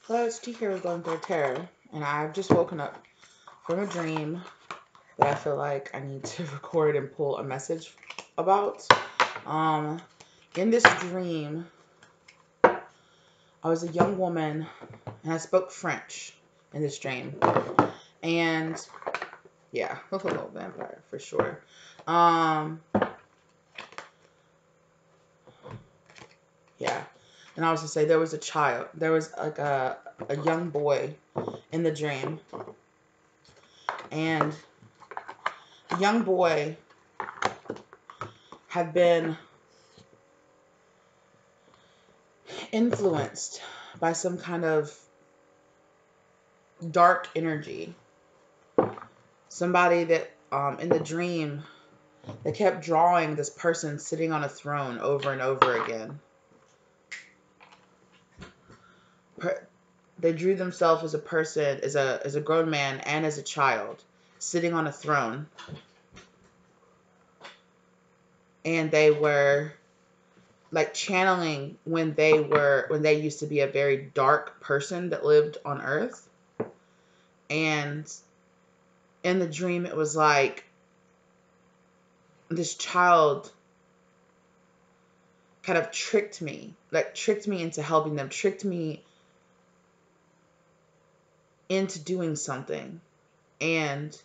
Hello, it's T here with Going Through Terror, and I've just woken up from a dream that I feel like I need to record and pull a message about. Um, in this dream, I was a young woman, and I spoke French in this dream, and yeah, a little vampire for sure. Yeah, and I was to say there was a child, there was like a young boy in the dream, and the young boy had been influenced by some kind of dark energy. Somebody that in the dream, they kept drawing this person sitting on a throne over and over again. They drew themselves as a person, as a grown man and as a child, sitting on a throne. And they were like channeling when they used to be a very dark person that lived on Earth. And in the dream, it was like this child kind of tricked me into helping them, tricked me into doing something. And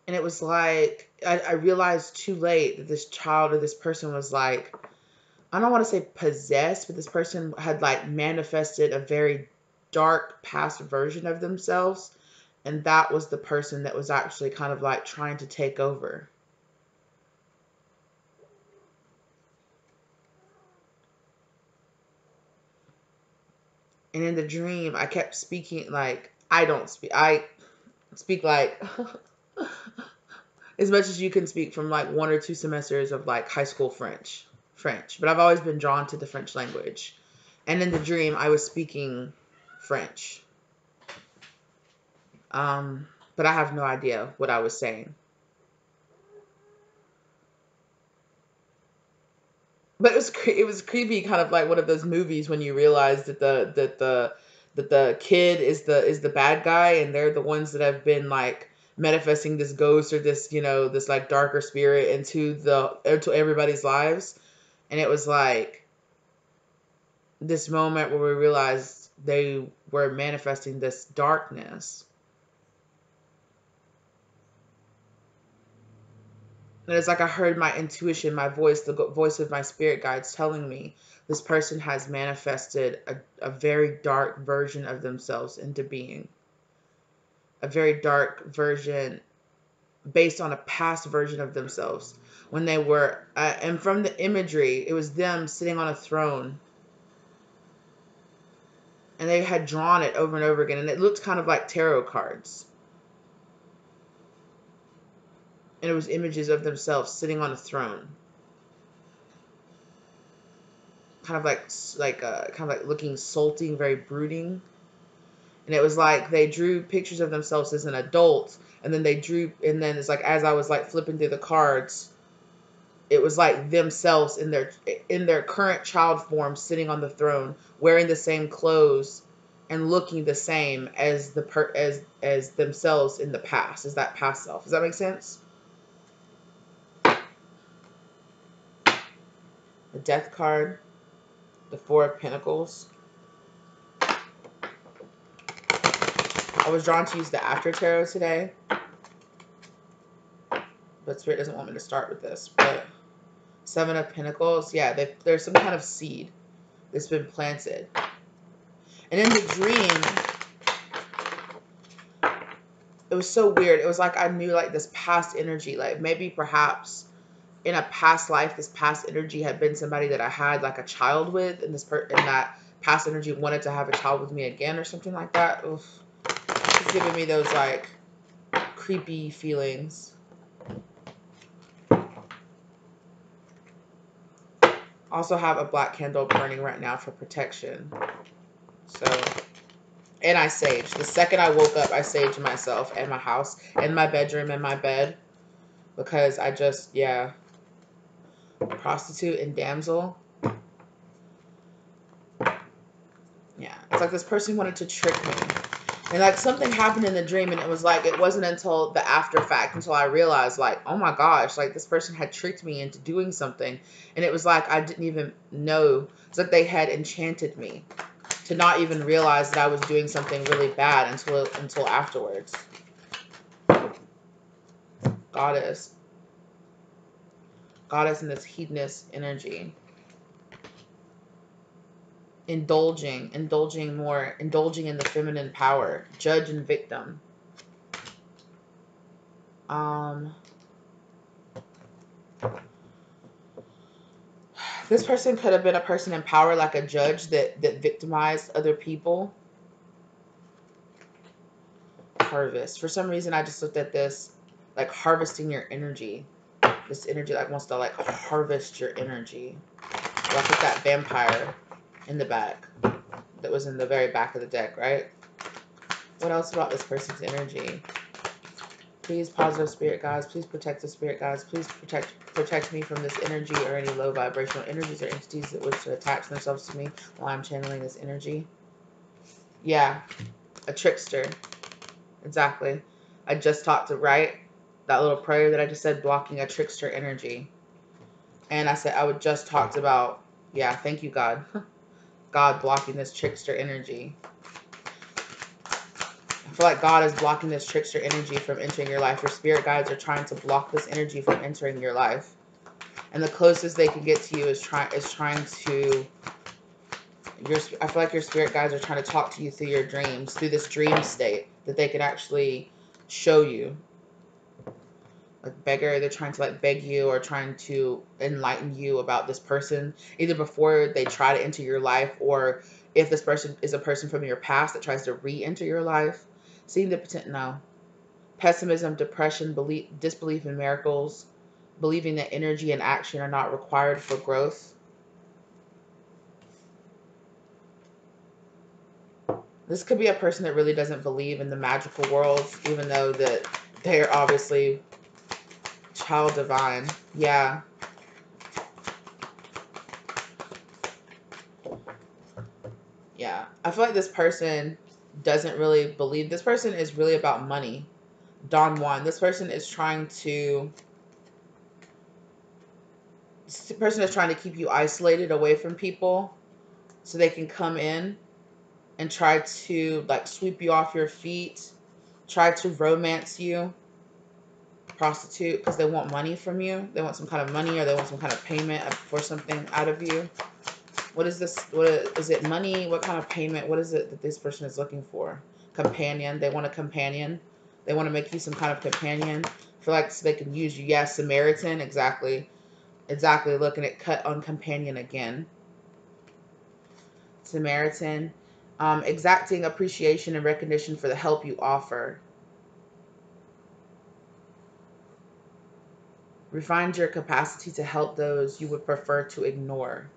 it was like, I realized too late that this child or this person was like, I don't want to say possessed, but this person had like manifested a very dark past version of themselves. And that was the person that was actually kind of like trying to take over. And in the dream, I kept speaking like, I speak like as much as you can speak from like 1 or 2 semesters of like high school French. But I've always been drawn to the French language. And in the dream, I was speaking French. But I have no idea what I was saying. But it was creepy, kind of like one of those movies when you realize that the kid is the bad guy, and they're the ones that have been like manifesting this ghost or this, this like darker spirit into everybody's lives. And it was like this moment where we realized they were manifesting this darkness. And it's like I heard my intuition, my voice, the voice of my spirit guides telling me this person has manifested a very dark version of themselves into being. A very dark version based on a past version of themselves. When they were, and from the imagery, it was them sitting on a throne. And they had drawn it over and over again. And it looked kind of like tarot cards. And it was images of themselves sitting on a throne. Kind of like looking salty, very brooding. And it was like they drew pictures of themselves as an adult, and then it's like as I was like flipping through the cards, it was like themselves in their current child form, sitting on the throne, wearing the same clothes and looking the same as as themselves in the past, as that past self. Does that make sense? The Death card, the Four of Pentacles. I was drawn to use the After Tarot today, but Spirit doesn't want me to start with this. But Seven of Pentacles, yeah, there's some kind of seed that's been planted. And in the dream, it was so weird. It was like I knew like this past energy, like maybe perhaps in a past life, this past energy had been somebody that I had like a child with, and and that past energy wanted to have a child with me again or something like that. Oof. It's giving me those like creepy feelings. Also have a black candle burning right now for protection. So, and I sage. The second I woke up, I saged myself and my house and my bedroom and my bed, because I just, yeah. prostitute and damsel. Yeah, it's like this person wanted to trick me. And like something happened in the dream, and it was like, it wasn't until the after fact, until I realized like, oh my gosh, like this person had tricked me into doing something. And it was like, I didn't even know. It's like they had enchanted me to not even realize that I was doing something really bad until afterwards. Goddess in this hedonist energy. Indulging in the feminine power. Judge and victim. This person could have been a person in power, like a judge that victimized other people. Harvest. For some reason, I just looked at this like harvesting your energy. This energy like wants to like harvest your energy. Like with that vampire in the back that was in the very back of the deck, right? What else about this person's energy? Please, positive spirit guides, please protect the spirit guides. Please protect me from this energy or any low vibrational energies or entities that wish to attach themselves to me while I'm channeling this energy. Yeah, a trickster. Exactly. I just talked to, right? That little prayer that I just said, blocking a trickster energy. And I said I would just talked about, yeah, thank you, God. God blocking this trickster energy. I feel like God is blocking this trickster energy from entering your life. Your spirit guides are trying to block this energy from entering your life. And the closest they can get to you is trying to, I feel like your spirit guides are trying to talk to you through your dreams, through this dream state that they can actually show you. Like beggar, they're trying to like beg you or trying to enlighten you about this person, either before they try to enter your life, or if this person is a person from your past that tries to re-enter your life. Seeing the potential, no. Pessimism, depression, disbelief in miracles, believing that energy and action are not required for growth. This could be a person that really doesn't believe in the magical worlds, even though that they're obviously child divine. Yeah. Yeah. I feel like this person doesn't really believe. This person is really about money. Don Juan. This person is trying to keep you isolated away from people so they can come in and try to like sweep you off your feet, try to romance you. Prostitute, because they want money from you. They want some kind of money, or they want some kind of payment for something out of you. What is this? What is it? Money? What kind of payment? What is it that this person is looking for? Companion. They want a companion. They want to make you some kind of companion for like so they can use you. Yeah, Samaritan. Exactly. Looking at cut on companion again. Samaritan. Exacting appreciation and recognition for the help you offer. Refined your capacity to help those you would prefer to ignore.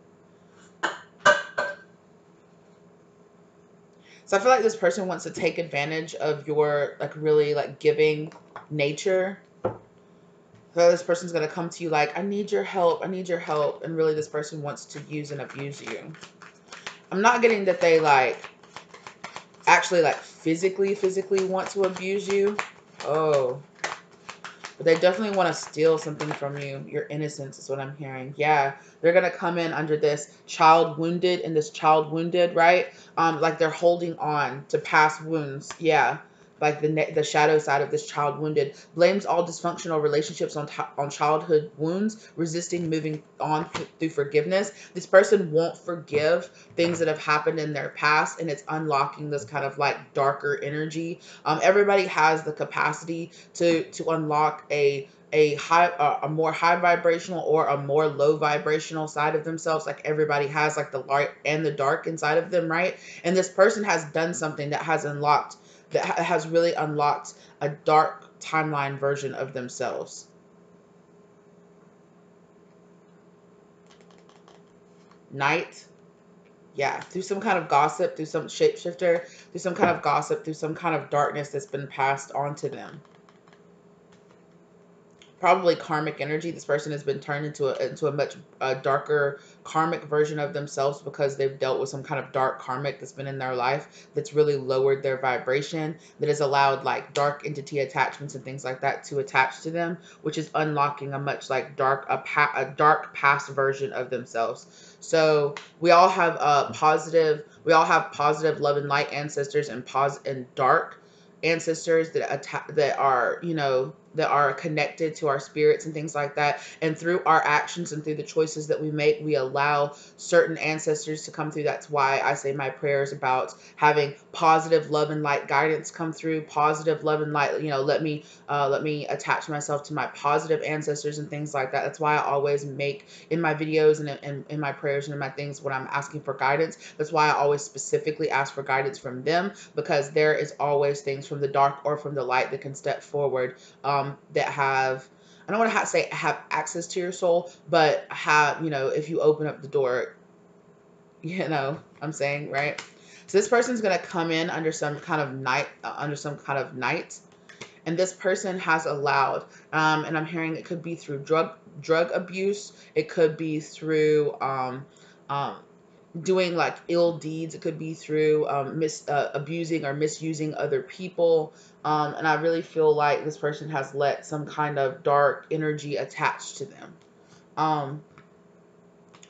So I feel like this person wants to take advantage of your like really like giving nature. So this person's going to come to you like, I need your help. I need your help. And really this person wants to use and abuse you. I'm not getting that they like actually like physically want to abuse you. Oh. But they definitely want to steal something from you. Your innocence is what I'm hearing. Yeah, they're going to come in under this child wounded, right? Like they're holding on to past wounds. Yeah, like the shadow side of this child wounded. Blames all dysfunctional relationships on childhood wounds, resisting moving on through forgiveness. This person won't forgive things that have happened in their past, and it's unlocking this kind of like darker energy. Everybody has the capacity to unlock a more high vibrational or a more low vibrational side of themselves. Like everybody has like the light and the dark inside of them, right? And this person has done something that has really unlocked a dark timeline version of themselves. Night. Yeah, through some kind of gossip, through some shapeshifter, through some kind of gossip, through some kind of darkness that's been passed on to them. probably karmic energy. This person has been turned into a much darker karmic version of themselves because they've dealt with some kind of dark karmic that's been in their life that's really lowered their vibration, that has allowed like dark entity attachments and things like that to attach to them, which is unlocking a much like a dark past version of themselves. So we all have we all have positive love and light ancestors and dark ancestors that are, you know, that are connected to our spirits and things like that. And through our actions and through the choices that we make, we allow certain ancestors to come through. That's why I say my prayers about having positive love and light guidance come through, positive love and light, you know, let me attach myself to my positive ancestors and things like that. That's why I always make in my videos and in my prayers and in my things when I'm asking for guidance. That's why I always specifically ask for guidance from them, because there is always things from the dark or from the light that can step forward, that have, I don't want to say have access to your soul, but have, you know, if you open up the door, you know, I'm saying, right? So this person's going to come in under some kind of night, and this person has allowed, and I'm hearing it could be through drug abuse, it could be through um, doing like ill deeds, it could be through abusing or misusing other people, and I really feel like this person has let some kind of dark energy attach to them.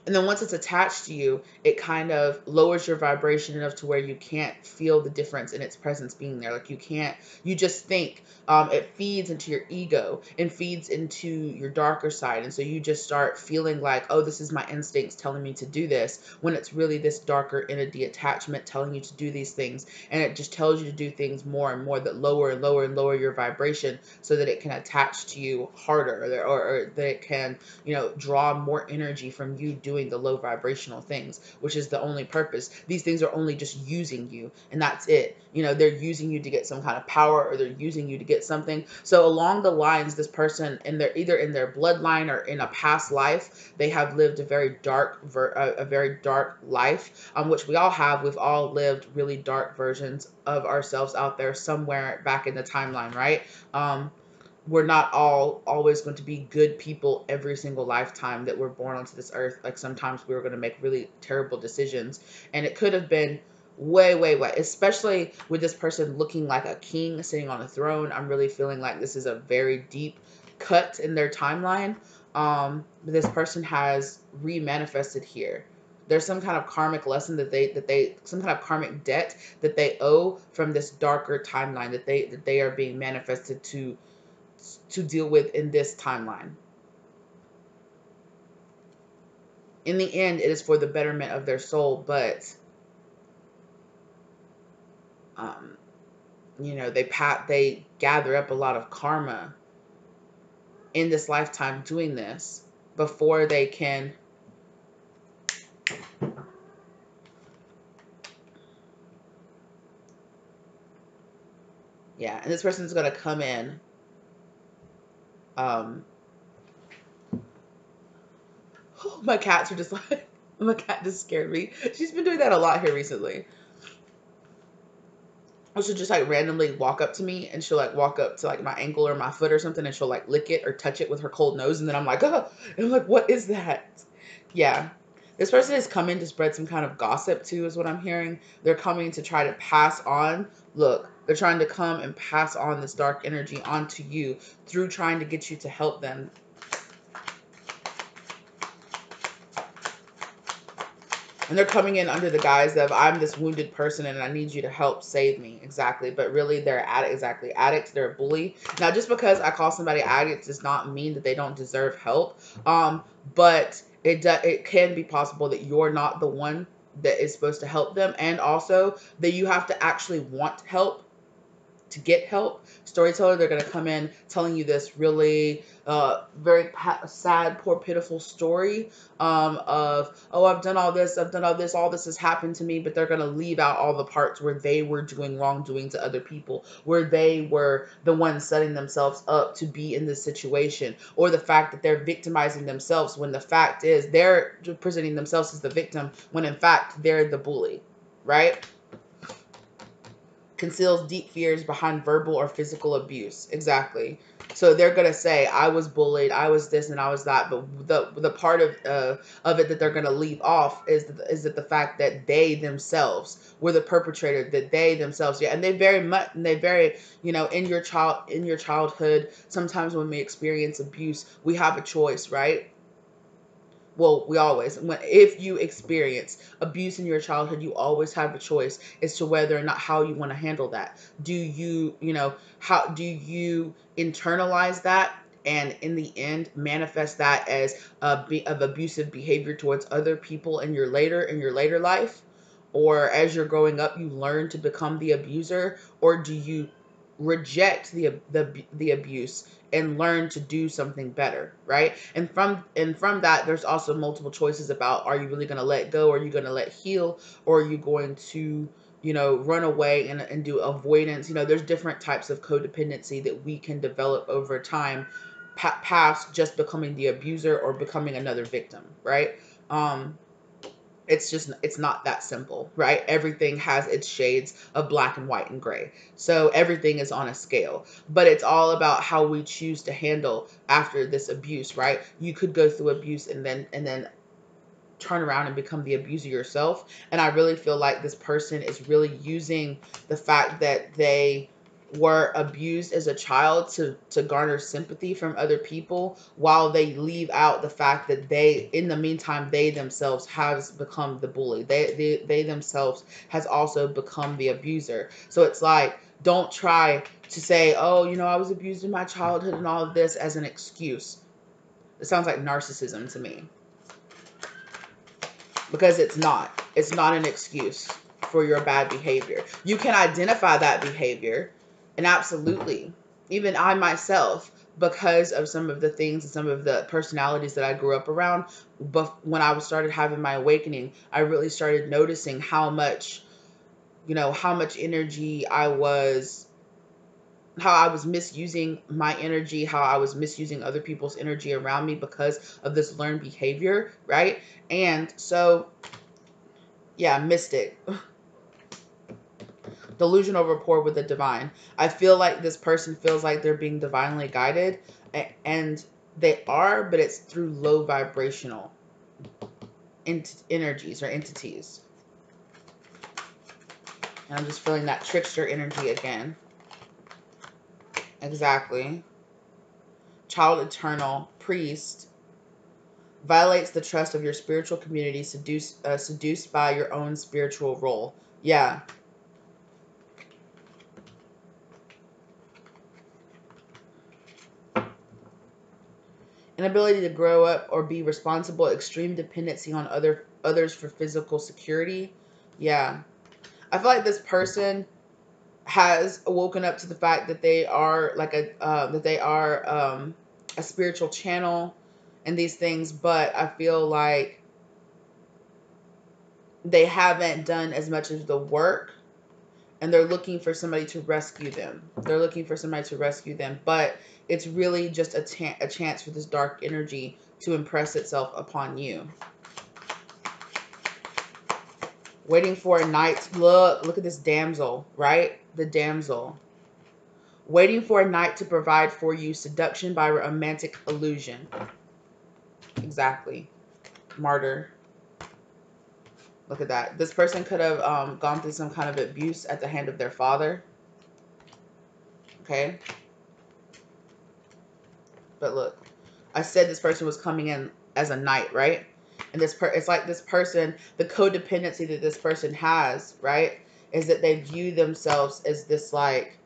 And then once it's attached to you, it kind of lowers your vibration enough to where you can't feel the difference in its presence being there. Like you just think, it feeds into your ego and feeds into your darker side. And so you just start feeling like, oh, this is my instincts telling me to do this, when it's really this darker entity attachment telling you to do these things. And it just tells you to do things more and more that lower and lower and lower your vibration so that it can attach to you harder, or that it can, you know, draw more energy from you doing the low vibrational things, which is the only purpose. These things are only just using you, and that's it. You know, they're using you to get some kind of power, or they're using you to get something. So along the lines, this person either in their bloodline or in a past life, they have lived a very dark life, which we all have. We've all lived really dark versions of ourselves out there somewhere back in the timeline, right? We're not all always going to be good people every single lifetime that we're born onto this earth. Like sometimes we were going to make really terrible decisions, and it could have been way, especially with this person looking like a king sitting on a throne. I'm really feeling like this is a very deep cut in their timeline. This person has remanifested here. There's some kind of karmic lesson some kind of karmic debt that they owe from this darker timeline that they are being manifested to deal with in this timeline. In the end, it is for the betterment of their soul, but you know, they gather up a lot of karma in this lifetime doing this before they can and this person's going to come in oh, my cats are just like, my cat just scared me. She's been doing that a lot here recently. She'll just like randomly walk up to me, and she'll like walk up to like my ankle or my foot or something, and she'll like lick it or touch it with her cold nose, and then I'm like, oh, and I'm like, what is that? Yeah. This person is coming to spread some kind of gossip too, is what I'm hearing. They're coming to try to pass on. Look, they're trying to come and pass on this dark energy onto you through trying to get you to help them. And they're coming in under the guise of, I'm this wounded person and I need you to help save me. Exactly. But really, they're addicts. They're a bully. Now, just because I call somebody addict does not mean that they don't deserve help. But it can be possible that you're not the one that is supposed to help them. And also that you have to actually want help to get help. Storyteller, they're going to come in telling you this really very sad, poor, pitiful story of, oh, I've done all this, all this has happened to me, but they're going to leave out all the parts where they were doing wrongdoing to other people, where they were the ones setting themselves up to be in this situation, or the fact that they're victimizing themselves when the fact is they're presenting themselves as the victim when in fact they're the bully, right? conceals deep fears behind verbal or physical abuse. Exactly. So they're gonna say, "I was bullied, I was this, and I was that," but the part of it that they're gonna leave off is that the fact that they themselves were the perpetrator, that they themselves, yeah, and they very, you know, in your childhood, sometimes when we experience abuse, we have a choice, right? Well, we always, if you experience abuse in your childhood, you always have a choice as to whether or not how you want to handle that. Do you, you know, how do you internalize that and in the end manifest that as of abusive behavior towards other people in your later life? Or as you're growing up, you learn to become the abuser? Or do you reject the abuse and learn to do something better, right? And from that, there's also multiple choices about, are you really going to let go? Are you going to let heal? Or are you going to, you know, run away and do avoidance? You know, there's different types of codependency that we can develop over time, past just becoming the abuser or becoming another victim, right? It's not that simple, right? Everything has its shades of black and white and gray. So everything is on a scale, but it's all about how we choose to handle after this abuse, right? You could go through abuse and then turn around and become the abuser yourself. And I really feel like this person is really using the fact that they were abused as a child to garner sympathy from other people, while they leave out the fact that they, in the meantime, they themselves has become the bully. They themselves has also become the abuser. So it's like, don't try to say, oh, you know, I was abused in my childhood and all of this as an excuse. It sounds like narcissism to me, because it's not an excuse for your bad behavior. You can identify that behavior, and absolutely, even I myself, because of some of the things and some of the personalities that I grew up around, but when I started having my awakening, I really started noticing how much, you know, how much energy how I was misusing my energy, how I was misusing other people's energy around me because of this learned behavior, right? And so, yeah, mystic. Delusional rapport with the divine. I feel like this person feels like they're being divinely guided, and they are, but it's through low vibrational energies or entities. And I'm just feeling that trickster energy again. Exactly. Child eternal, priest, violates the trust of your spiritual community, seduced by your own spiritual role. Yeah. Inability to grow up or be responsible, extreme dependency on others for physical security. Yeah. I feel like this person has woken up to the fact that they are like a spiritual channel and these things, but I feel like they haven't done as much of the work, and they're looking for somebody to rescue them. They're looking for somebody to rescue them, but it's really just a chance for this dark energy to impress itself upon you. Waiting for a night. Look at this damsel, right? The damsel. Waiting for a night to provide for you, seduction by romantic illusion. Exactly. Martyr. Look at that. This person could have gone through some kind of abuse at the hand of their father. Okay. But look, I said this person was coming in as a knight, right? And it's like this person, the codependency that this person has, right, is that they view themselves as this, like,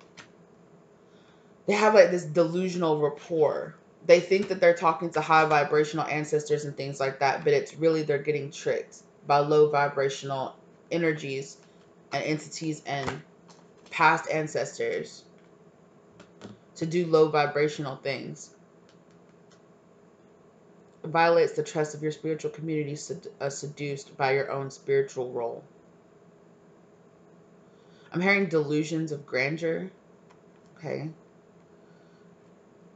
they have like this delusional rapport. They think that they're talking to high vibrational ancestors and things like that, but it's really they're getting tricked by low vibrational energies and entities and past ancestors to do low vibrational things. Violates the trust of your spiritual community, seduced by your own spiritual role. I'm hearing delusions of grandeur. Okay.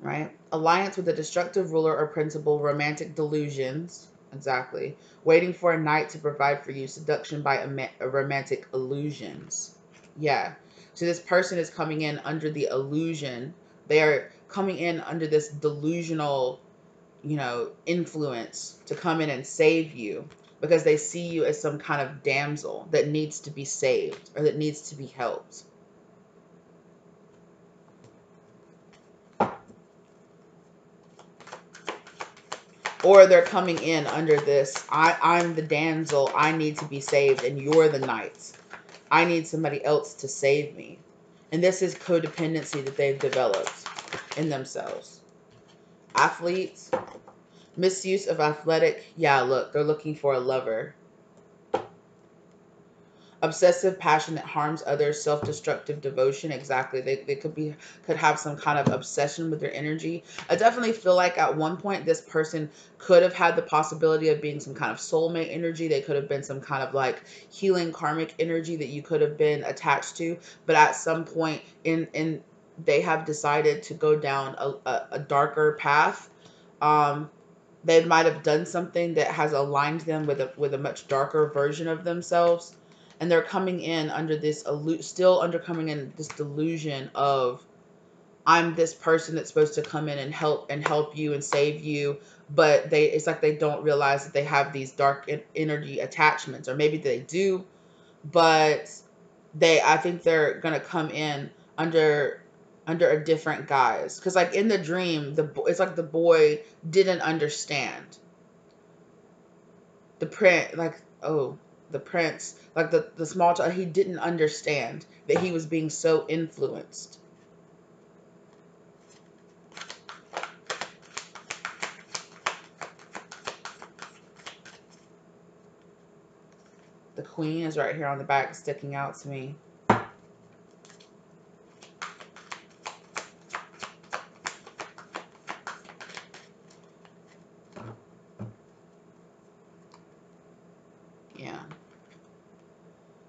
Right? Alliance with a destructive ruler or principal, romantic delusions. Exactly. Waiting for a knight to provide for you, seduction by romantic illusions. Yeah. So this person is coming in under the illusion. They are coming in under this delusional, influence to come in and save you, because they see you as some kind of damsel that needs to be saved or that needs to be helped. Or they're coming in under this, I'm the damsel, I need to be saved, and you're the knight. I need somebody else to save me. And this is codependency that they've developed in themselves. Athletes, misuse of athletic. Yeah, look, they're looking for a lover. Obsessive passion that harms others, self-destructive devotion. Exactly. They could have some kind of obsession with their energy. I definitely feel like at one point this person could have had the possibility of being some kind of soulmate energy. They could have been some kind of like healing karmic energy that you could have been attached to. But at some point in they have decided to go down a darker path. They might have done something that has aligned them with a much darker version of themselves. And they're coming in under this, coming in this delusion of, I'm this person that's supposed to come in and help you and save you. But it's like they don't realize that they have these dark energy attachments, or maybe they do, but I think they're going to come in under a different guise. Because like in the dream, it's like the boy didn't understand. The prince, like the small child, he didn't understand that he was being so influenced. The queen is right here on the back sticking out to me. Yeah.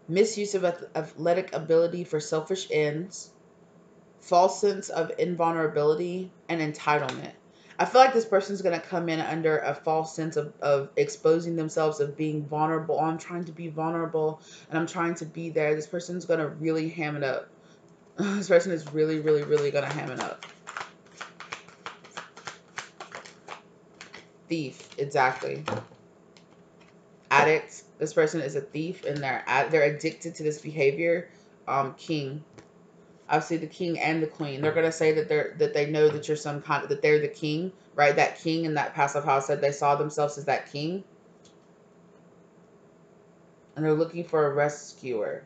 Misuse of athletic ability for selfish ends. False sense of invulnerability and entitlement. I feel like this person's going to come in under a false sense of exposing themselves, of being vulnerable. Oh, I'm trying to be vulnerable and I'm trying to be there. This person's going to really ham it up. This person is really, really, really going to ham it up. Thief, exactly. Addict. This person is a thief and they're addicted to this behavior. King. Obviously the king and the queen. They're gonna say that they know that you're that they're the king, right? That king in that passive house said they saw themselves as that king. And they're looking for a rescuer.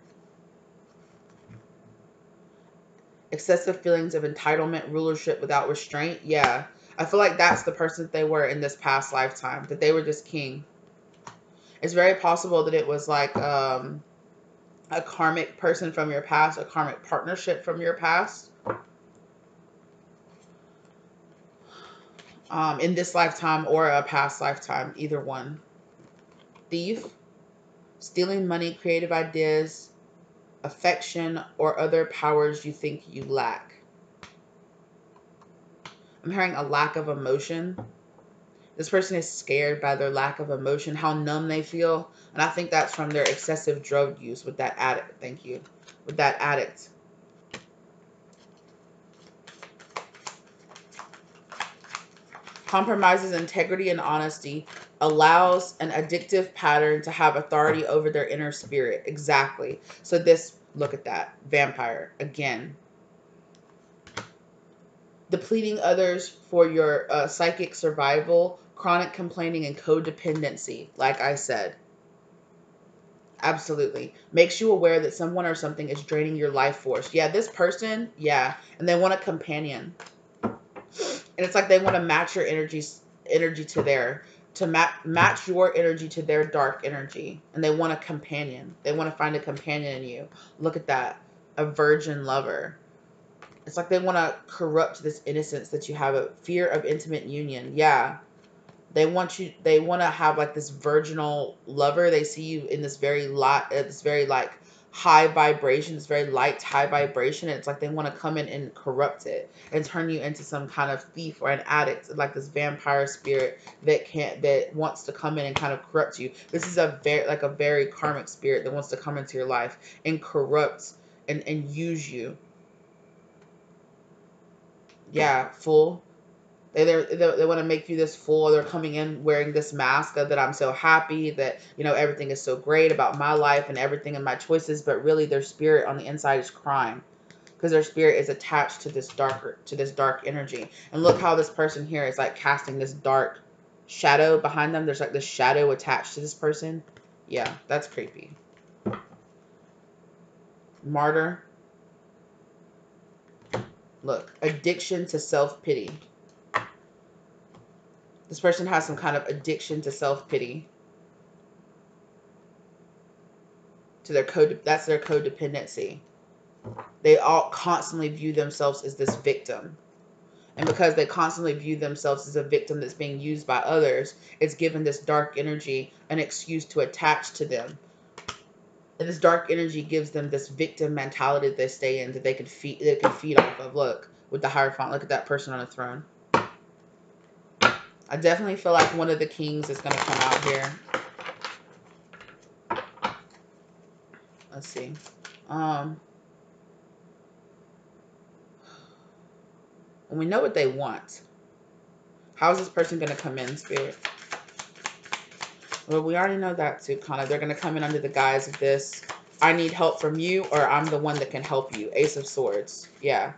Excessive feelings of entitlement, rulership without restraint. Yeah. I feel like that's the person that they were in this past lifetime. That they were just king. It's very possible that it was like a karmic person from your past, a karmic partnership from your past. In this lifetime or a past lifetime, either one. Thief, stealing money, creative ideas, affection, or other powers you think you lack. I'm hearing a lack of emotion. This person is scared by their lack of emotion, how numb they feel. And I think that's from their excessive drug use with that addict. Thank you. With that addict. Compromises integrity and honesty, allows an addictive pattern to have authority over their inner spirit. Exactly. So this, look at that. Vampire. Again. Depleting others for your psychic survival, chronic complaining, and codependency. Like I said. Absolutely. Makes you aware that someone or something is draining your life force. Yeah, this person, yeah. And they want a companion. And it's like they want to match your energy to match your energy to their dark energy. And they want a companion. They want to find a companion in you. Look at that. A virgin lover. It's like they want to corrupt this innocence that you have, a fear of intimate union. Yeah. They want to have like this virginal lover. They see you in this very like high vibration, this very light, high vibration. And it's like they want to come in and corrupt it and turn you into some kind of thief or an addict, like this vampire spirit that wants to come in and kind of corrupt you. This is a very karmic spirit that wants to come into your life and corrupt and use you. Yeah, full. They want to make you this fool. They're coming in wearing this mask of that I'm so happy, that, you know, everything is so great about my life and everything and my choices, but really their spirit on the inside is crying, because their spirit is attached to this dark energy. And look how this person here is like casting this dark shadow behind them. There's like this shadow attached to this person. Yeah, that's creepy. Martyr. Look, addiction to self-pity. This person has some kind of addiction to self-pity. To their that's their codependency. They all constantly view themselves as this victim. And because they constantly view themselves as a victim that's being used by others, it's given this dark energy an excuse to attach to them. And this dark energy gives them this victim mentality that they stay in, that they can feed off of. Look, with the Hierophant, look at that person on the throne. I definitely feel like one of the kings is going to come out here. Let's see. And we know what they want. How is this person going to come in, Spirit? Well, we already know that too, kind of. They're going to come in under the guise of this: I need help from you, or I'm the one that can help you. Ace of Swords. Yeah.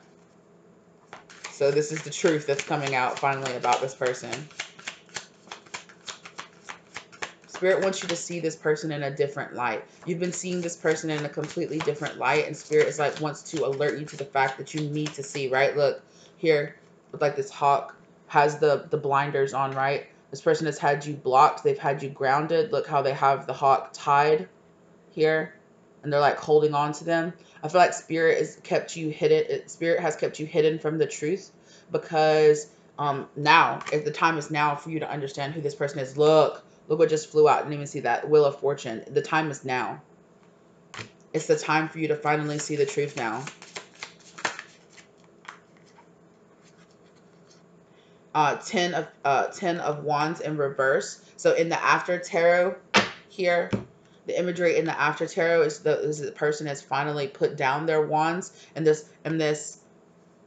So this is the truth that's coming out finally about this person. Spirit wants you to see this person in a different light. You've been seeing this person in a completely different light, and Spirit is like wants to alert you to the fact that you need to see, right? Look here, with like this hawk has the blinders on, right? This person has had you blocked. They've had you grounded. Look how they have the hawk tied here, and they're like holding on to them. I feel like Spirit has kept you hidden. Spirit has kept you hidden from the truth, because now, if the time is now for you to understand who this person is. Look what just flew out. Didn't even see that. Wheel of Fortune. The time is now. It's the time for you to finally see the truth now. 10 of Wands in reverse. So in the After Tarot here, the imagery in the After Tarot is the person has finally put down their wands, and this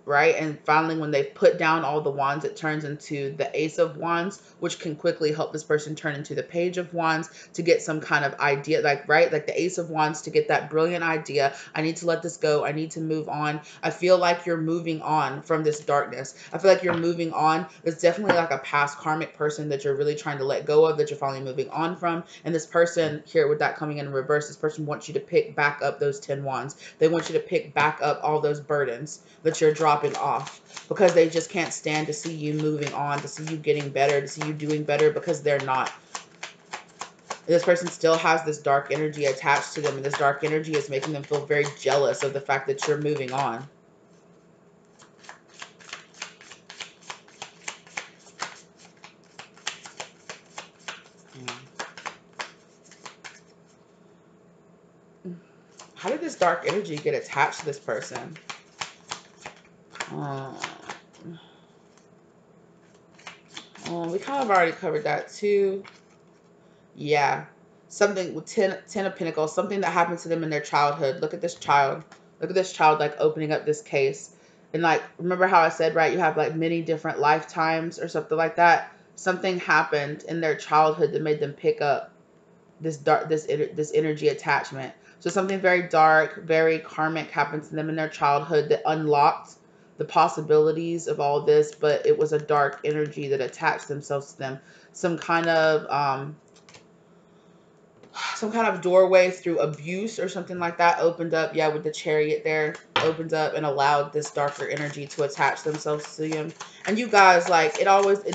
right? And finally, when they've put down all the wands, it turns into the Ace of Wands, which can quickly help this person turn into the Page of Wands to get some kind of idea, like, right? Like the Ace of Wands, to get that brilliant idea. I need to let this go. I need to move on. I feel like you're moving on from this darkness. I feel like you're moving on. It's definitely like a past karmic person that you're really trying to let go of, that you're finally moving on from. And this person here, with that coming in reverse, this person wants you to pick back up those 10 wands. They want you to pick back up all those burdens that you're dropping off, because they just can't stand to see you moving on, to see you getting better, to see you doing better, because they're not. This person still has this dark energy attached to them, and this dark energy is making them feel very jealous of the fact that you're moving on. How did this dark energy get attached to this person? We kind of already covered that too. Yeah. Something with 10 of Pentacles, something that happened to them in their childhood. Look at this child. Look at this child like opening up this case. And like, remember how I said, right, you have like many different lifetimes or something like that. Something happened in their childhood that made them pick up this energy attachment. So something very dark, very karmic happened to them in their childhood that unlocked the possibilities of all this, but it was a dark energy that attached themselves to them. Some kind of doorway through abuse or something like that opened up. Yeah, with the Chariot there, opened up and allowed this darker energy to attach themselves to you. And you guys, like, it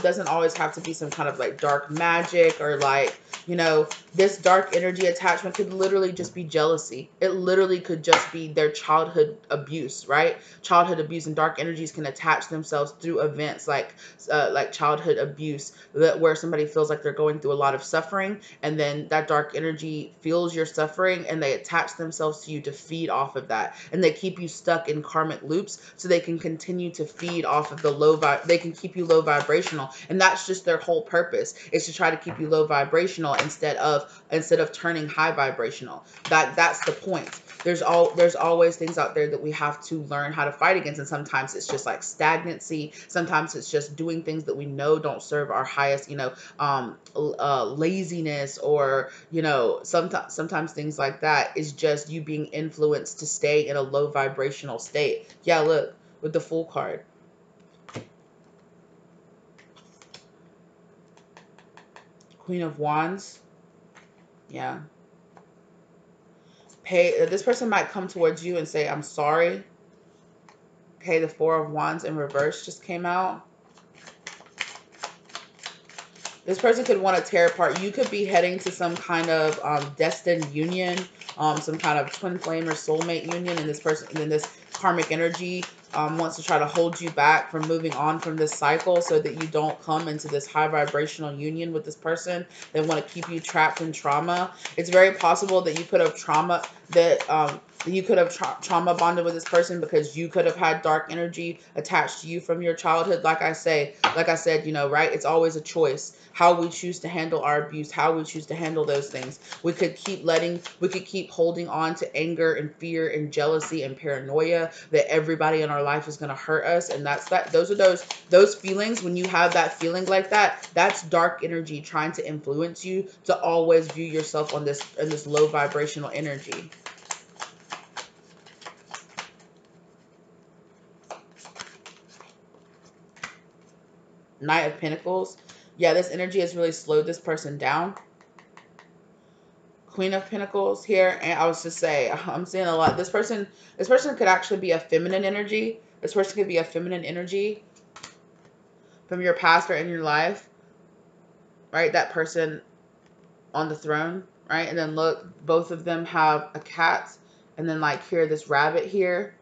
doesn't always have to be some kind of like dark magic, or like, you know, this dark energy attachment could literally just be jealousy. It literally could just be their childhood abuse, right? Childhood abuse, and dark energies can attach themselves through events like childhood abuse, where somebody feels like they're going through a lot of suffering, and then that dark energy feels your suffering, and they attach themselves to you to feed off of that, and they keep you stuck in karmic loops so they can continue to feed off of they can keep you low vibrational, and that's just their whole purpose, is to try to keep you low vibrational instead of turning high vibrational. That's the point. there's always things out there that we have to learn how to fight against. And sometimes it's just like stagnancy. Sometimes it's just doing things that we know don't serve our highest, laziness, or, sometimes things like that is just you being influenced to stay in a low vibrational state. Yeah, look, with the Fool card. Queen of Wands. Yeah. This person might come towards you and say, I'm sorry. Okay, the Four of Wands in reverse just came out. This person could want to tear apart. You could be heading to some kind of destined union, some kind of twin flame or soulmate union, and this karmic energy wants to try to hold you back from moving on from this cycle so that you don't come into this high vibrational union with this person. They want to keep you trapped in trauma. It's very possible that you could have trauma trauma bonded with this person because you could have had dark energy attached to you from your childhood. Like I said, right? It's always a choice how we choose to handle our abuse, how we choose to handle those things. We could keep holding on to anger and fear and jealousy and paranoia that everybody in our life is going to hurt us. And those feelings. When you have that feeling like that, that's dark energy trying to influence you to always view yourself in this low vibrational energy. Knight of Pentacles. Yeah, this energy has really slowed this person down. Queen of Pentacles here. And I was just say, I'm seeing a lot. This person could actually be a feminine energy. This person could be a feminine energy from your past or in your life. Right? That person on the throne. Right? And then look, both of them have a cat. And then like here, this rabbit here.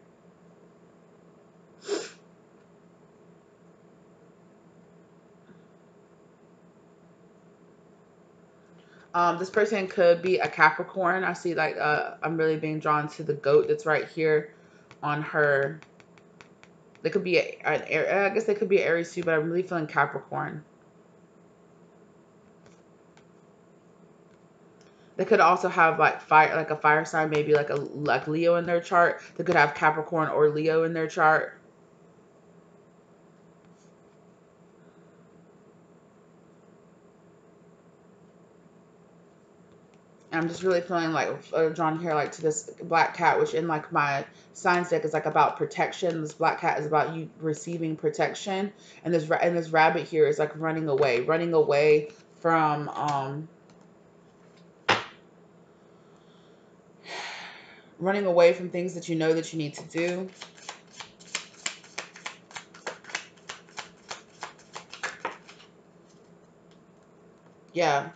This person could be a Capricorn. I see like I'm really being drawn to the goat that's right here on her. They could be I guess they could be Aries too, but I'm really feeling Capricorn. They could also have like a fire sign, maybe like Leo in their chart. They could have Capricorn or Leo in their chart. I'm just really feeling like drawn here like to this black cat, which in like my signs deck is like about protection. This black cat is about you receiving protection, and this rabbit here is like running away from running away from things that you know that you need to do. Yeah.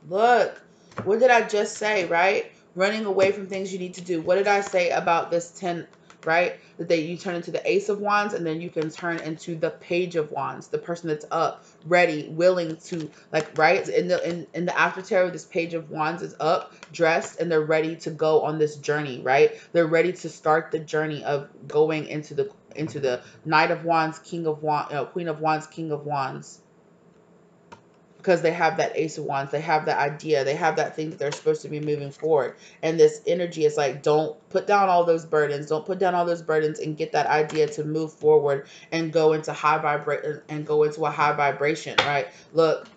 Look, what did I just say, right? Running away from things you need to do. What did I say about this 10, right? That you turn into the Ace of Wands, and then you can turn into the Page of Wands, the person that's up, ready, willing to, like, right? In the after tarot, this Page of Wands is up, dressed, and they're ready to go on this journey, right? They're ready to start the journey of going into the Knight of Wands, King of Wands, Queen of Wands, King of Wands. Because they have that Ace of Wands, they have that idea, they have that thing that they're supposed to be moving forward. And this energy is like, don't put down all those burdens, and get that idea to move forward and go into a high vibration, right? Look,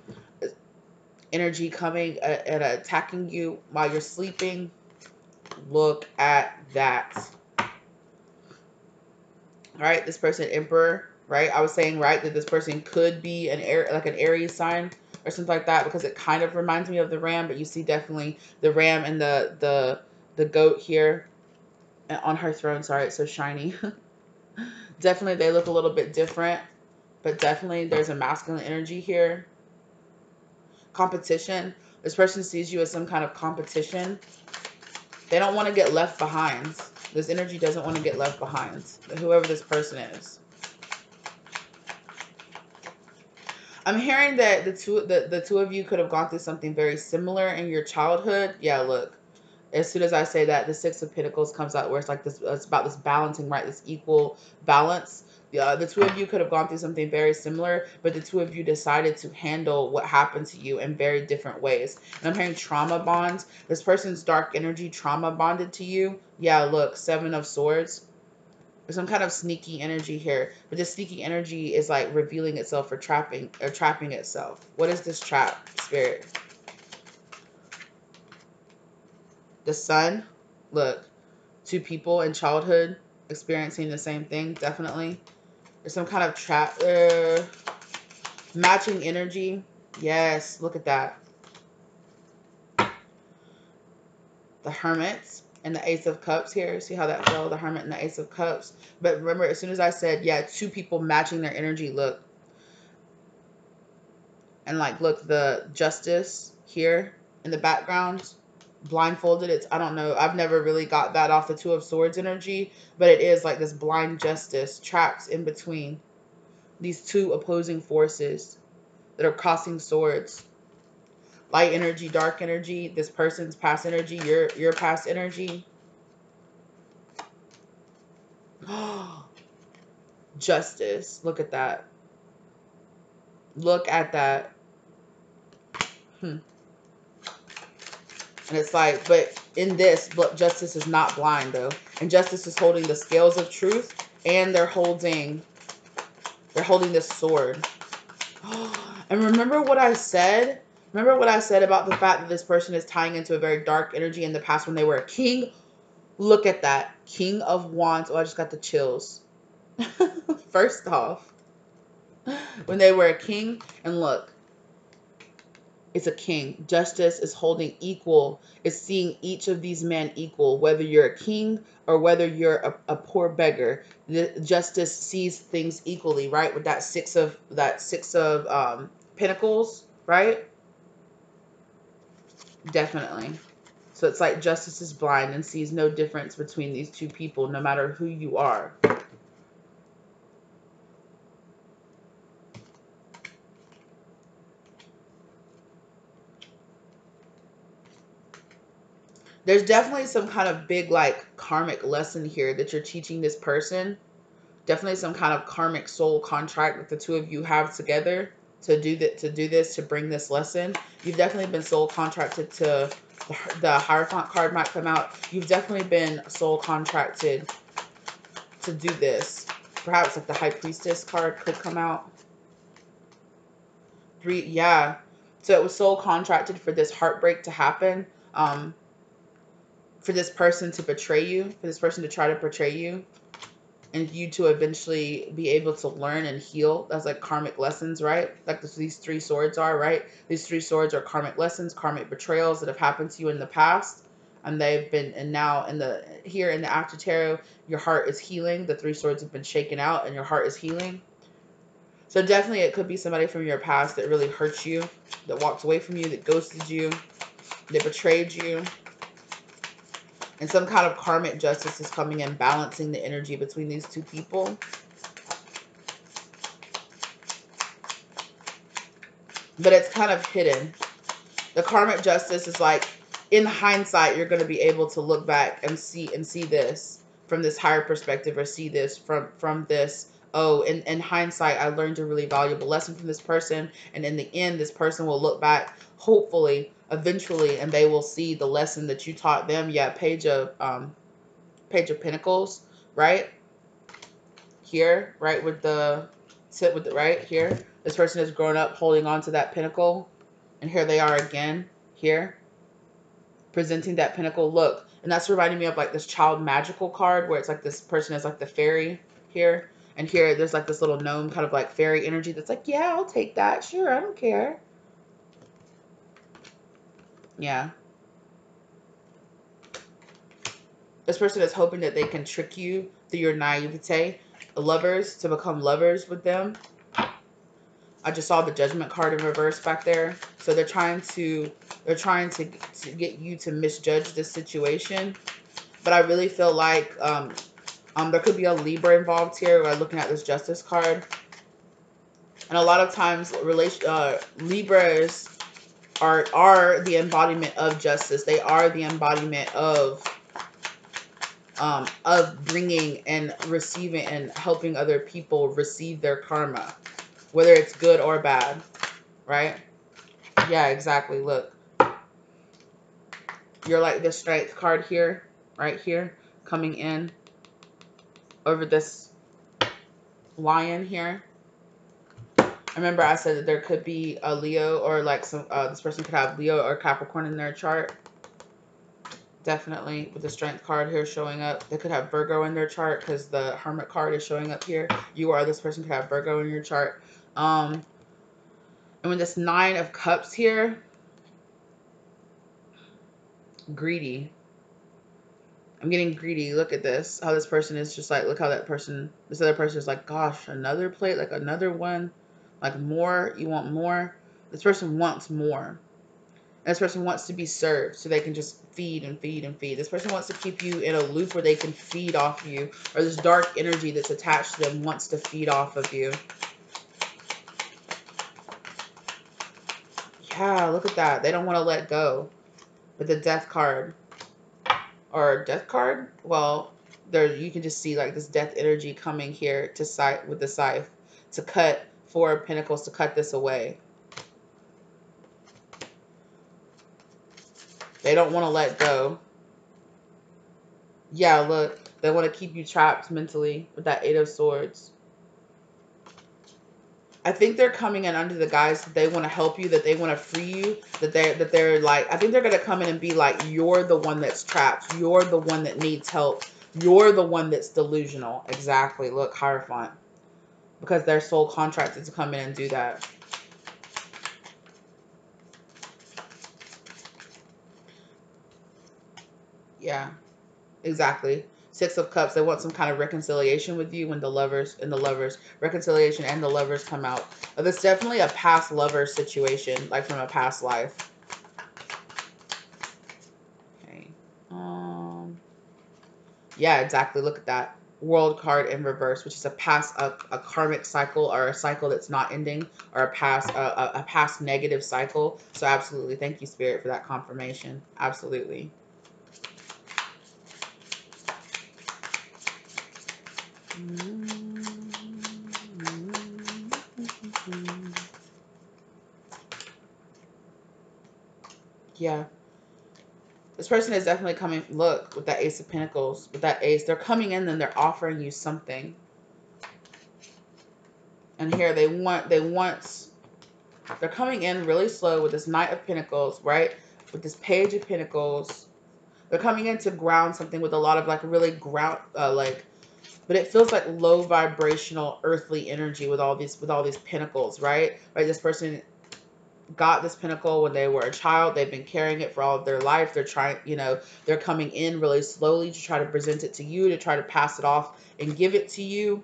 energy coming and attacking you while you're sleeping. Look at that. All right, this person, Emperor, right? I was saying, right, that this person could be an Aries sign or something like that, because it kind of reminds me of the ram, but you see definitely the ram and the goat here on her throne. Sorry, it's so shiny. Definitely they look a little bit different, but definitely there's a masculine energy here. Competition. This person sees you as some kind of competition. They don't want to get left behind. This energy doesn't want to get left behind, whoever this person is. I'm hearing that the two of you could have gone through something very similar in your childhood. Yeah, look. As soon as I say that, the Six of Pentacles comes out, where it's like this. It's about this balancing, right? This equal balance. The two of you could have gone through something very similar, but the two of you decided to handle what happened to you in very different ways. And I'm hearing trauma bonds. This person's dark energy trauma bonded to you. Yeah, look, 7 of Swords. There's some kind of sneaky energy here, but this sneaky energy is like revealing itself or trapping itself. What is this trap, Spirit? The Sun. Look, 2 people in childhood experiencing the same thing. Definitely. There's some kind of trap. Matching energy. Yes, look at that. The Hermit and the Ace of Cups here. See how that fell? The Hermit and the Ace of Cups. But remember, as soon as I said, yeah, 2 people matching their energy, look. And like, look, the Justice here in the background. Blindfolded. It's, I don't know. I've never really got that off the 2 of Swords energy. But it is like this blind justice trapped in between these 2 opposing forces that are crossing swords. Light energy, dark energy, this person's past energy, your past energy. Justice. Look at that. Look at that. And it's like, but in this, but Justice is not blind though. And Justice is holding the scales of truth, and they're holding this sword. And remember what I said? Remember what I said about the fact that this person is tying into a very dark energy in the past when they were a king? Look at that. King of Wands. Oh, I just got the chills. First off, when they were a king, and look, it's a king. Justice is holding equal, is seeing each of these men equal, whether you're a king or whether you're a poor beggar. The Justice sees things equally, right? With that six of Pentacles, right? Definitely. So it's like Justice is blind and sees no difference between these 2 people, no matter who you are. There's definitely some kind of big like karmic lesson here that you're teaching this person. Definitely some kind of karmic soul contract that the 2 of you have together to do this, to bring this lesson. You've definitely been soul contracted to, the Hierophant card might come out. You've definitely been soul contracted to do this. Perhaps like the High Priestess card could come out. 3, yeah. So it was soul contracted for this heartbreak to happen. For this person to betray you, for this person to try to betray you, and you to eventually be able to learn and heal. That's like karmic lessons, right? Like these 3 swords are, right? These 3 swords are karmic lessons, karmic betrayals that have happened to you in the past. And they've been, and now here in the After Tarot, your heart is healing. The 3 swords have been shaken out and your heart is healing. So definitely it could be somebody from your past that really hurt you, that walked away from you, that ghosted you, that betrayed you. And some kind of karmic justice is coming in, balancing the energy between these 2 people. But it's kind of hidden. The karmic justice is like, in hindsight, you're going to be able to look back and see this from this higher perspective, or see this from this, oh, in hindsight, I learned a really valuable lesson from this person. And in the end, this person will look back, hopefully, eventually, and they will see the lesson that you taught them. Yeah, Page of Pentacles, right? Here, right, with the right here. This person has grown up holding on to that pentacle. And here they are again, here, presenting that pentacle. Look, and that's reminding me of like this child magical card where it's like this person is like the fairy here. And here there's like this little gnome kind of like fairy energy that's like, yeah, I'll take that. Sure, I don't care. Yeah. This person is hoping that they can trick you through your naivete, lovers, to become lovers with them. I just saw the Judgment card in reverse back there. So they're trying to get you to misjudge this situation. But I really feel like there could be a Libra involved here. We're looking at this Justice card. And a lot of times Libras are the embodiment of justice. They are the embodiment of of bringing and receiving and helping other people receive their karma, whether it's good or bad, right? Yeah, exactly. Look, you're like the strength card here, right here, coming in over this lion here. Remember I said that there could be a Leo, or like some this person could have Leo or Capricorn in their chart. Definitely with the strength card here showing up. They could have Virgo in their chart because the hermit card is showing up here. You or this person could have Virgo in your chart. And with this 9 of Cups here, greedy. I'm getting greedy. Look at this. How this person is just like, look how that person, this other person is like, gosh, another plate, like another one, like more. You want more. This person wants more. This person wants to be served so they can just feed and feed and feed. This person wants to keep you in a loop where they can feed off you, or this dark energy that's attached to them wants to feed off of you. Yeah, look at that. They don't want to let go. With the death card, or death card, well, there you can just see like this death energy coming here to scythe with the scythe to cut 4 of Pentacles, to cut this away. They don't want to let go. Yeah, look, they want to keep you trapped mentally with that 8 of Swords. I think they're coming in under the guise that they want to help you, that they want to free you, that they're like, I think they're going to come in and be like, you're the one that's trapped. You're the one that needs help. You're the one that's delusional. Exactly. Look, Hierophant. Because they're soul contracted to come in and do that. Yeah, exactly. 6 of Cups. They want some kind of reconciliation with you when the lovers reconciliation and the lovers come out. There's definitely a past lover situation, like from a past life. Okay. Yeah, exactly. Look at that. World card in reverse, which is a past, a karmic cycle, or a cycle that's not ending, or a past negative cycle. So absolutely. Thank you, Spirit, for that confirmation. Absolutely. Yeah. This person is definitely coming, look, with that Ace of Pentacles, with that Ace. They're coming in and they're offering you something. And here they're coming in really slow with this Knight of Pentacles, right? With this Page of Pentacles. They're coming in to ground something with a lot of like really ground, but it feels like low vibrational earthly energy with all these pentacles, right? Right, this person got this pentacle when they were a child. They've been carrying it for all of their life. They're trying, they're coming in really slowly to try to present it to you, to try to pass it off and give it to you.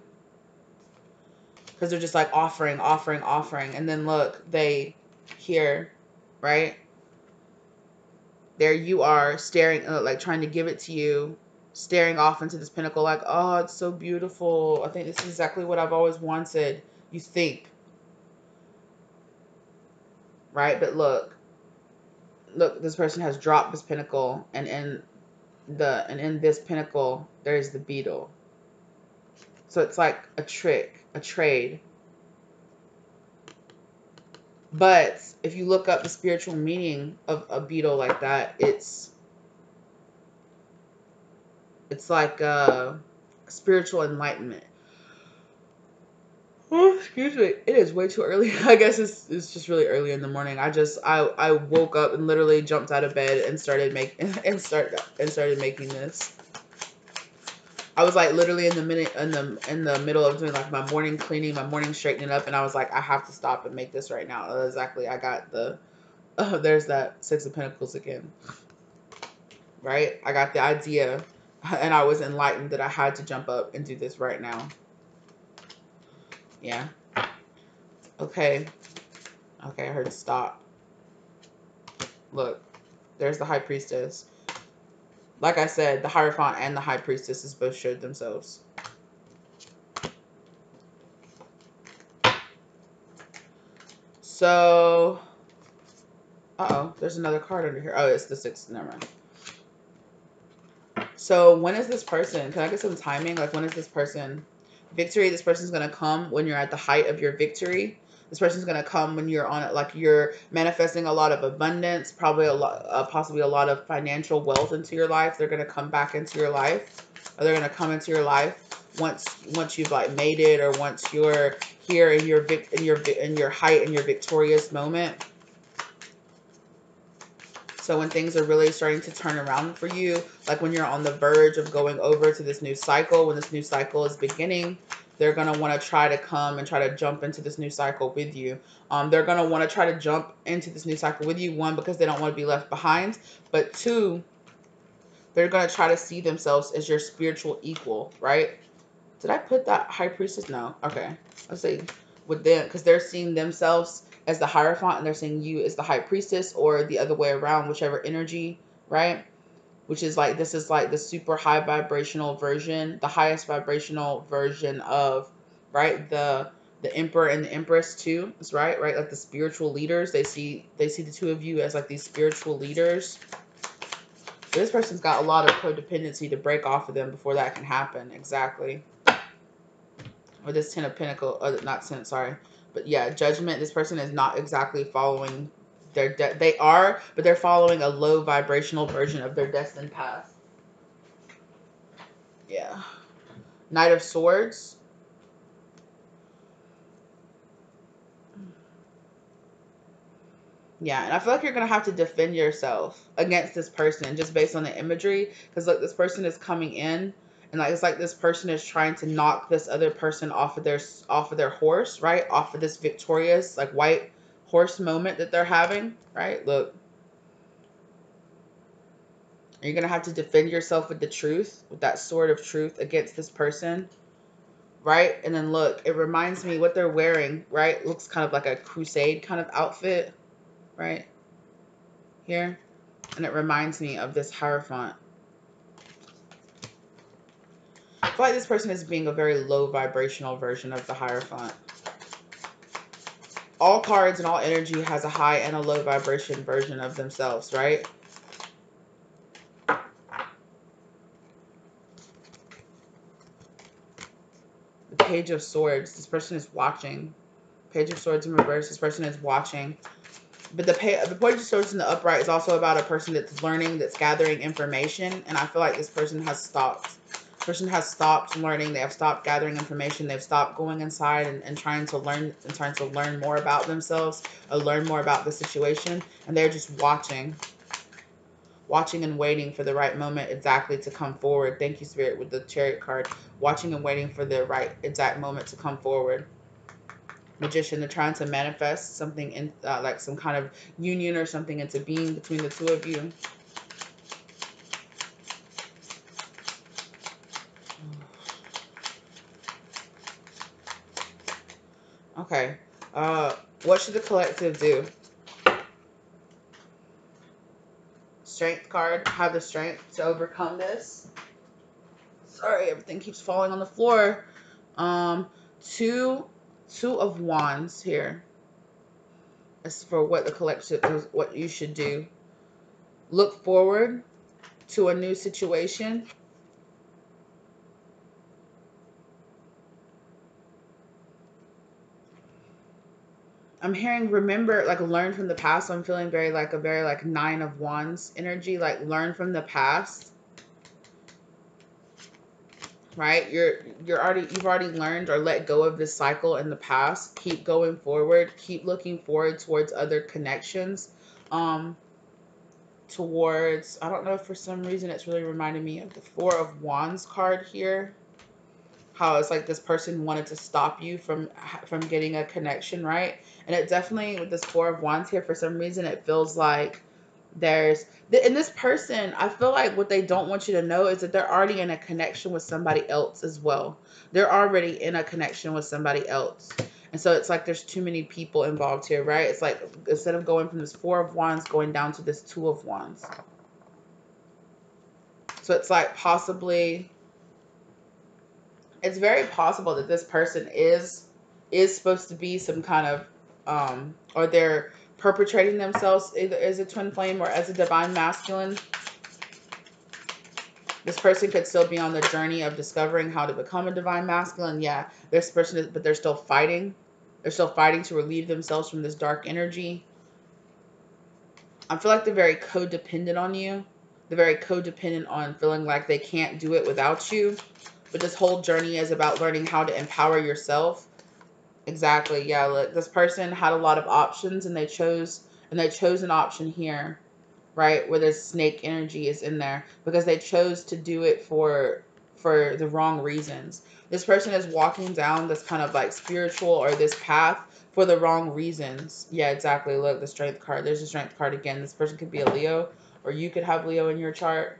Because they're just like offering. And then look, here, right? There you are staring, like trying to give it to you, staring off into this pinnacle like, oh, it's so beautiful. I think this is exactly what I've always wanted. You think. Right? But look, this person has dropped this pinnacle, and in this pinnacle there's the beetle. So it's like a trick, a trade. But if you look up the spiritual meaning of a beetle like that, it's like spiritual enlightenment. Oh, excuse me. It is way too early. I guess it's just really early in the morning. I woke up and literally jumped out of bed and started making this. I was like literally in the middle of doing like my morning cleaning, my morning straightening up, and I was like, I have to stop and make this right now. Exactly. I got there's that 6 of Pentacles again. Right? I got the idea, and I was enlightened that I had to jump up and do this right now. Yeah. Okay. Okay, I heard stop. Look, there's the High Priestess. Like I said, the Hierophant and the High Priestess both showed themselves. So, there's another card under here. Oh, it's the 6. Never mind. So when is this person, can I get some timing? Like, when is this person, victory, this person's going to come when you're at the height of your victory. This person's going to come when you're on it, like you're manifesting a lot of abundance, probably a lot, possibly a lot of financial wealth into your life. They're going to come back into your life, or they're going to come into your life once you've like made it, or once you're here in your height and your victorious moment. So when things are really starting to turn around for you, like when you're on the verge of going over to this new cycle, when this new cycle is beginning, they're going to want to try to come and try to jump into this new cycle with you. They're going to want to try to jump into this new cycle with you. One, because they don't want to be left behind. But two, they're going to try to see themselves as your spiritual equal, right? Did I put that high priestess? No. Okay. Let's say with them, because they're seeing themselves as the Hierophant and they're seeing you as the high priestess, or the other way around, whichever energy, right? Which is like, this is like the super high vibrational version, the highest vibrational version of, right? The emperor and the empress too, is right? Like the spiritual leaders, they see the two of you as like these spiritual leaders. This person's got a lot of codependency to break off of them before that can happen. Exactly. Or this 10 of Pentacles, not 10, sorry. But yeah, Judgment, this person is not exactly following their, they are, but they're following a low vibrational version of their destined path. Yeah. Knight of Swords. Yeah, and I feel like you're going to have to defend yourself against this person just based on the imagery. Because look, this person is coming in, and like it's like this person is trying to knock this other person off of their horse, right? Off of this victorious like white horse moment that they're having, right? Look. You're going to have to defend yourself with the truth, with that sword of truth against this person, right? And then look, it reminds me what they're wearing, right? Looks kind of like a crusade kind of outfit, right? Here. And it reminds me of this Hierophant. I feel like this person is being a very low vibrational version of the Hierophant. All cards and all energy has a high and a low vibration version of themselves, right? The Page of Swords. This person is watching. Page of Swords in reverse. This person is watching. But the Page of Swords in the upright is also about a person that's learning, that's gathering information. And I feel like this person has stopped. This person has stopped learning. They have stopped gathering information. They've stopped going inside and trying to learn more about themselves, or learn more about the situation. And they're just watching and waiting for the right moment exactly to come forward. Thank you, Spirit, with the Chariot card. Watching and waiting for the right exact moment to come forward. Magician, they're trying to manifest something in like some kind of union or something into being between the two of you. Okay. What should the collective do? Strength card. Have the strength to overcome this. Sorry, everything keeps falling on the floor. Two of Wands here. As for what the collective, what you should do. Look forward to a new situation. I'm hearing, remember, like learn from the past. So I'm feeling very like Nine of Wands energy, like learn from the past. Right? You've already learned or let go of this cycle in the past. Keep going forward. Keep looking forward towards other connections. Towards, I don't know, for some reason it's really reminding me of the Four of Wands card here. How it's like this person wanted to stop you from getting a connection, right? And it definitely, with this Four of Wands here, for some reason it feels like there's, in this person, I feel like what they don't want you to know is that they're already in a connection with somebody else as well. They're already in a connection with somebody else. And so it's like there's too many people involved here, right? It's like instead of going from this Four of Wands going down to this Two of Wands. So it's like possibly, it's very possible that this person is supposed to be some kind of, or they're perpetrating themselves either as a twin flame or as a divine masculine. This person could still be on the journey of discovering how to become a divine masculine. Yeah, this person is, but they're still fighting. They're still fighting to relieve themselves from this dark energy. I feel like they're very codependent on you. They're very codependent on feeling like they can't do it without you. But this whole journey is about learning how to empower yourself. Exactly. Yeah, look, this person had a lot of options and they chose an option here, right? Where this snake energy is in there because they chose to do it for the wrong reasons. This person is walking down this kind of like spiritual or this path for the wrong reasons. Yeah, exactly. Look, the strength card. There's the strength card again. This person could be a Leo, or you could have Leo in your chart.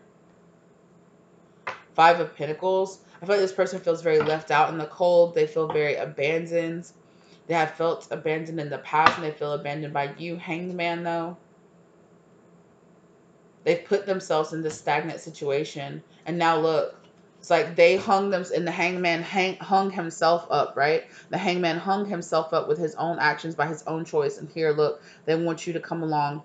Five of Pentacles. I feel like this person feels very left out in the cold. They feel very abandoned. They have felt abandoned in the past and they feel abandoned by you. Hanged Man, though. They've put themselves in this stagnant situation. And now look, it's like they hung them, and the hangman hung himself up, right? The hangman hung himself up with his own actions by his own choice. And here, look, they want you to come along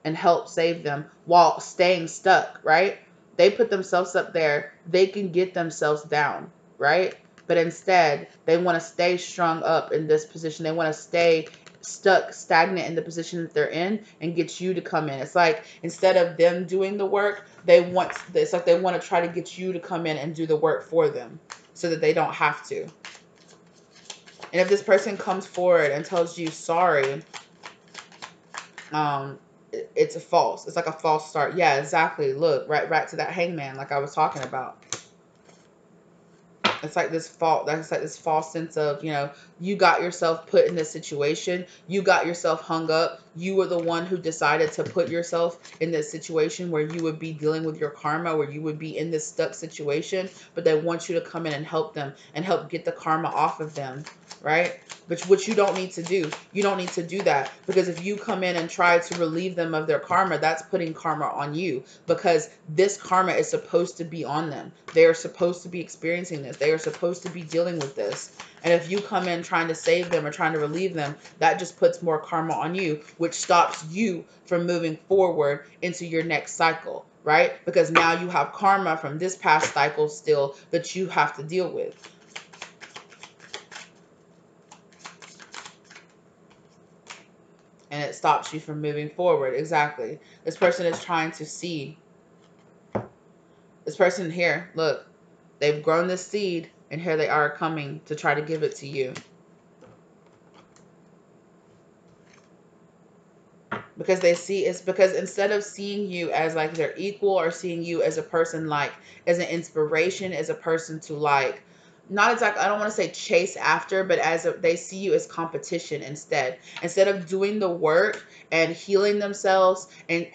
and help save them while staying stuck, right? They put themselves up there. They can get themselves down, right? But instead, they want to stay strung up in this position. They want to stay stuck, stagnant in the position that they're in and get you to come in. It's like instead of them doing the work, it's like they want to try to get you to come in and do the work for them so that they don't have to. And if this person comes forward and tells you sorry, it's a false. It's like a false start. Yeah, exactly. Look, right to that hangman like I was talking about. It's like this false sense of, you got yourself put in this situation. You got yourself hung up. You were the one who decided to put yourself in this situation where you would be dealing with your karma, where you would be in this stuck situation, but they want you to come in and help them and help get the karma off of them, right? Which you don't need to do. You don't need to do that, because if you come in and try to relieve them of their karma, that's putting karma on you, because this karma is supposed to be on them. They are supposed to be experiencing this. They are supposed to be dealing with this. And if you come in trying to save them or trying to relieve them, that just puts more karma on you, which stops you from moving forward into your next cycle, right? Because now you have karma from this past cycle still that you have to deal with. And it stops you from moving forward. Exactly. This person is trying to see. This person here, look, they've grown this seed and here they are coming to try to give it to you. Because they see, it's because instead of seeing you as like their equal or seeing you as a person like as an inspiration, as a person to like, not exactly, I don't want to say chase after, but they see you as competition instead. Instead of doing the work and healing themselves and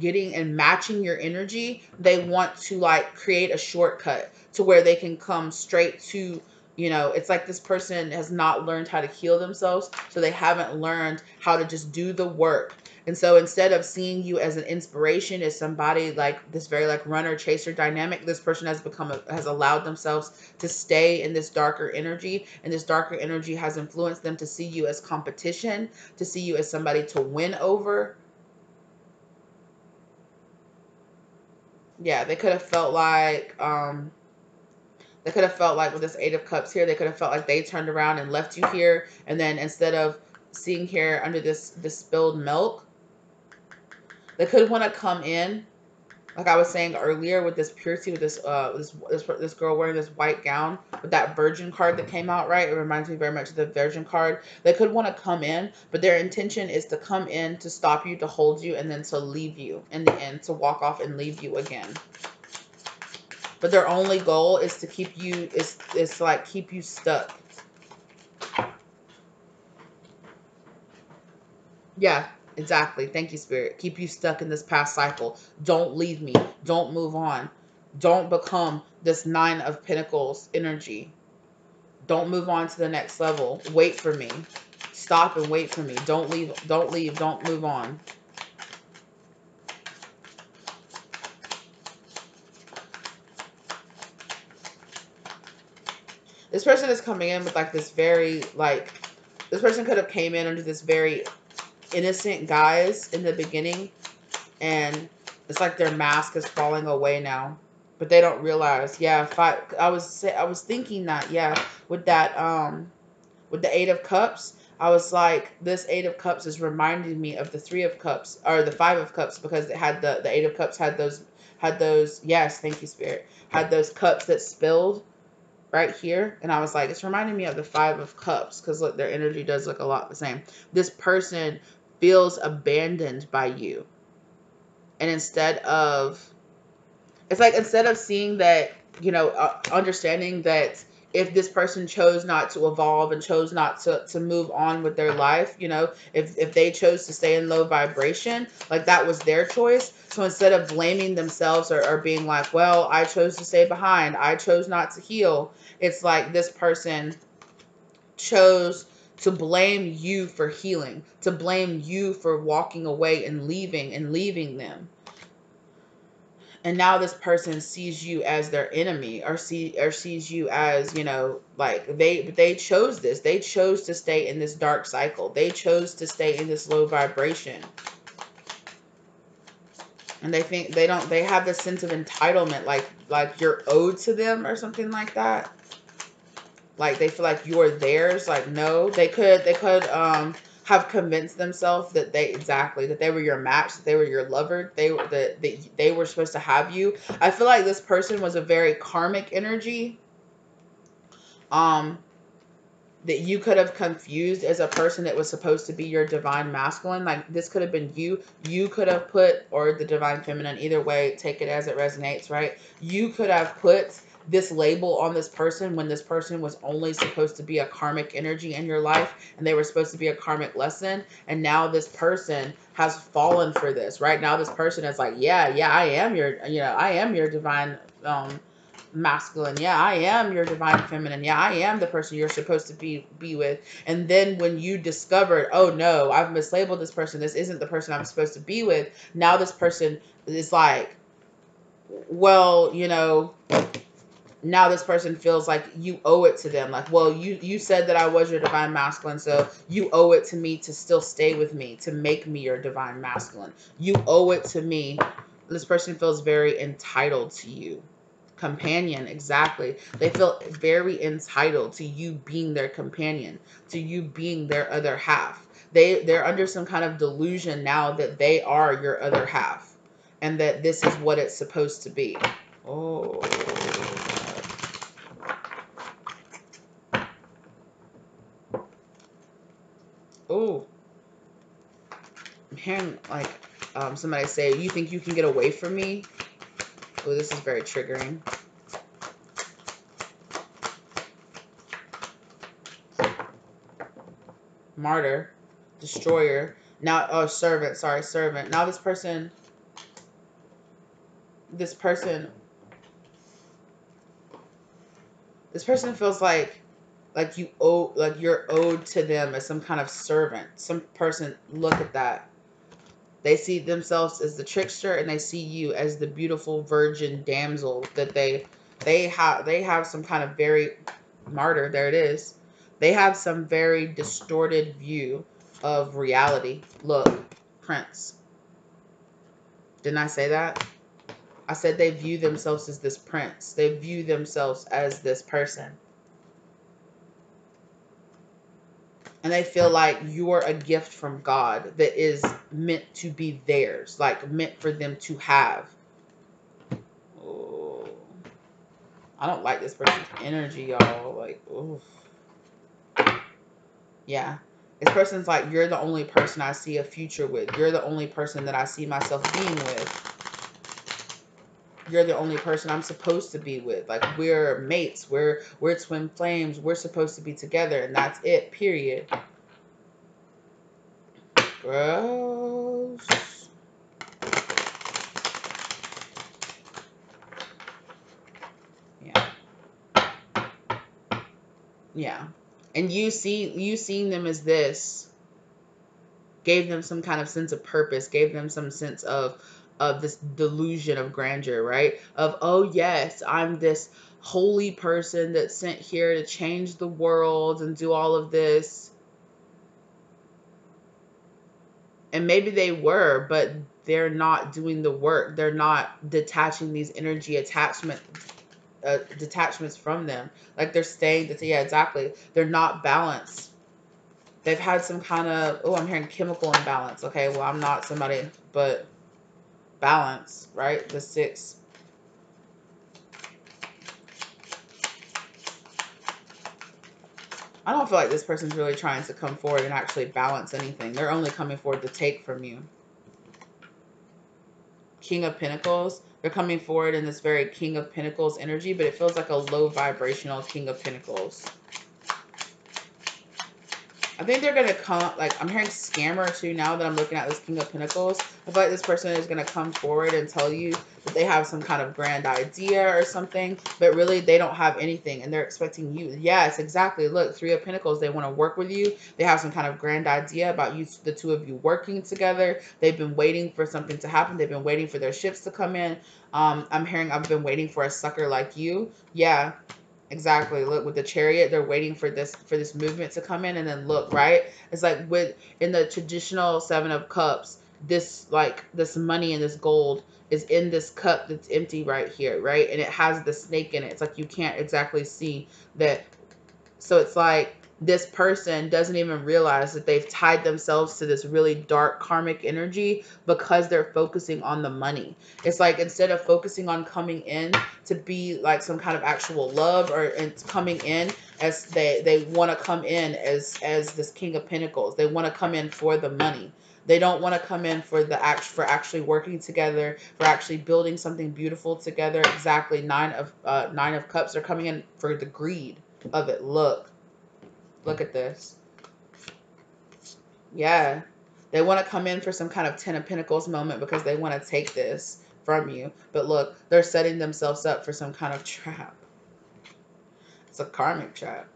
getting and matching your energy, they want to like create a shortcut to where they can come straight to, it's like this person has not learned how to heal themselves, so they haven't learned how to just do the work. And so instead of seeing you as an inspiration, as somebody like this very like runner chaser dynamic, this person has allowed themselves to stay in this darker energy, and this darker energy has influenced them to see you as competition, to see you as somebody to win over. Yeah, they could have felt like with this Eight of Cups here, they could have felt like they turned around and left you here, and then instead of seeing here under this spilled milk, they could want to come in, like I was saying earlier, with this purity, with this girl wearing this white gown with that Virgin card that came out, right? It reminds me very much of the Virgin card. They could want to come in, but their intention is to come in to stop you, to hold you, and then to leave you in the end, to walk off and leave you again. But their only goal is to keep you, is to like keep you stuck. Yeah, exactly. Thank you, Spirit. Keep you stuck in this past cycle. Don't leave me. Don't move on. Don't become this Nine of Pentacles energy. Don't move on to the next level. Wait for me. Stop and wait for me. Don't leave. Don't leave. Don't move on. This person is coming in with like this very like, this person could have came in under this very innocent guise in the beginning, and it's like their mask is falling away now. But they don't realize, yeah, I was thinking that, yeah, with that, with the Eight of Cups, I was like, this Eight of Cups is reminding me of the Three of Cups, or the Five of Cups, because it had the Eight of Cups had those, yes, thank you, Spirit, had those cups that spilled right here. And I was like, it's reminding me of the Five of Cups, because look, their energy does look a lot the same. This person feels abandoned by you. And it's like, instead of seeing that, understanding that if this person chose not to evolve and chose not to move on with their life, if they chose to stay in low vibration, like that was their choice. So instead of blaming themselves, or being like, well, I chose to stay behind, I chose not to heal, it's like this person chose to blame you for healing, to blame you for walking away and leaving them. And now this person sees you as their enemy, or sees you as, like they chose this. They chose to stay in this dark cycle. They chose to stay in this low vibration. And they think they have this sense of entitlement, like you're owed to them or something like that. Like they feel like you're theirs. Like, no, they could have convinced themselves that they were your match, that they were your lover, they were supposed to have you. I feel like this person was a very karmic energy, that you could have confused as a person that was supposed to be your divine masculine. Like, this could have been you could have put, or the divine feminine, either way, take it as it resonates, right? You could have put this label on this person when this person was only supposed to be a karmic energy in your life, and they were supposed to be a karmic lesson. And now this person has fallen for this. Right now this person is like, yeah, I am your divine masculine. Yeah, I am your divine feminine. Yeah, I am the person you're supposed to be with. And then when you discovered, oh no, I've mislabeled this person, this isn't the person I'm supposed to be with, now this person is like, well, now this person feels like you owe it to them. Like, well, you said that I was your divine masculine, so you owe it to me to still stay with me, to make me your divine masculine. You owe it to me. This person feels very entitled to you. Companion, exactly. They feel very entitled to you being their companion, to you being their other half. They're under some kind of delusion now that they are your other half, and that this is what it's supposed to be. Oh. Oh. I'm hearing like somebody say, you think you can get away from me? Oh, this is very triggering. Martyr, destroyer. Now, oh, servant. Sorry, servant. Now this person feels like you're owed to them as some kind of servant. Some person, look at that. They see themselves as the trickster, and they see you as the beautiful virgin damsel that they have some kind of very martyr. There it is. They have some very distorted view of reality. Look, Prince. Didn't I say that? I said they view themselves as this prince. They view themselves as this person. And they feel like you're a gift from God that is meant to be theirs, like meant for them to have. Oh, I don't like this person's energy, y'all. Like, oof. Yeah. This person's like, you're the only person I see a future with. You're the only person that I see myself being with. You're the only person I'm supposed to be with. Like, we're mates. We're twin flames. We're supposed to be together, and that's it, period. Gross. Yeah. Yeah. And you seeing them as this gave them some kind of sense of purpose, gave them some sense of this delusion of grandeur, right? Of, oh yes, I'm this holy person that's sent here to change the world and do all of this. And maybe they were, but they're not doing the work. They're not detaching these energy detachments from them. Like they're staying, yeah, exactly. They're not balanced. They've had some kind of, oh, I'm hearing chemical imbalance. Okay, well, I'm not somebody, but balance, right? The 6. I don't feel like this person's really trying to come forward and actually balance anything. They're only coming forward to take from you. King of Pentacles. They're coming forward in this very King of Pentacles energy, but it feels like a low vibrational King of Pentacles. I think they're going to come, like, I'm hearing scammer too now that I'm looking at this King of Pentacles. I feel like this person is going to come forward and tell you that they have some kind of grand idea or something, but really they don't have anything and they're expecting you. Yes, exactly. Look, 3 of Pentacles, they want to work with you. They have some kind of grand idea about you, the 2 of you working together. They've been waiting for something to happen. They've been waiting for their ships to come in. I'm hearing I've been waiting for a sucker like you. Yeah. Exactly. Look, with the Chariot, they're waiting for this movement to come in, and then look, right? It's like in the traditional 7 of Cups, this money and this gold is in this cup that's empty right here, right? And it has the snake in it. It's like you can't exactly see that. So it's like this person doesn't even realize that they've tied themselves to this really dark karmic energy because they're focusing on the money. It's like instead of focusing on coming in to be like some kind of actual love or coming in as they want to come in as this King of Pentacles. They want to come in for the money. They don't want to come in for actually working together, for actually building something beautiful together. Exactly. 9 of Cups. They're coming in for the greed of it. Look at this. Yeah, they want to come in for some kind of 10 of Pentacles moment because they want to take this from you, but look, they're setting themselves up for some kind of trap. It's a karmic trap.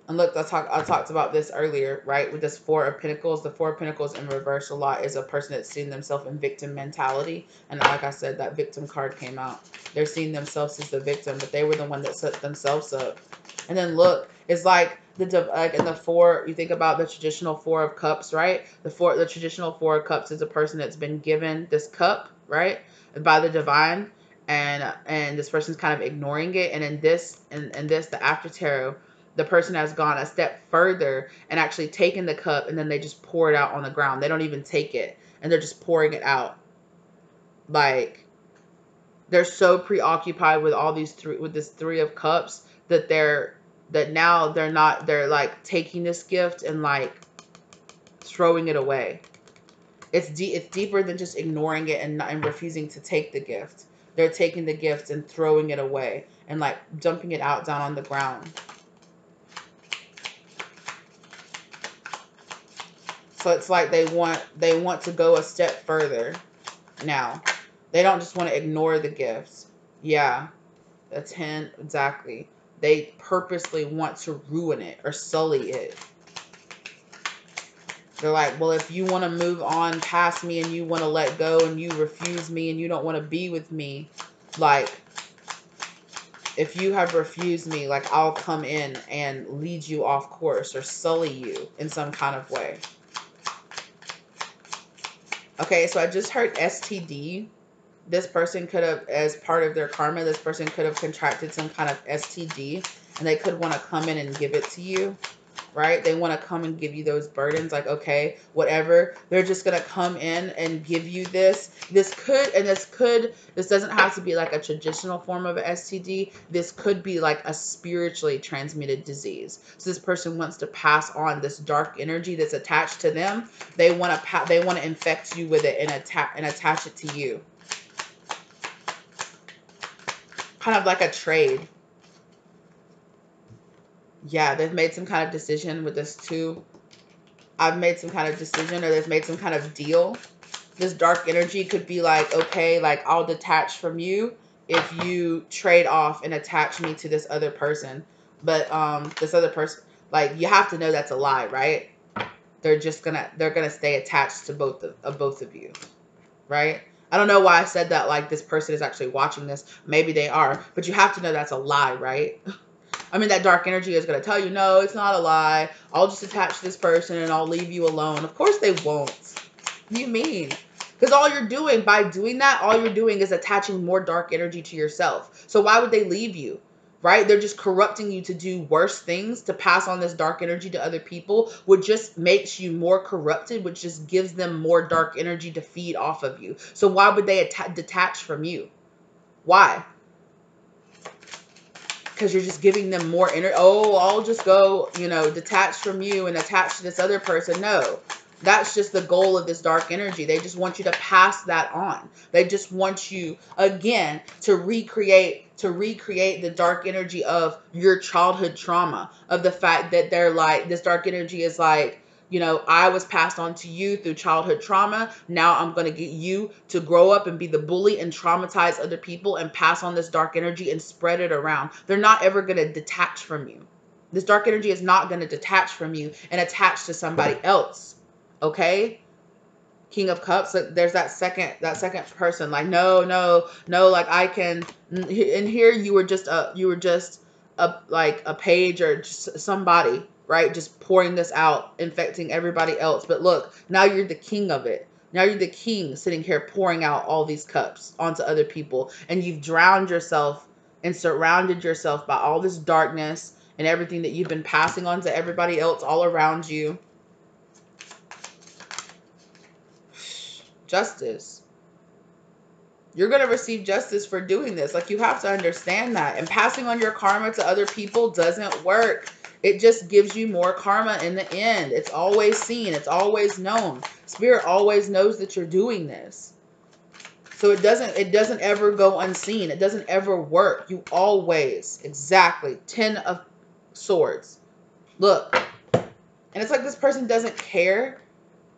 And look, I talked about this earlier, right? With this 4 of Pentacles, the 4 of Pentacles in reverse a lot is a person that's seeing themselves in victim mentality. And like I said, that victim card came out. They're seeing themselves as the victim, but they were the one that set themselves up. And then look, it's like in the 4, you think about the traditional 4 of Cups, right? The traditional 4 of Cups is a person that's been given this cup, right? By the divine, and this person's kind of ignoring it. And in this, the after tarot, the person has gone a step further and actually taken the cup, and then they just pour it out on the ground. They don't even take it, and they're just pouring it out. Like, they're so preoccupied with all these this 3 of Cups that now they're like taking this gift and like throwing it away. It's deeper than just ignoring it and refusing to take the gift. They're taking the gift and throwing it away and like dumping it out down on the ground. So it's like they want to go a step further now. They don't just want to ignore the gifts. Yeah, a 10, exactly. They purposely want to ruin it or sully it. They're like, well, if you want to move on past me and you want to let go and you refuse me and you don't want to be with me, like, if you have refused me, like, I'll come in and lead you off course or sully you in some kind of way. Okay, so I just heard STD. This person could have, as part of their karma, this person could have contracted some kind of STD, and they could want to come in and give it to you, right? They want to come and give you those burdens, like, okay, whatever. They're just going to come in and give you this. This doesn't have to be like a traditional form of STD. This could be like a spiritually transmitted disease. So this person wants to pass on this dark energy that's attached to them. They want to infect you with it and attach it to you. Kind of like a trade. Yeah, they've made some kind of decision with this too. I've made some kind of decision, or they've made some kind of deal. This dark energy could be like, okay, like, I'll detach from you if you trade off and attach me to this other person. But this other person, like, you have to know that's a lie, right? They're gonna stay attached to both of you, right? I don't know why I said that like this person is actually watching this. Maybe they are, but you have to know that's a lie, right? I mean, that dark energy is going to tell you, no, it's not a lie. I'll just attach to this person and I'll leave you alone. Of course they won't. What do you mean? Because all you're doing, by doing that, all you're doing is attaching more dark energy to yourself. So why would they leave you? Right? They're just corrupting you to do worse things, to pass on this dark energy to other people, which just makes you more corrupted, which just gives them more dark energy to feed off of you. So why would they detach from you? Why? Because you're just giving them more energy. Oh, I'll just go, you know, detach from you and attach to this other person. No, that's just the goal of this dark energy. They just want you to pass that on. They just want you, again, to recreate the dark energy of your childhood trauma, of the fact that they're like, this dark energy is like, you know, I was passed on to you through childhood trauma. Now I'm going to get you to grow up and be the bully and traumatize other people and pass on this dark energy and spread it around. They're not ever going to detach from you. This dark energy is not going to detach from you and attach to somebody else. Okay? King of Cups, there's that second person, like, no, like, I can, and here you were just like a page or just somebody, right, just pouring this out, infecting everybody else. But look, now you're the king of it. Now you're the king sitting here pouring out all these cups onto other people, and you've drowned yourself and surrounded yourself by all this darkness and everything that you've been passing on to everybody else all around you. Justice. You're going to receive justice for doing this. Like, you have to understand that. And passing on your karma to other people doesn't work. It just gives you more karma in the end. It's always seen. It's always known. Spirit always knows that you're doing this. So it doesn't ever go unseen. It doesn't ever work. You always, exactly, 10 of Swords. Look. And it's like this person doesn't care.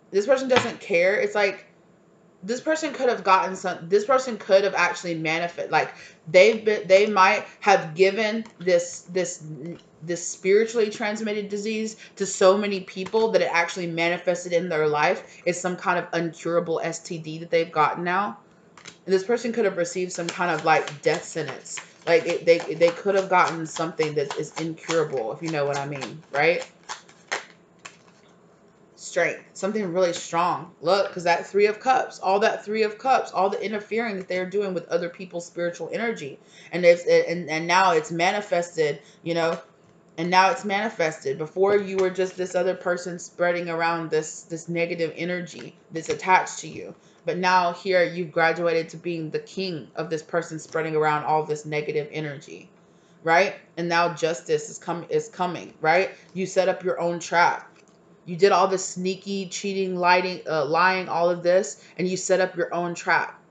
This person doesn't care. It's like, this person could have gotten this person could have actually manifested, like, they might have given this spiritually transmitted disease to so many people that it actually manifested in their life as some kind of uncurable STD that they've gotten now. And this person could have received some kind of like death sentence. Like, they could have gotten something that is incurable, if you know what I mean, right? Strength, something really strong. Look, because that Three of Cups, all that Three of Cups, all the interfering that they're doing with other people's spiritual energy, and and now it's manifested, you know, and now it's manifested. Before, you were just this other person spreading around this negative energy that's attached to you, but now here you've graduated to being the king of this person spreading around all this negative energy, right? And now justice is coming, right? You set up your own trap. You did all this sneaky, cheating, lying, all of this, and you set up your own trap.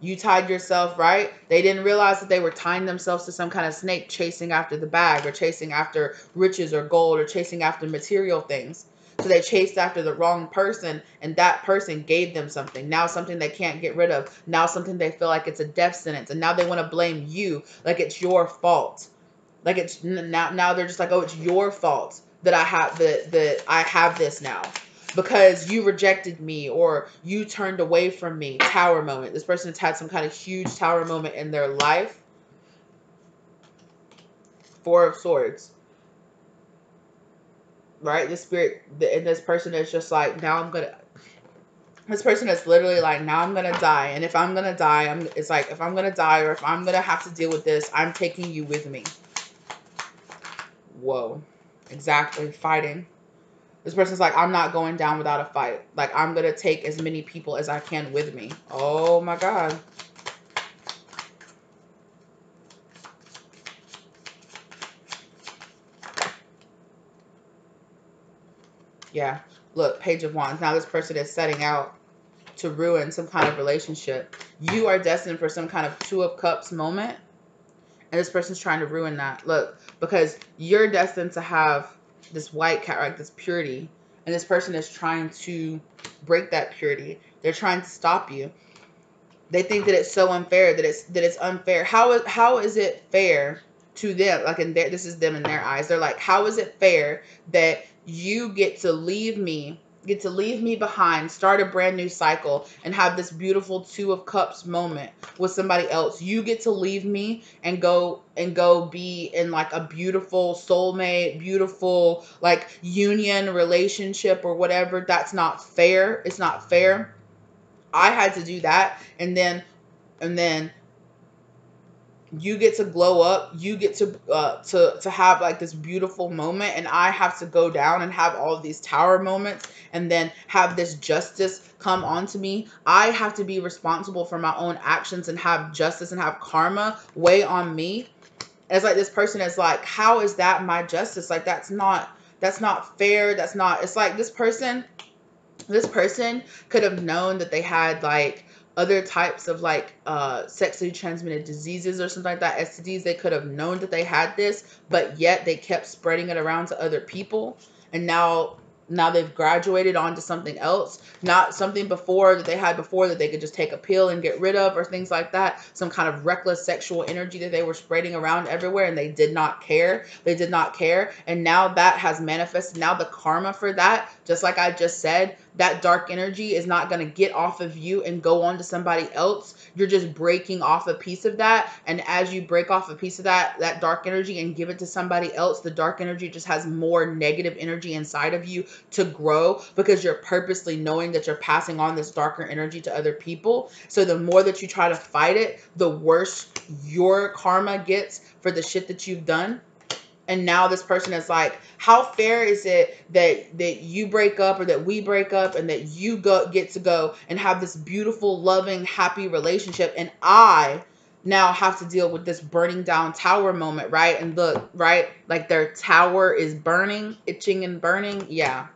You tied yourself, right? They didn't realize that they were tying themselves to some kind of snake, chasing after the bag, or chasing after riches or gold, or chasing after material things. So they chased after the wrong person, and that person gave them something. Now something they can't get rid of. Now something they feel like it's a death sentence, and now they want to blame you like it's your fault. Like, it's now they're just like, oh, it's your fault that I have this now because you rejected me or you turned away from me. Tower moment. This person has had some kind of huge tower moment in their life. Four of Swords. Right? The spirit, and this person is just like, this person is literally like, now I'm going to die. And if I'm going to die, it's like, if I'm going to die or if I'm going to have to deal with this, I'm taking you with me. Whoa. Exactly. Fighting. This person's like, I'm not going down without a fight. Like, I'm going to take as many people as I can with me. Oh, my God. Yeah. Look, Page of Wands. Now this person is setting out to ruin some kind of relationship. You are destined for some kind of Two of Cups moment. And this person's trying to ruin that. Look, because you're destined to have this white cat, right? This purity. And this person is trying to break that purity. They're trying to stop you. They think that it's so unfair, that it's unfair. How is it fair to them? Like, this is them in their eyes. They're like, how is it fair that you get to leave me, get to leave me behind, start a brand new cycle, and have this beautiful Two of Cups moment with somebody else. You get to leave me and go be in like a beautiful soulmate, beautiful like union relationship or whatever. That's not fair. It's not fair. I had to do that, and then you get to glow up, you get to have like this beautiful moment, and I have to go down and have all of these tower moments, and then have this justice come onto me. I have to be responsible for my own actions and have justice and have karma weigh on me. It's like this person is like, how is that my justice? Like that's not fair. That's not, it's like this person could have known that they had like other types of like sexually transmitted diseases or something like that, STDs. They could have known that they had this, but yet they kept spreading it around to other people. And now they've graduated onto something else, not something before that they had before that they could just take a pill and get rid of or things like that. Some kind of reckless sexual energy that they were spreading around everywhere, and they did not care. They did not care. And now that has manifested. Now the karma for that, just like I just said, that dark energy is not going to get off of you and go on to somebody else. You're just breaking off a piece of that. And as you break off a piece of that dark energy and give it to somebody else, the dark energy just has more negative energy inside of you to grow, because you're purposely knowing that you're passing on this darker energy to other people. So the more that you try to fight it, the worse your karma gets for the shit that you've done. And now this person is like, how fair is it that you break up, or that we break up, and that you get to go and have this beautiful, loving, happy relationship, and I now have to deal with this burning down tower moment, right? And look, right? Like their tower is burning, itching and burning. Yeah.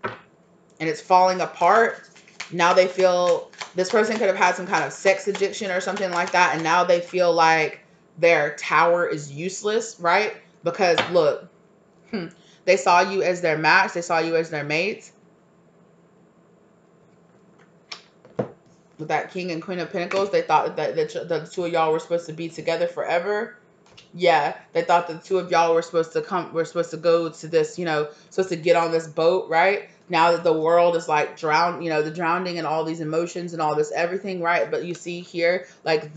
And it's falling apart. Now they feel, this person could have had some kind of sex addiction or something like that, and now they feel like their tower is useless, right? Because look, they saw you as their match, they saw you as their mate. With that King and Queen of Pentacles, they thought that the two of y'all were supposed to be together forever. Yeah, they thought the two of y'all were supposed to go to this, supposed to get on this boat, right? Now that the world is like the drowning and all these emotions and all this everything, right? But you see here, like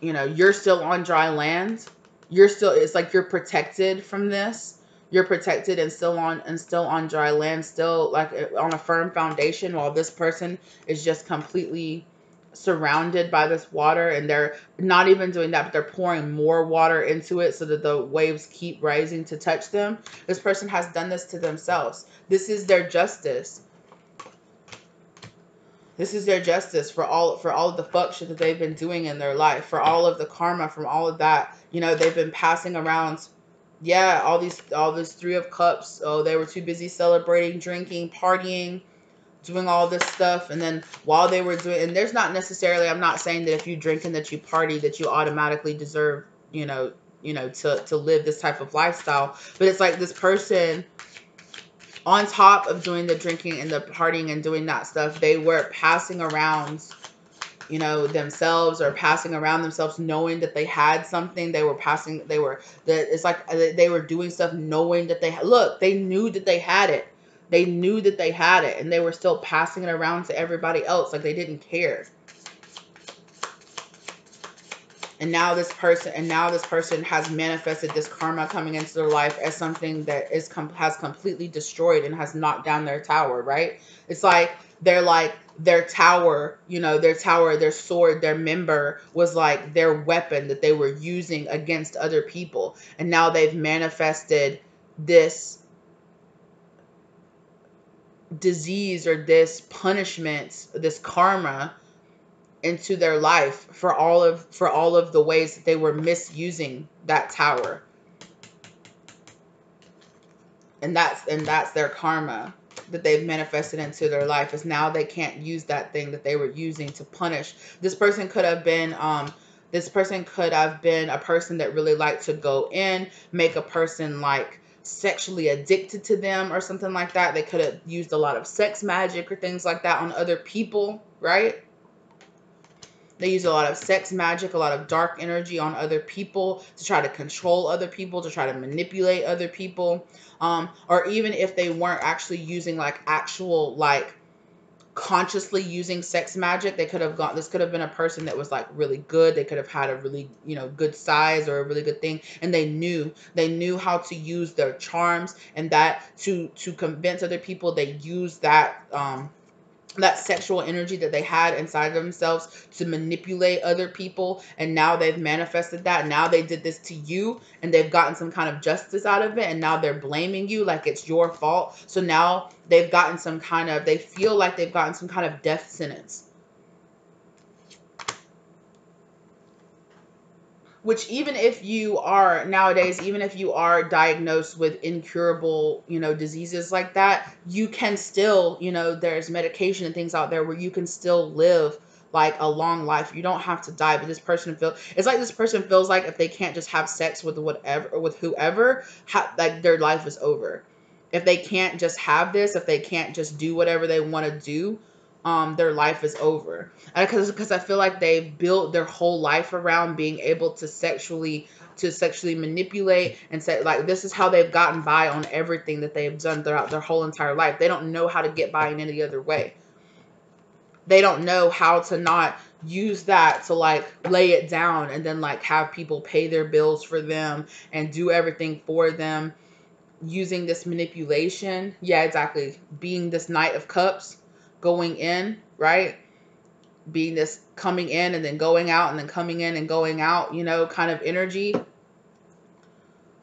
you're still on dry land. It's like you're protected from this. You're protected and still on dry land, still like on a firm foundation, while this person is just completely surrounded by this water, and they're not even doing that, but they're pouring more water into it so that the waves keep rising to touch them. This person has done this to themselves. This is their justice. This is their justice for all of the fuck shit that they've been doing in their life, for all of the karma from all of that. They've been passing around, yeah, all this Three of Cups. Oh, they were too busy celebrating, drinking, partying, doing all this stuff. And then while they were doing, and there's not necessarily, I'm not saying that if you drink and that you party that you automatically deserve, to live this type of lifestyle. But it's like this person, on top of doing the drinking and the partying and doing that stuff, they were passing around, themselves, or passing around themselves knowing that they had something. It's like they were doing stuff knowing that they knew that they had it. They knew that they had it, and they were still passing it around to everybody else like they didn't care. And now this person has manifested this karma coming into their life as something that has completely destroyed and has knocked down their tower, right? It's like their tower, their sword, their member was like their weapon that they were using against other people. And now they've manifested this disease or this punishment, this karma into their life for all of the ways that they were misusing that tower. And that's their karma that they've manifested into their life, is now they can't use that thing that they were using to punish. This person could have been a person that really liked to go in, make a person like sexually addicted to them or something like that. They could have used a lot of sex magic or things like that on other people, right? They use a lot of sex magic, a lot of dark energy on other people to try to control other people, to try to manipulate other people. Or even if they weren't actually using like actual, like consciously using sex magic, they could have gone, this could have been a person that was like really good. They could have had a really, you know, good size or a really good thing. And they knew how to use their charms and that to convince other people. They used that, that sexual energy that they had inside of themselves to manipulate other people, and now they've manifested that. Now they did this to you and they've gotten some kind of justice out of it, and now they're blaming you like it's your fault. So now they've gotten some kind of, they feel like they've gotten some kind of death sentence. Which, even if you are nowadays, even if you are diagnosed with incurable, you know, diseases like that, you can still, you know, there's medication and things out there where you can still live like a long life. You don't have to die. But this person feels, it's like this person feels like if they can't just have sex with whatever or with whoever, like their life is over. If they can't just have this, if they can't just do whatever they want to do, their life is over. Because I feel like they've built their whole life around being able to sexually manipulate and say, like, this is how they've gotten by on everything that they've done throughout their whole entire life. They don't know how to get by in any other way. They don't know how to not use that to like lay it down and then like have people pay their bills for them and do everything for them using this manipulation. Yeah, exactly. Being this Knight of Cups, going in, right? Being this coming in and then going out and then coming in and going out, you know, kind of energy.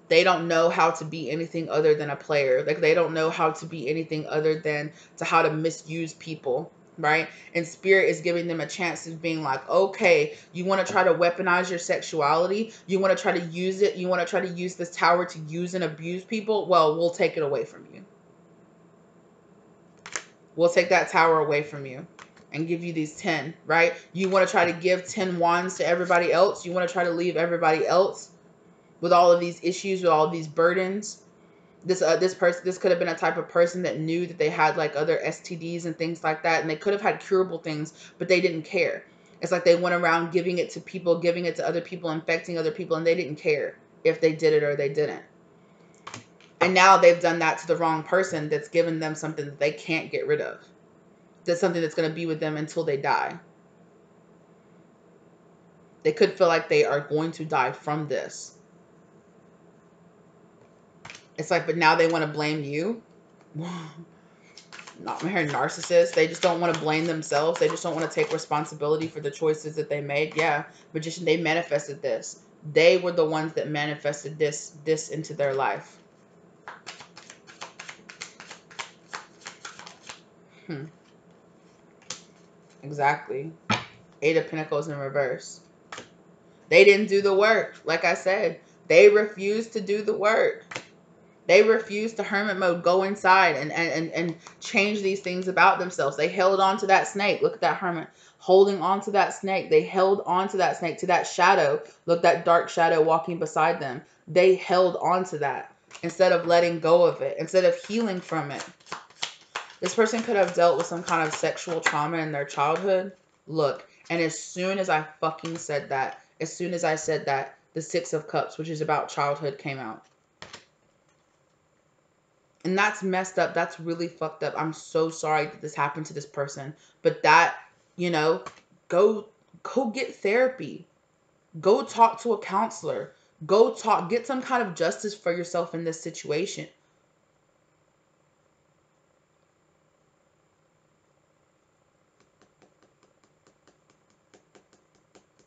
They don't know how to be anything other than a player. Like, they don't know how to be anything other than to how to misuse people, right? And spirit is giving them a chance of being like, okay, you want to try to weaponize your sexuality, you want to try to use it, you want to try to use this tower to use and abuse people. Well, we'll take it away from you. We'll take that tower away from you and give you these 10, right? You want to try to give 10 wands to everybody else. You want to try to leave everybody else with all of these issues, with all of these burdens. This could have been a type of person that knew that they had like other STDs and things like that, and they could have had curable things, but they didn't care. It's like they went around giving it to people, giving it to other people, infecting other people, and they didn't care if they did it or they didn't. And now they've done that to the wrong person that's given them something that they can't get rid of. That's something that's going to be with them until they die. They could feel like they are going to die from this. It's like, but now they want to blame you. Not here, narcissist. They just don't want to blame themselves. They just don't want to take responsibility for the choices that they made. Yeah, magician, they manifested this. They were the ones that manifested this into their life. Exactly. 8 of Pentacles in reverse. They didn't do the work. Like I said, they refused to do the work. They refused to hermit mode, go inside and change these things about themselves. They held on to that snake. Look at that hermit holding on to that snake. They held on to that snake, to that shadow. Look, that dark shadow walking beside them. They held on to that instead of letting go of it, instead of healing from it. This person could have dealt with some kind of sexual trauma in their childhood. Look, and as soon as I fucking said that, as soon as I said that, the 6 of Cups, which is about childhood, came out. And that's messed up. That's really fucked up. I'm so sorry that this happened to this person. But that, you know, go get therapy. Go talk to a counselor. Go talk, get some kind of justice for yourself in this situation.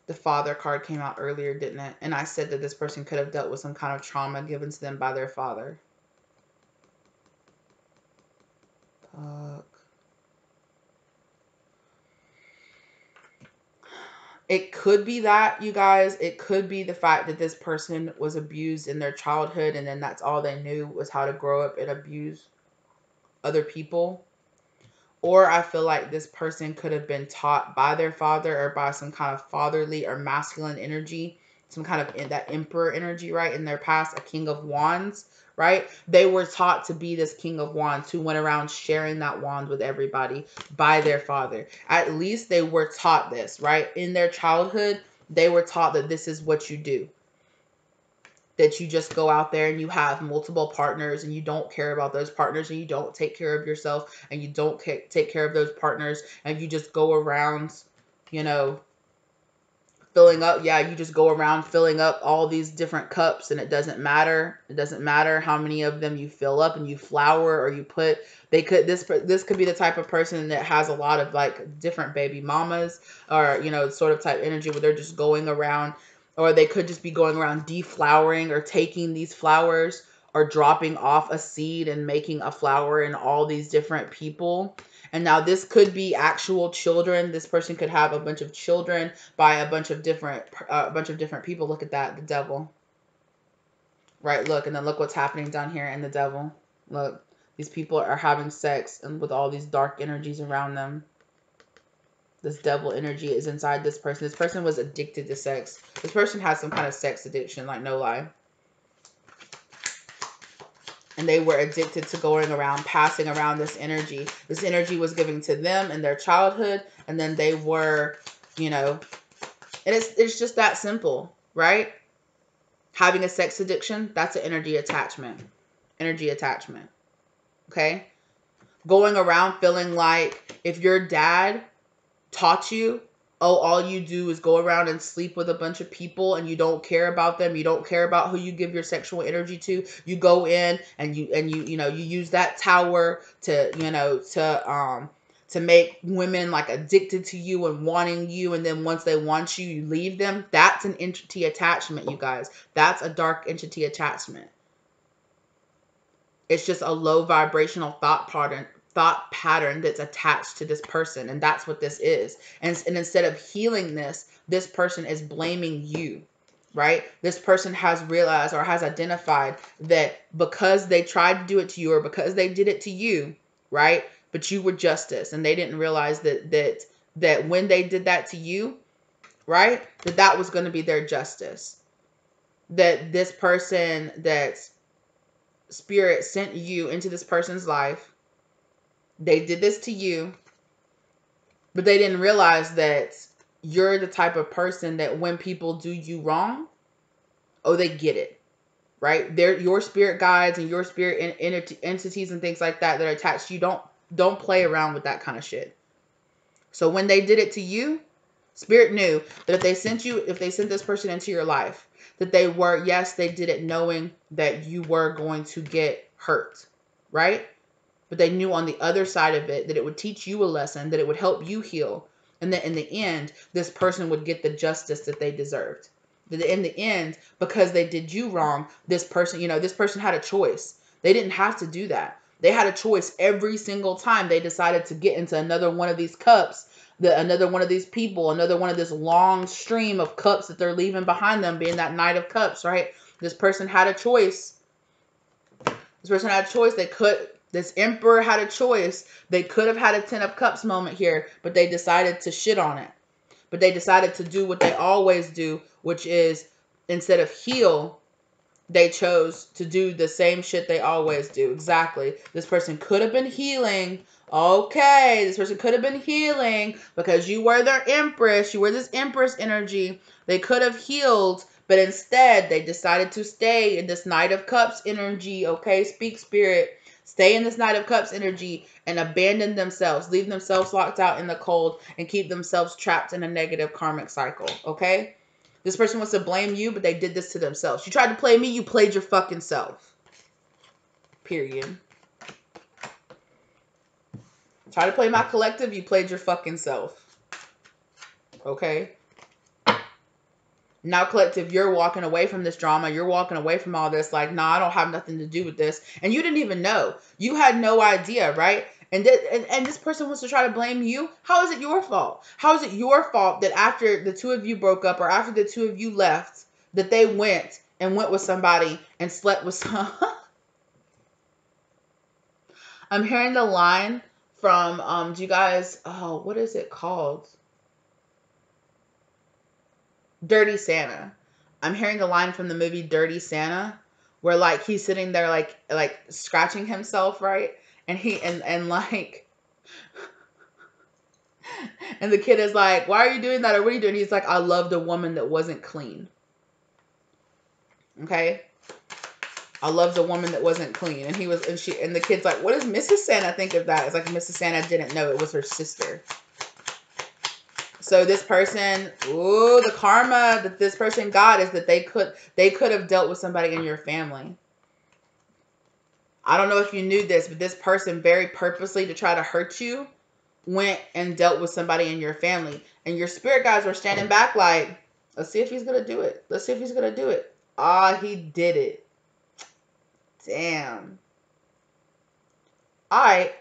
The Father card came out earlier, didn't it? And I said that this person could have dealt with some kind of trauma given to them by their father. Fuck. It could be that, you guys. It could be the fact that this person was abused in their childhood, and then that's all they knew was how to grow up and abuse other people. Or I feel like this person could have been taught by their father or by some kind of fatherly or masculine energy, some kind of that emperor energy, right? In their past, a King of Wands, right? They were taught to be this King of Wands who went around sharing that wand with everybody by their father. At least they were taught this, right? In their childhood, they were taught that this is what you do. That you just go out there and you have multiple partners and you don't care about those partners and you don't take care of yourself and you don't take care of those partners and you just go around, you know, filling up. Yeah, you just go around filling up all these different cups and it doesn't matter. It doesn't matter how many of them you fill up and you flower or you put. This could be the type of person that has a lot of like different baby mamas or, you know, sort of type energy where they're just going around, or they could just be going around deflowering or taking these flowers or dropping off a seed and making a flower in all these different people. And now this could be actual children. This person could have a bunch of children by a bunch of different people. Look at that, the devil. Right, look, and then look what's happening down here in the devil. Look, these people are having sex and with all these dark energies around them. This devil energy is inside this person. This person was addicted to sex. This person has some kind of sex addiction, like no lie. And they were addicted to going around, passing around this energy. This energy was given to them in their childhood. And then they were, you know, and it's just that simple, right? Having a sex addiction, that's an energy attachment. Energy attachment. Okay? Going around feeling like if your dad taught you, oh, all you do is go around and sleep with a bunch of people and you don't care about them. You don't care about who you give your sexual energy to. You go in and you use that tower to, you know, to make women like addicted to you and wanting you. And then once they want you, you leave them. That's an entity attachment, you guys. That's a dark entity attachment. It's just a low vibrational thought pattern that's attached to this person, and that's what this is. And instead of healing this person is blaming you, right? This person has realized or has identified that because they tried to do it to you or because they did it to you, right? But you were justice, and they didn't realize that when they did that to you, right? That was going to be their justice. That this person, that spirit sent you into this person's life. They did this to you, but they didn't realize that you're the type of person that when people do you wrong, oh, they get it, right? They're your spirit guides and your spirit entities and things like that are attached to you. Don't play around with that kind of shit. So when they did it to you, spirit knew that if they sent this person into your life, that they did it knowing that you were going to get hurt, right? But they knew on the other side of it that it would teach you a lesson, that it would help you heal. And that in the end, this person would get the justice that they deserved. That in the end, because they did you wrong, this person had a choice. They didn't have to do that. They had a choice every single time they decided to get into another one of these cups, another one of these people, another one of this long stream of cups that they're leaving behind them, being that Knight of Cups, right? This person had a choice. This emperor had a choice. They could have had a 10 of Cups moment here, but they decided to shit on it. But they decided to do what they always do, which is instead of heal, they chose to do the same shit they always do. Exactly. This person could have been healing. Okay, this person could have been healing because you were their empress. You were this empress energy. They could have healed, but instead they decided to stay in this Knight of Cups energy. Okay, speak spirit. Stay in this Knight of Cups energy and abandon themselves, leave themselves locked out in the cold, and keep themselves trapped in a negative karmic cycle, okay? This person wants to blame you, but they did this to themselves. You tried to play me, you played your fucking self. Period. Try to play my collective, you played your fucking self. Okay? Now, collective, you're walking away from this drama. You're walking away from all this. Like, nah, I don't have nothing to do with this. And you didn't even know. You had no idea, right? And this person wants to try to blame you. How is it your fault? How is it your fault that after the two of you broke up or after the two of you left, that they went with somebody and slept with some? I'm hearing the line from, do you guys, oh, what is it called? Dirty Santa. I'm hearing the line from the movie Dirty Santa where like he's sitting there like scratching himself, right? And he and like and the kid is like, why are you doing that, or what are you doing? He's like, I loved a woman that wasn't clean. Okay, I loved a woman that wasn't clean. And the kid's like, what does Mrs. Santa think of that? It's like, Mrs. Santa didn't know it was her sister. So this person, ooh, the karma that this person got is that they could have dealt with somebody in your family. I don't know if you knew this, but this person very purposely to try to hurt you went and dealt with somebody in your family. And your spirit guides were standing back like, let's see if he's going to do it. Let's see if he's going to do it. Ah, he did it. Damn. All right.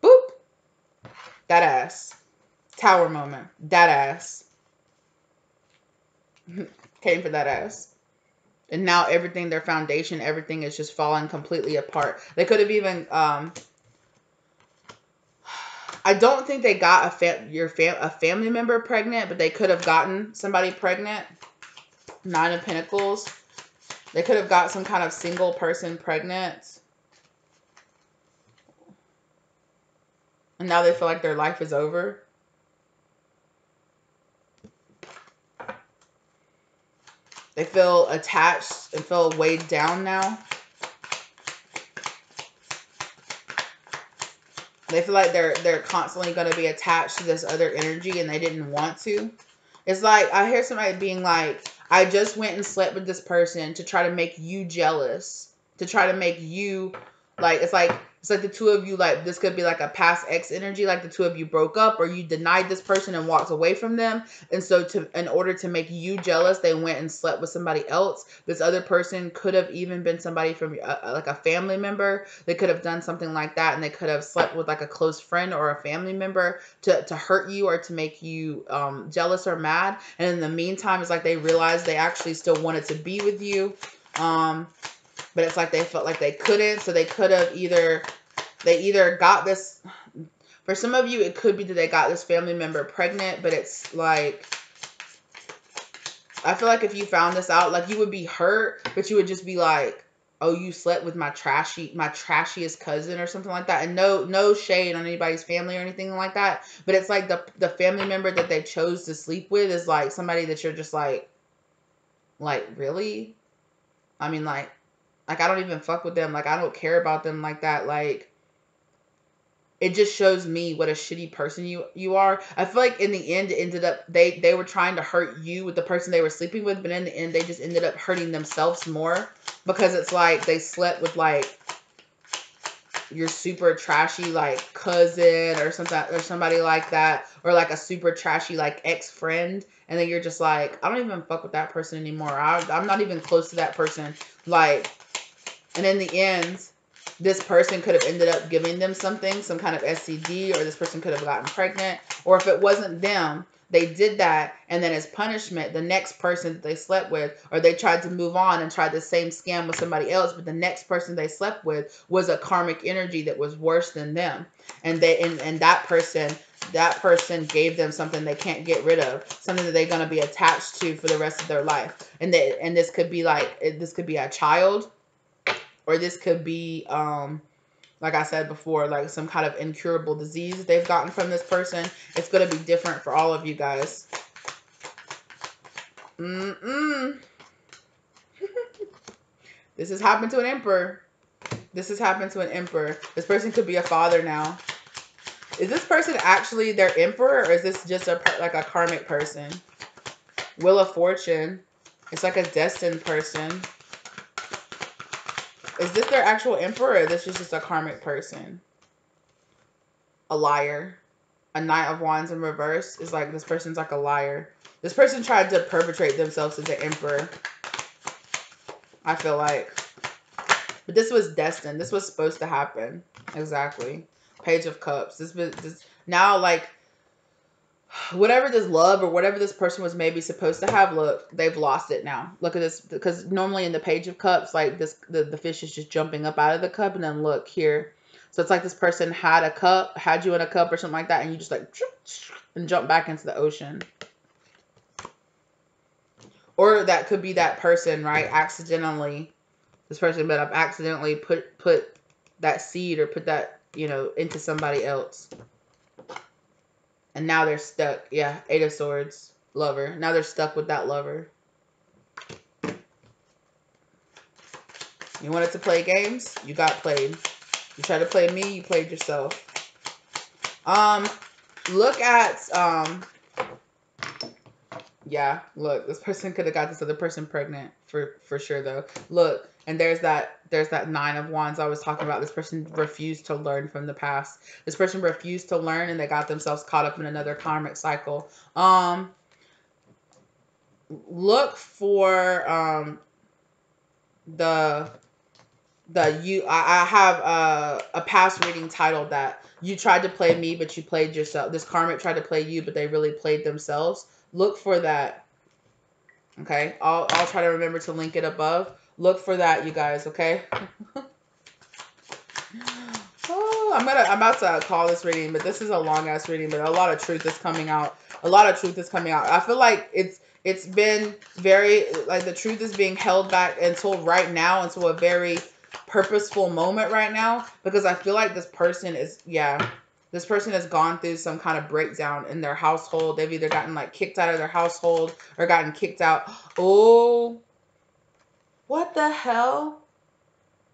Boop. That ass. Tower moment. That ass. Came for that ass. And now everything, their foundation, everything is just falling completely apart. They could have even, I don't think they got a family member pregnant, but they could have gotten somebody pregnant. 9 of Pentacles. They could have got some kind of single person pregnant. And now they feel like their life is over. They feel attached and feel weighed down now. They feel like they're constantly going to be attached to this other energy and they didn't want to. It's like, I hear somebody being like, I just went and slept with this person to try to make you jealous. To try to make you, like, it's like the two of you, like, this could be like a past ex energy, like the two of you broke up or you denied this person and walked away from them. And so in order to make you jealous, they went and slept with somebody else. This other person could have even been somebody from like a family member. They could have done something like that, and they could have slept with like a close friend or a family member to hurt you or to make you jealous or mad. And in the meantime, it's like they realized they actually still wanted to be with you. But it's like they felt like they couldn't, so they could have they either got this, for some of you, it could be that they got this family member pregnant, but it's like, I feel like if you found this out, like you would be hurt, but you would just be like, oh, you slept with my trashiest cousin or something like that. And no shade on anybody's family or anything like that. But it's like the family member that they chose to sleep with is like somebody that you're just like really? I mean, like I don't even fuck with them. Like, I don't care about them like that. Like, it just shows me what a shitty person you are. I feel like in the end, it ended up, they were trying to hurt you with the person they were sleeping with. But in the end, they just ended up hurting themselves more. Because it's like, they slept with, like, your super trashy, like, cousin or something, or somebody like that. Or, like, a super trashy, like, ex-friend. And then you're just like, I don't even fuck with that person anymore. I'm not even close to that person. Like, and in the end, this person could have ended up giving them something, some kind of STD, or this person could have gotten pregnant. Or if it wasn't them, they did that, and then as punishment, the next person that they slept with, or they tried to move on and tried the same scam with somebody else, but the next person they slept with was a karmic energy that was worse than them. And that person gave them something they can't get rid of, something that they're going to be attached to for the rest of their life. And this could be like, this could be a child. Or this could be, like I said before, like some kind of incurable disease they've gotten from this person. It's going to be different for all of you guys. This has happened to an emperor. This has happened to an emperor. This person could be a father now. Is this person actually their emperor, or is this just like a karmic person? Wheel of Fortune. It's like a destined person. Is this their actual emperor, or this is just a karmic person? A liar. A Knight of Wands in reverse is like, this person's like a liar. This person tried to perpetrate themselves as an emperor, I feel like. But this was destined. This was supposed to happen. Exactly. Page of Cups. This now, like, whatever this love or whatever this person was maybe supposed to have, look, they've lost it now. Look at this, because normally in the Page of Cups, like this, the fish is just jumping up out of the cup, and then look here. So it's like this person had you in a cup or something like that, and you just like and jump back into the ocean. Or that could be that person, right, accidentally This person, but I've accidentally put that seed or put that, you know, into somebody else. And now they're stuck. Yeah, 8 of Swords, lover. Now they're stuck with that lover. You wanted to play games? You got played. You tried to play me, you played yourself. Look at, yeah, look, this person could have got this other person pregnant for sure though. Look, and there's that 9 of Wands I was talking about. This person refused to learn from the past. This person refused to learn, and they got themselves caught up in another karmic cycle. Look for I have a past reading titled that you tried to play me, but you played yourself. This karmic tried to play you, but they really played themselves. Look for that. Okay, I'll try to remember to link it above. Look for that, you guys. Okay. Oh, I'm about to call this reading, but this is a long ass reading. But a lot of truth is coming out. A lot of truth is coming out. I feel like it's been very, like, the truth is being held back until right now, until a very purposeful moment right now, because I feel like this person is, yeah, this person has gone through some kind of breakdown in their household. They've either gotten like kicked out of their household or gotten kicked out. Oh, what the hell?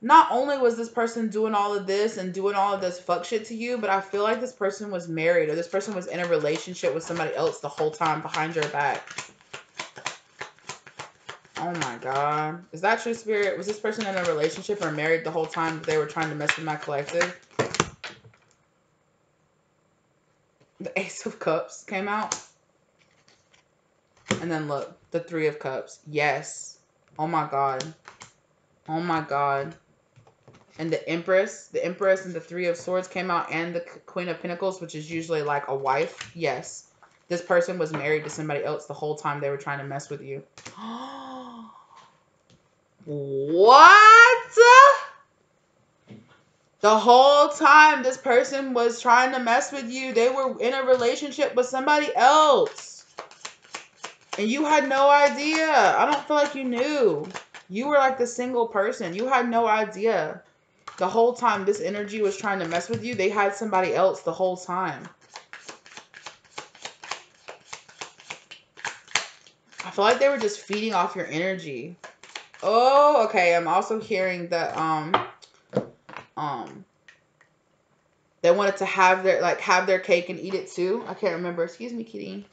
Not only was this person doing all of this and doing all of this fuck shit to you, but I feel like this person was married, or this person was in a relationship with somebody else the whole time behind your back. Oh my God. Is that true, Spirit? Was this person in a relationship or married the whole time that they were trying to mess with my collective? The Ace of Cups came out. And then look, the 3 of Cups. Yes. Oh my God. Oh my God. And the Empress and the 3 of Swords came out, and the Queen of Pentacles, which is usually like a wife. Yes. This person was married to somebody else the whole time they were trying to mess with you. What? The whole time this person was trying to mess with you, they were in a relationship with somebody else. And you had no idea. I don't feel like you knew. You were like the single person. You had no idea. The whole time this energy was trying to mess with you, they had somebody else the whole time. I feel like they were just feeding off your energy. Oh, okay. I'm also hearing that they wanted to have their cake and eat it too. I can't remember. Excuse me, kitty.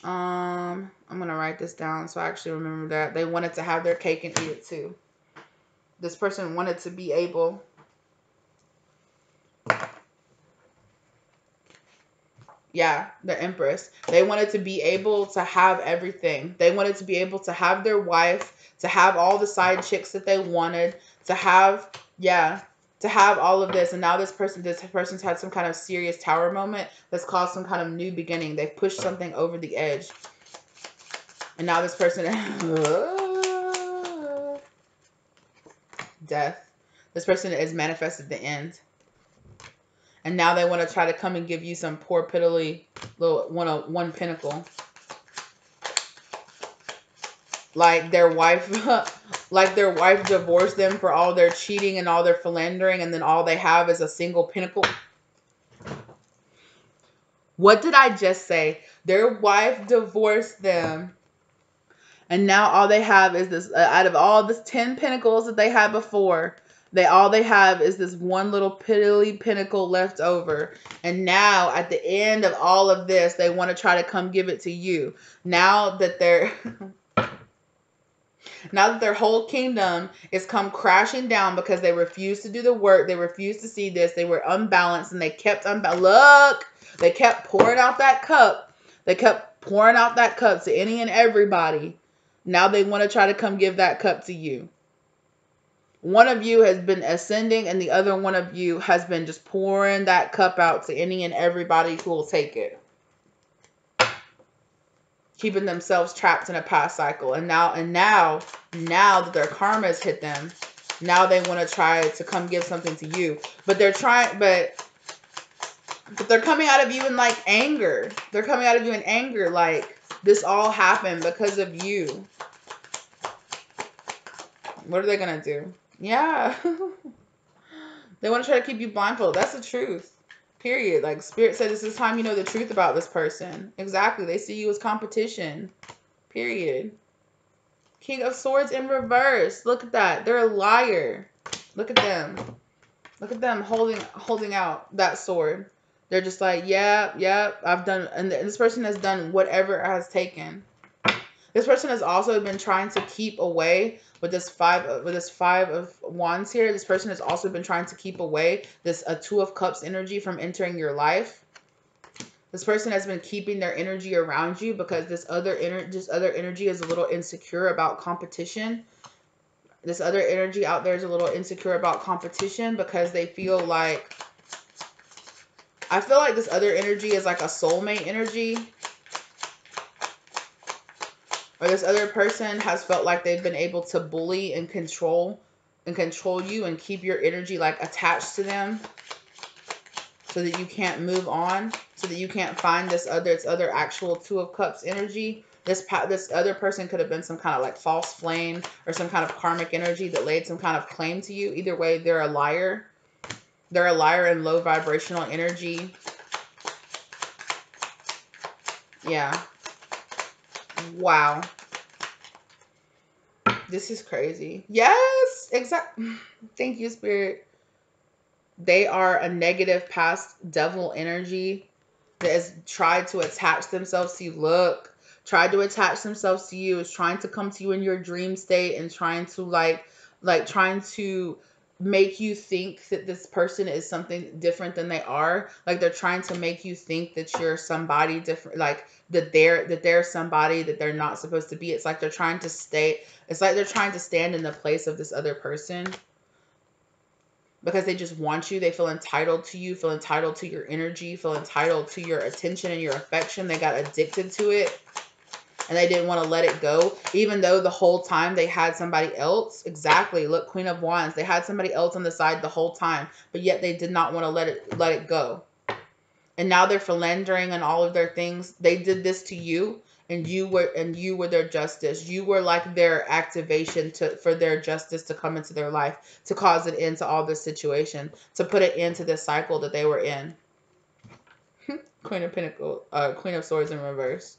I'm gonna write this down so I actually remember that. They wanted to have their cake and eat it too. This person wanted to be able. Yeah, the Empress. They wanted to be able to have everything. They wanted to be able to have their wife, to have all the side chicks that they wanted, to have, yeah, to have all of this. And now this person's had some kind of serious tower moment that's caused some kind of new beginning. They've pushed something over the edge. And now this person, death. This person has manifested the end. And now they want to try to come and give you some poor piddly little one pentacle. Like their wife divorced them for all their cheating and all their philandering, and then all they have is a single pinnacle. What did I just say? Their wife divorced them, and now all they have is this, out of all the 10 pinnacles that they had before, all they have is this one little piddly pinnacle left over. And now at the end of all of this, they want to try to come give it to you. Now that their whole kingdom is come crashing down because they refused to do the work. They refused to see this. They were unbalanced, and they kept Look, they kept pouring out that cup. They kept pouring out that cup to any and everybody. Now they want to try to come give that cup to you. One of you has been ascending, and the other one of you has been just pouring that cup out to any and everybody who will take it. Keeping themselves trapped in a past cycle. And now that their karma has hit them, now they want to try to come give something to you. But they're trying, but they're coming out of you in like anger. They're coming out of you in anger, like this all happened because of you. What are they going to do? Yeah. They want to try to keep you blindfolded. That's the truth. Period. Like, Spirit said, this is time you know the truth about this person. Exactly. They see you as competition. Period. King of Swords in reverse. Look at that. They're a liar. Look at them. Look at them holding out that sword. They're just like, yeah, I've done, and this person has done whatever it has taken. This person has also been trying to keep away with this five of wands here. This person has also been trying to keep away this Two of Cups energy from entering your life. This person has been keeping their energy around you because this other energy is a little insecure about competition. This other energy out there is a little insecure about competition because they feel like, I feel like this other energy is like a soulmate energy. Or this other person has felt like they've been able to bully and control you and keep your energy like attached to them so that you can't move on, so that you can't find this other actual Two of Cups energy. This other person could have been some kind of like false flame or some kind of karmic energy that laid some kind of claim to you. Either way, they're a liar. They're a liar in low vibrational energy. Yeah. Wow. This is crazy. Yes, exactly. Thank you, Spirit. They are a negative past devil energy that has tried to attach themselves to you. Look, tried to attach themselves to you, is trying to come to you in your dream state and trying to trying to make you think that this person is something different than they are. Like, they're trying to make you think that you're somebody different, like that they're somebody that they're not supposed to be. It's like they're trying to stand in the place of this other person because they just want you. They feel entitled to you, feel entitled to your energy, feel entitled to your attention and your affection. They got addicted to it and they didn't want to let it go, even though the whole time they had somebody else. Exactly. Look, Queen of Wands. They had somebody else on the side the whole time, but yet they did not want to let it go. And now they're philandering and all of their things. They did this to you, and you were their justice. You were like their activation for their justice to come into their life, to cause an end to all this situation, to put an end to this cycle that they were in. Queen of Swords in reverse.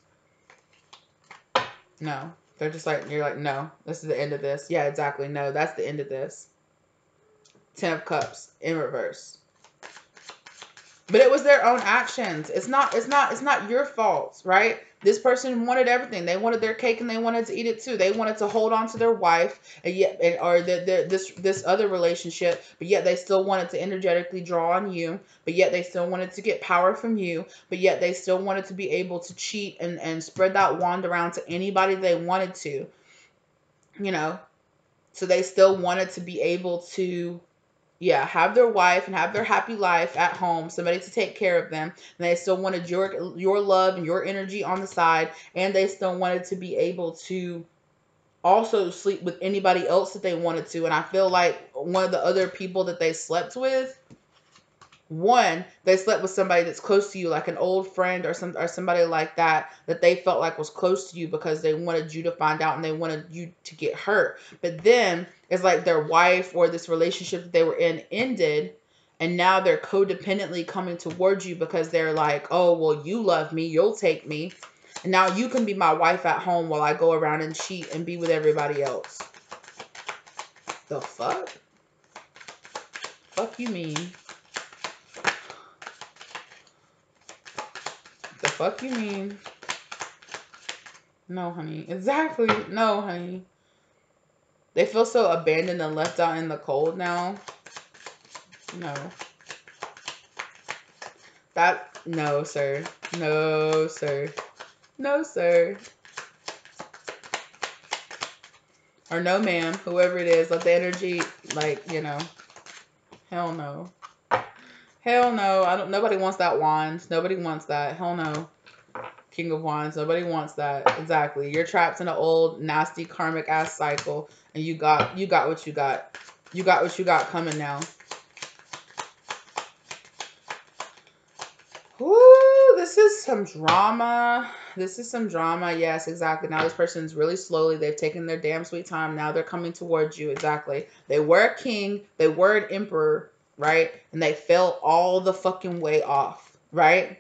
No. They're just like, you're like, no, this is the end of this. Yeah, exactly. No, that's the end of this. 10 of Cups in reverse. But it was their own actions. It's not your fault, right? This person wanted everything. They wanted their cake and they wanted to eat it too. They wanted to hold on to their wife or this other relationship, but yet they still wanted to energetically draw on you, but yet they still wanted to get power from you, but yet they still wanted to be able to cheat and spread that wand around to anybody they wanted to, you know? So they still wanted to be able to, yeah, have their wife and have their happy life at home, somebody to take care of them. And they still wanted your love and your energy on the side. And they still wanted to be able to also sleep with anybody else that they wanted to. And I feel like one of the other people that they slept with, they slept with somebody that's close to you, like an old friend or somebody like that they felt like was close to you because they wanted you to find out and they wanted you to get hurt. But then it's like their wife or this relationship that they were in ended, and now they're codependently coming towards you because they're like, oh, well, you love me, you'll take me, and now you can be my wife at home while I go around and cheat and be with everybody else. The fuck? Fuck you mean? The fuck you mean? No, honey. Exactly. No, honey. They feel so abandoned and left out in the cold now. No. No, sir. No, sir. No, sir. Or no, ma'am. Whoever it is, let the energy, like, you know. Hell no. Hell no. Nobody wants that wand. Nobody wants that. Hell no. King of Wands. Nobody wants that. Exactly. You're trapped in an old, nasty, karmic ass cycle, and you got what you got. You got what you got coming now. Woo! this is some drama. This is some drama. Yes, exactly. Now this person's really slowly. They've taken their damn sweet time. Now they're coming towards you. Exactly. They were a king. They were an emperor, right? And they fell all the fucking way off, right?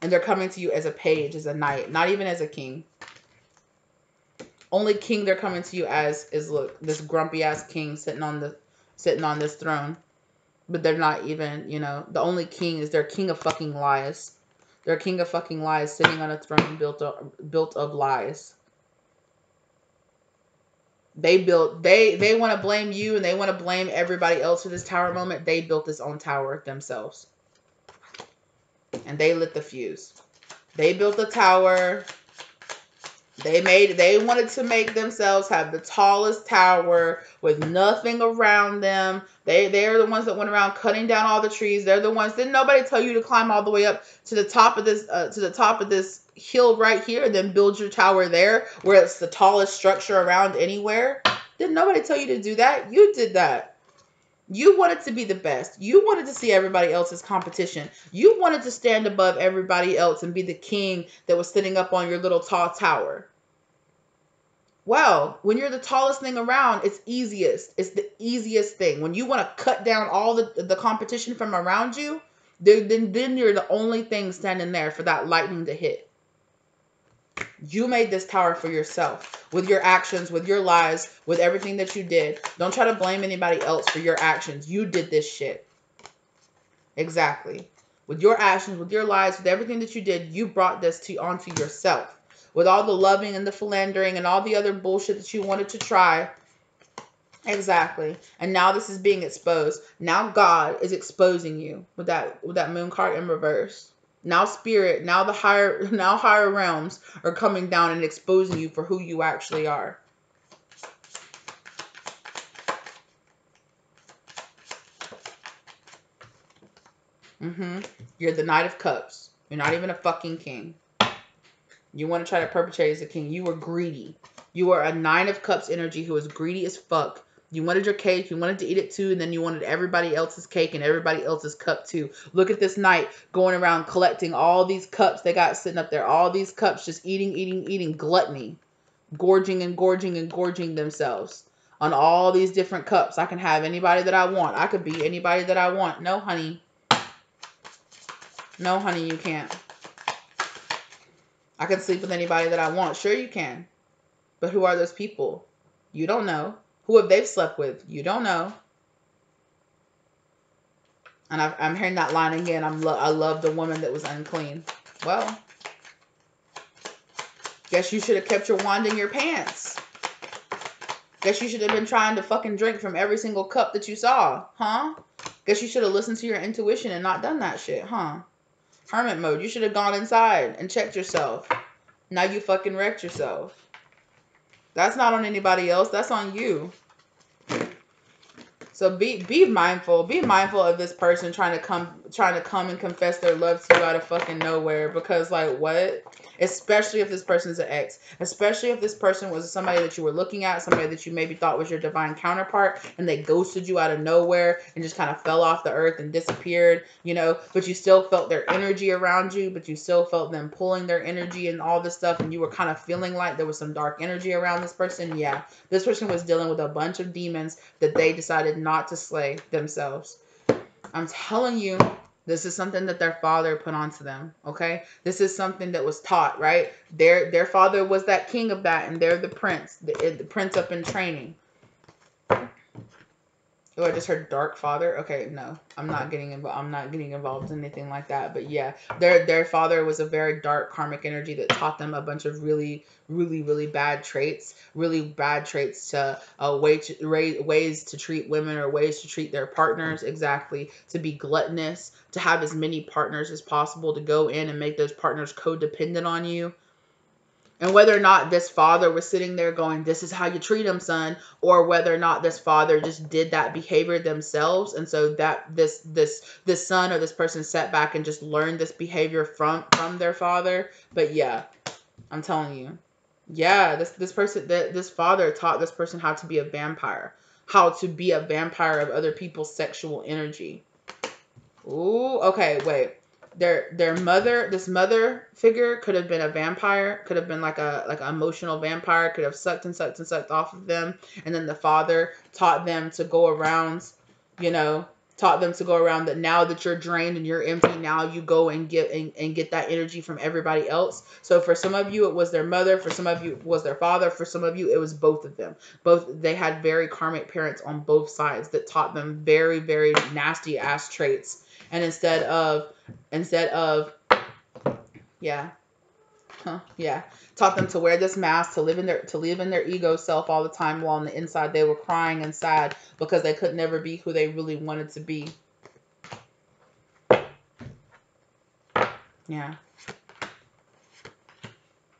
And they're coming to you as a page, as a knight, not even as a king. Only king they're coming to you as is, look, this grumpy ass king sitting on this throne. But they're not even, you know, the only king is their king of fucking lies. They're a king of fucking lies sitting on a throne built of lies. They want to blame you, and they want to blame everybody else for this tower moment. They built this own tower themselves. And they lit the fuse. They built the tower. They wanted to make themselves have the tallest tower with nothing around them. They're the ones that went around cutting down all the trees. They're the ones. Didn't nobody tell you to climb all the way up to the top of this hill right here, and then build your tower there where it's the tallest structure around anywhere? Didn't nobody tell you to do that? You did that. You wanted to be the best. You wanted to see everybody else's competition. You wanted to stand above everybody else and be the king that was sitting up on your little tall tower. Well, when you're the tallest thing around, it's easiest. It's the easiest thing. When you want to cut down all the competition from around you, then you're the only thing standing there for that lightning to hit. You made this tower for yourself with your actions, with your lies, with everything that you did. Don't try to blame anybody else for your actions. You did this shit. Exactly. With your actions, with your lies, with everything that you did, you brought this onto yourself. With all the loving and the philandering and all the other bullshit that you wanted to try. Exactly. And now this is being exposed. Now God is exposing you with that moon card in reverse. Now spirit, now higher realms are coming down and exposing you for who you actually are. You're the Knight of Cups. You're not even a fucking king. You want to try to perpetrate as a king. You were greedy. You are a Nine of Cups energy who is greedy as fuck. You wanted your cake. You wanted to eat it too. And then you wanted everybody else's cake and everybody else's cup too. Look at this knight going around collecting all these cups they got sitting up there. All these cups just eating. Gluttony. Gorging and gorging themselves on all these different cups. I can have anybody that I want. I could be anybody that I want. No, honey. No, honey, you can't. I can sleep with anybody that I want. Sure you can. But who are those people? You don't know. Who have they slept with? You don't know. And I'm hearing that line again. I love the woman that was unclean. Well, guess you should have kept your wand in your pants. Guess you should have been trying to fucking drink from every single cup that you saw. Huh? Guess you should have listened to your intuition and not done that shit. Huh? Hermit mode. You should have gone inside and checked yourself. Now you fucking wrecked yourself. That's not on anybody else. That's on you. So be mindful. Be mindful of this person trying to come and confess their love to you out of fucking nowhere. Because like what? Especially if this person's an ex. Especially if this person was somebody that you were looking at, somebody that you maybe thought was your divine counterpart, and they ghosted you out of nowhere and just kind of fell off the earth and disappeared, you know, but you still felt their energy around you, but you still felt them pulling their energy and all this stuff, and you were kind of feeling like there was some dark energy around this person. Yeah, this person was dealing with a bunch of demons that they decided not to slay themselves. I'm telling you, this is something that their father put onto them, okay? This is something that was taught, right? Their father was that king of that, and they're the prince, the prince up in training. Oh, I just heard dark father. Okay, no, I'm not getting involved in anything like that. But yeah, their father was a very dark karmic energy that taught them a bunch of really bad traits. Really bad traits to ways to treat women or ways to treat their partners. Exactly, to be gluttonous, to have as many partners as possible, to go in and make those partners codependent on you. And whether or not this father was sitting there going, this is how you treat him, son, or whether or not this father just did that behavior themselves. And so that this son or this person sat back and just learned this behavior from their father. But yeah, I'm telling you, yeah, this father taught this person how to be a vampire, how to be a vampire of other people's sexual energy. Ooh, okay, wait. their mother, this mother figure could have been a vampire, could have been like an emotional vampire, could have sucked and sucked and sucked off of them, and then the father taught them to go around, you know, taught them to go around that now that you're drained and you're empty, now you go and get that energy from everybody else. So for some of you it was their mother, for some of you it was their father, for some of you it was both of them. Both, they had very karmic parents on both sides that taught them very, very nasty ass traits. And instead of yeah, yeah, taught them to wear this mask, to live in their ego self all the time, while on the inside they were crying and sad because they could never be who they really wanted to be. Yeah.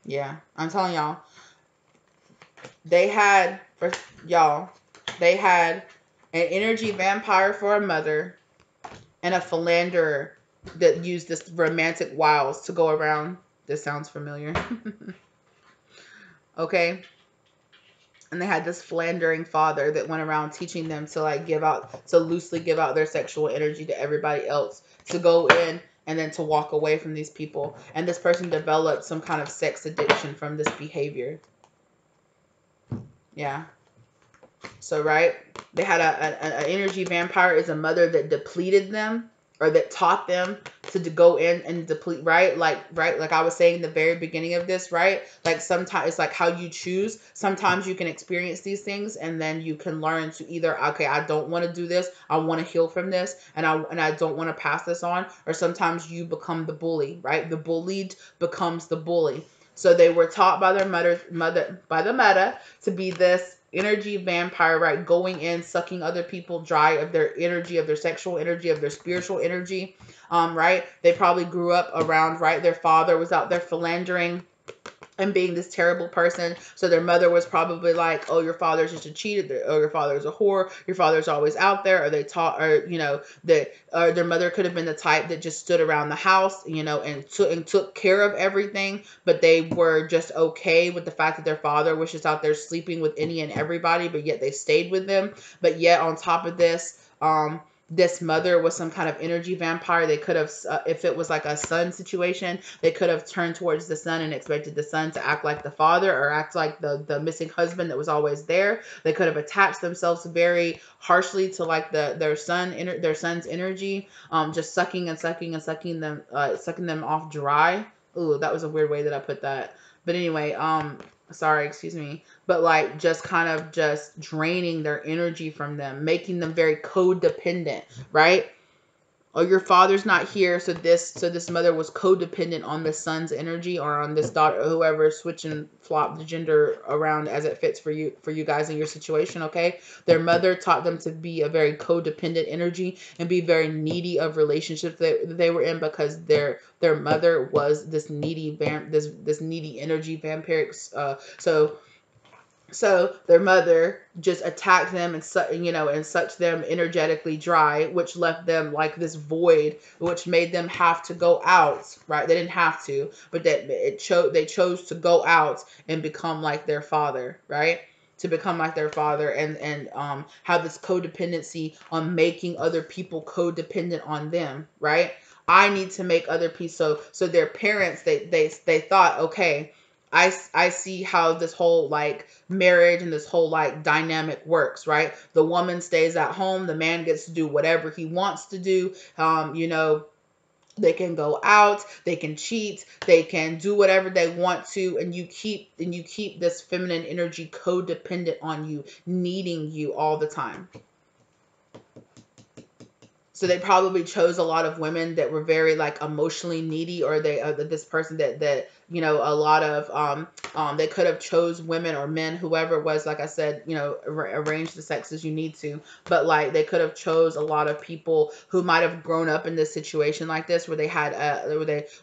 Yeah. I'm telling y'all. They had an energy vampire for a mother and a philanderer that used this romantic wiles to go around. This sounds familiar. Okay. And they had this philandering father that went around teaching them to like loosely give out their sexual energy to everybody else, to go in and then to walk away from these people. And this person developed some kind of sex addiction from this behavior. Yeah. So, right, they had an energy vampire is a mother that depleted them, or that taught them to go in and deplete, right? Like I was saying in the very beginning of this, right? Like sometimes it's like how you choose. Sometimes you can experience these things and then you can learn to either, okay, I don't want to do this. I want to heal from this, and I don't want to pass this on. Or sometimes you become the bully, right? The bullied becomes the bully. So they were taught by their mother to be this energy vampire, right? Going in, sucking other people dry of their energy, of their sexual energy, of their spiritual energy, right? They probably grew up around, right? Their father was out there philandering and being this terrible person. So their mother was probably like, oh, your father's just a cheat, or your father's a whore, your father's always out there. Or they taught, or, you know, that their mother could have been the type that just stood around the house, you know, and took care of everything. But they were just okay with the fact that their father was just out there sleeping with any and everybody, but yet they stayed with them. But yet on top of this, this mother was some kind of energy vampire. They could have, if it was like a son situation, they could have turned towards the son and expected the son to act like the father, or act like the missing husband that was always there. They could have attached themselves very harshly to like their son's energy, just sucking and sucking and sucking them off dry. Ooh, that was a weird way that I put that. But anyway, sorry, excuse me, but like just kind of just draining their energy from them, making them very codependent, right? Oh, your father's not here, so this mother was codependent on the son's energy, or on this daughter, whoever, switch and flop the gender around as it fits for you guys in your situation. Okay, their mother taught them to be a very codependent energy and be very needy of relationships that they were in, because their mother was this needy this needy energy vampiric. So their mother just attacked them and sucked them energetically dry, which left them like this void, which made them have to go out. Right? They didn't have to, but they chose to go out and become like their father. Right? To become like their father, and have this codependency on making other people codependent on them. Right? I need to make other people. So their parents, they thought, okay, I see how this whole like marriage and this whole like dynamic works, right? The woman stays at home, the man gets to do whatever he wants to do. They can go out, they can cheat, they can do whatever they want to, and you keep this feminine energy codependent on you, needing you all the time. So they probably chose a lot of women that were very like emotionally needy, or this person that a lot of they could have chose women or men, whoever it was. Like I said, arrange the sex as you need to, but like they could have chose a lot of people who might have grown up in this situation like this, where they had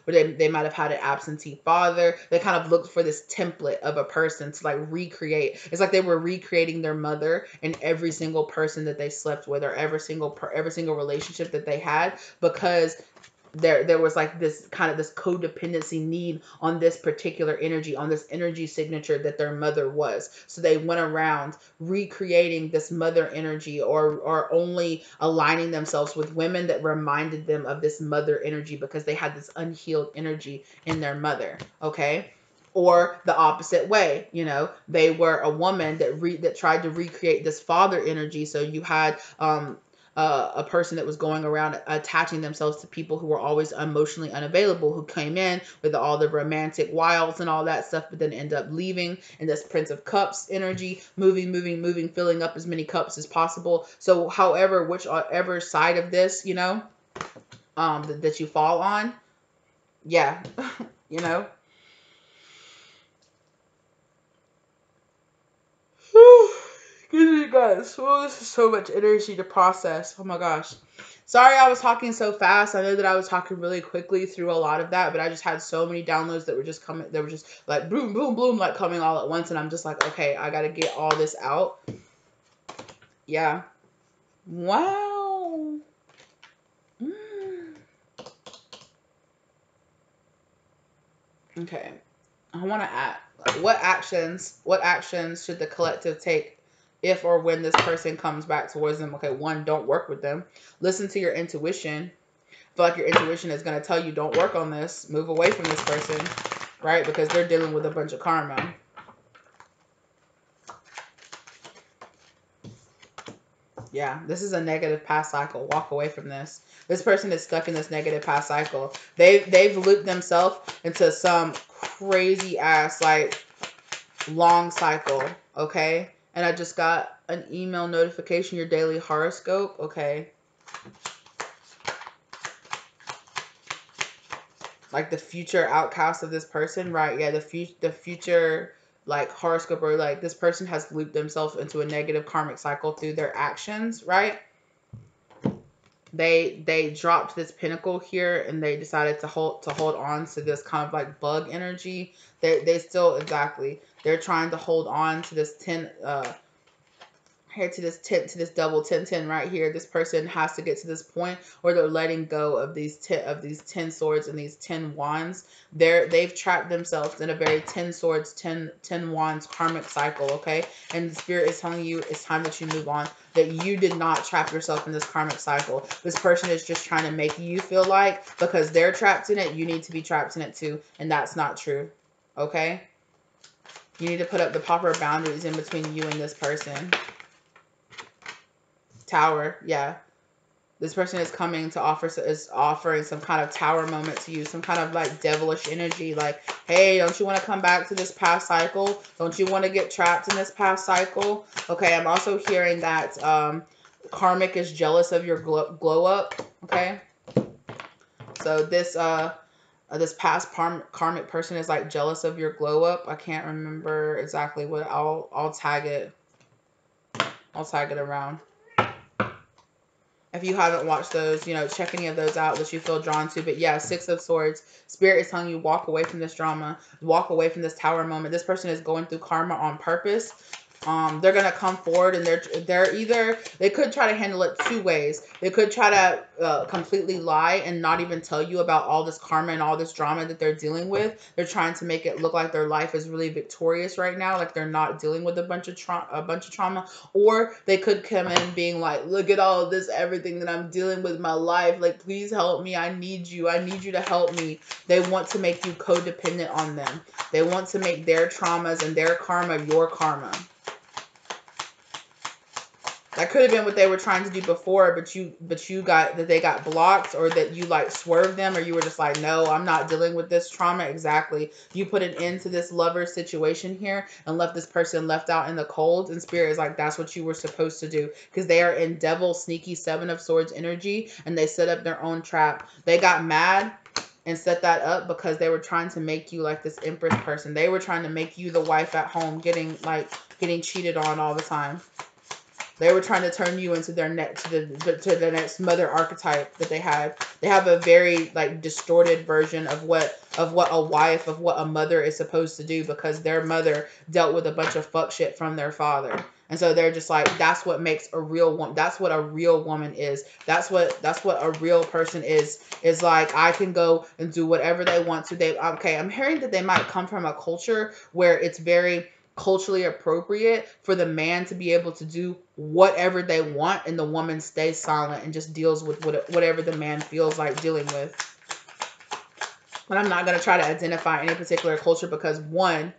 they might have had an absentee father. They kind of looked for this template of a person to like recreate. It's like they were recreating their mother in every single person that they slept with, or every single relationship that they had, because there was like this kind of this codependency need on this particular energy, on this energy signature that their mother was. So they went around recreating this mother energy, or only aligning themselves with women that reminded them of this mother energy because they had this unhealed energy in their mother. Okay. Or the opposite way, you know, they were a woman that tried to recreate this father energy. So you had a person that was going around attaching themselves to people who were always emotionally unavailable, who came in with all the romantic wilds and all that stuff, but then end up leaving in this Prince of Cups energy, moving, filling up as many cups as possible. So however, whichever side of this, you know, that you fall on, yeah, you know. You guys, oh, this is so much energy to process. Oh my gosh. Sorry I was talking so fast. I know that I was talking really quickly through a lot of that, but I just had so many downloads that were just coming. They were just like boom, boom, boom, like coming all at once. And I'm just like, okay, I got to get all this out. Yeah. Wow. Okay. I want to add, what actions should the collective take if or when this person comes back towards them? Okay, one, don't work with them. Listen to your intuition. I feel like your intuition is going to tell you, don't work on this. Move away from this person, right? Because they're dealing with a bunch of karma. Yeah, this is a negative past cycle. Walk away from this. This person is stuck in this negative past cycle. They've looped themselves into some crazy ass like long cycle. Okay, and I just got an email notification. Your daily horoscope. Okay, like the future outcast of this person, right? Yeah, the future like horoscope, or like this person has looped themselves into a negative karmic cycle through their actions, right? They dropped this pinnacle here and they decided to hold on to this kind of like bug energy. They still, exactly, they're trying to hold on to this 10 here, to this double 10 right here. This person has to get to this point where they're letting go of these 10 swords and these 10 wands. They've trapped themselves in a very 10 swords 10 wands karmic cycle. Okay, and the spirit is telling you it's time that you move on, that you did not trap yourself in this karmic cycle. This person is just trying to make you feel like because they're trapped in it, you need to be trapped in it too, and that's not true. Okay, you need to put up the proper boundaries in between you and this person. Tower, yeah. This person is coming to offering some kind of tower moment to you, some kind of like devilish energy, like, hey, don't you want to come back to this past cycle? Don't you want to get trapped in this past cycle? Okay, I'm also hearing that Karmic is jealous of your glow up. Okay, so this past karmic person is like jealous of your glow up. I can't remember exactly what. I'll tag it. I'll tag it around. If you haven't watched those, you know, check any of those out that you feel drawn to. But yeah, 6 of Swords. Spirit is telling you walk away from this drama. Walk away from this tower moment. This person is going through karma on purpose. They're gonna come forward and they're either, they could try to handle it 2 ways. They could try to completely lie and not even tell you about all this karma and all this drama that they're dealing with. They're trying to make it look like their life is really victorious right now, like they're not dealing with a bunch of trauma. Or they could come in being like, look at all of this, everything that I'm dealing with in my life. Like, please help me. I need you to help me. They want to make you codependent on them. They want to make their traumas and their karma your karma. That could have been what they were trying to do before, but you got that, they got blocked, or that you like swerved them, or you were just like, no, I'm not dealing with this trauma. Exactly. You put an end to this lover situation here and left this person left out in the cold, and Spirit is like, that's what you were supposed to do, because they are in devil sneaky 7 of Swords energy, and they set up their own trap. They got mad and set that up because they were trying to make you like this Empress person. They were trying to make you the wife at home, getting cheated on all the time. They were trying to turn you into their next to the next mother archetype that they had. They have a very like distorted version of what a wife, of what a mother is supposed to do, because their mother dealt with a bunch of fuck shit from their father. And so they're just like, that's what makes a real woman. That's what a real woman is. That's what a real person is like, I can go and do whatever they want to. I'm hearing that they might come from a culture where it's very culturally appropriate for the man to be able to do whatever they want, and the woman stays silent and just deals with whatever the man feels like dealing with. But I'm not going to try to identify any particular culture, because one,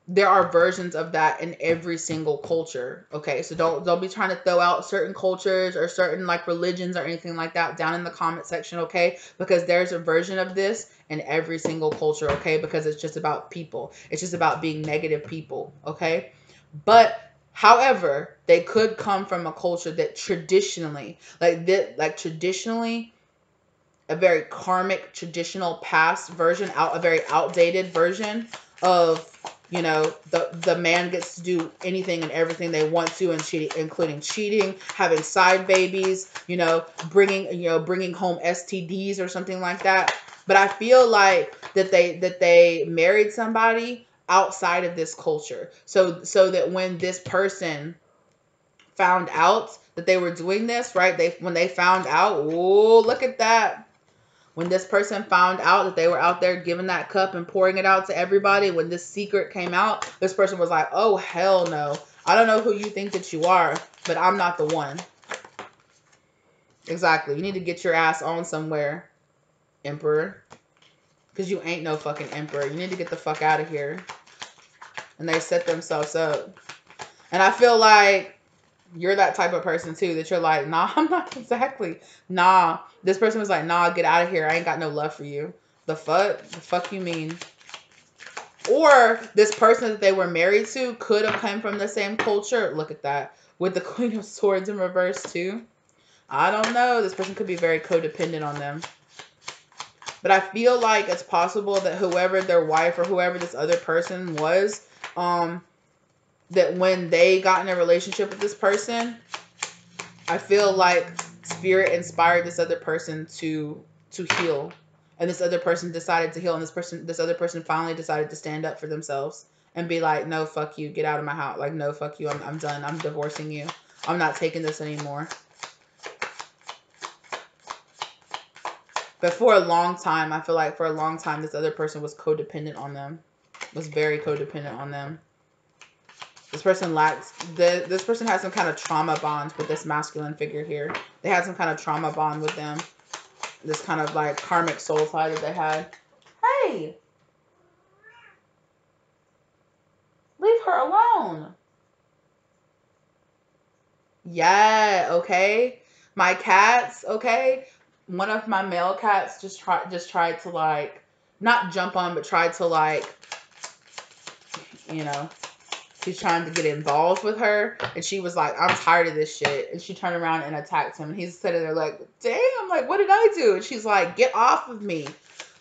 there are versions of that in every single culture. Okay, so don't be trying to throw out certain cultures or certain like religions or anything like that down in the comment section, okay? Because there's a version of this in every single culture, okay? Because it's just about people. It's just about being negative people, okay? But however, they could come from a culture that traditionally, traditionally, a very karmic, traditional past version, a very outdated version of, you know, the man gets to do anything and everything they want to, and including cheating, having side babies, you know, bringing home STDs or something like that. But I feel like that they married somebody outside of this culture, so that when this person found out that they were doing this, right? When they found out, oh, look at that. When this person found out that they were out there giving that cup and pouring it out to everybody, when this secret came out, this person was like, oh, hell no. I don't know who you think that you are, but I'm not the one. Exactly. You need to get your ass on somewhere, Emperor. Because you ain't no fucking emperor. You need to get the fuck out of here. And they set themselves up. And I feel like you're that type of person too, that you're like, nah, I'm not exactly. Nah. This person was like, nah, get out of here. I ain't got no love for you. The fuck you mean? Or this person that they were married to could have come from the same culture. Look at that. With the Queen of Swords in reverse too. I don't know. This person could be very codependent on them. But I feel like it's possible that whoever their wife or whoever this other person was, that when they got in a relationship with this person, I feel like spirit inspired this other person to heal. And this other person decided to heal, and this other person finally decided to stand up for themselves and be like, no, fuck you, get out of my house. Like, no, fuck you, I'm done. I'm divorcing you. I'm not taking this anymore. But for a long time, I feel like for a long time, this other person was codependent on them. Was very codependent on them. This person this person has some kind of trauma bond with this masculine figure here. They had some kind of trauma bond with them. This kind of like karmic soul tie that they had. Hey! Leave her alone. Yeah, okay. My cats, okay. One of my male cats just tried to like, not jump on, but tried to like, you know, he's trying to get involved with her, and she was like, I'm tired of this shit. And she turned around and attacked him, and he's sitting there like, damn, like, what did I do? And she's like, get off of me.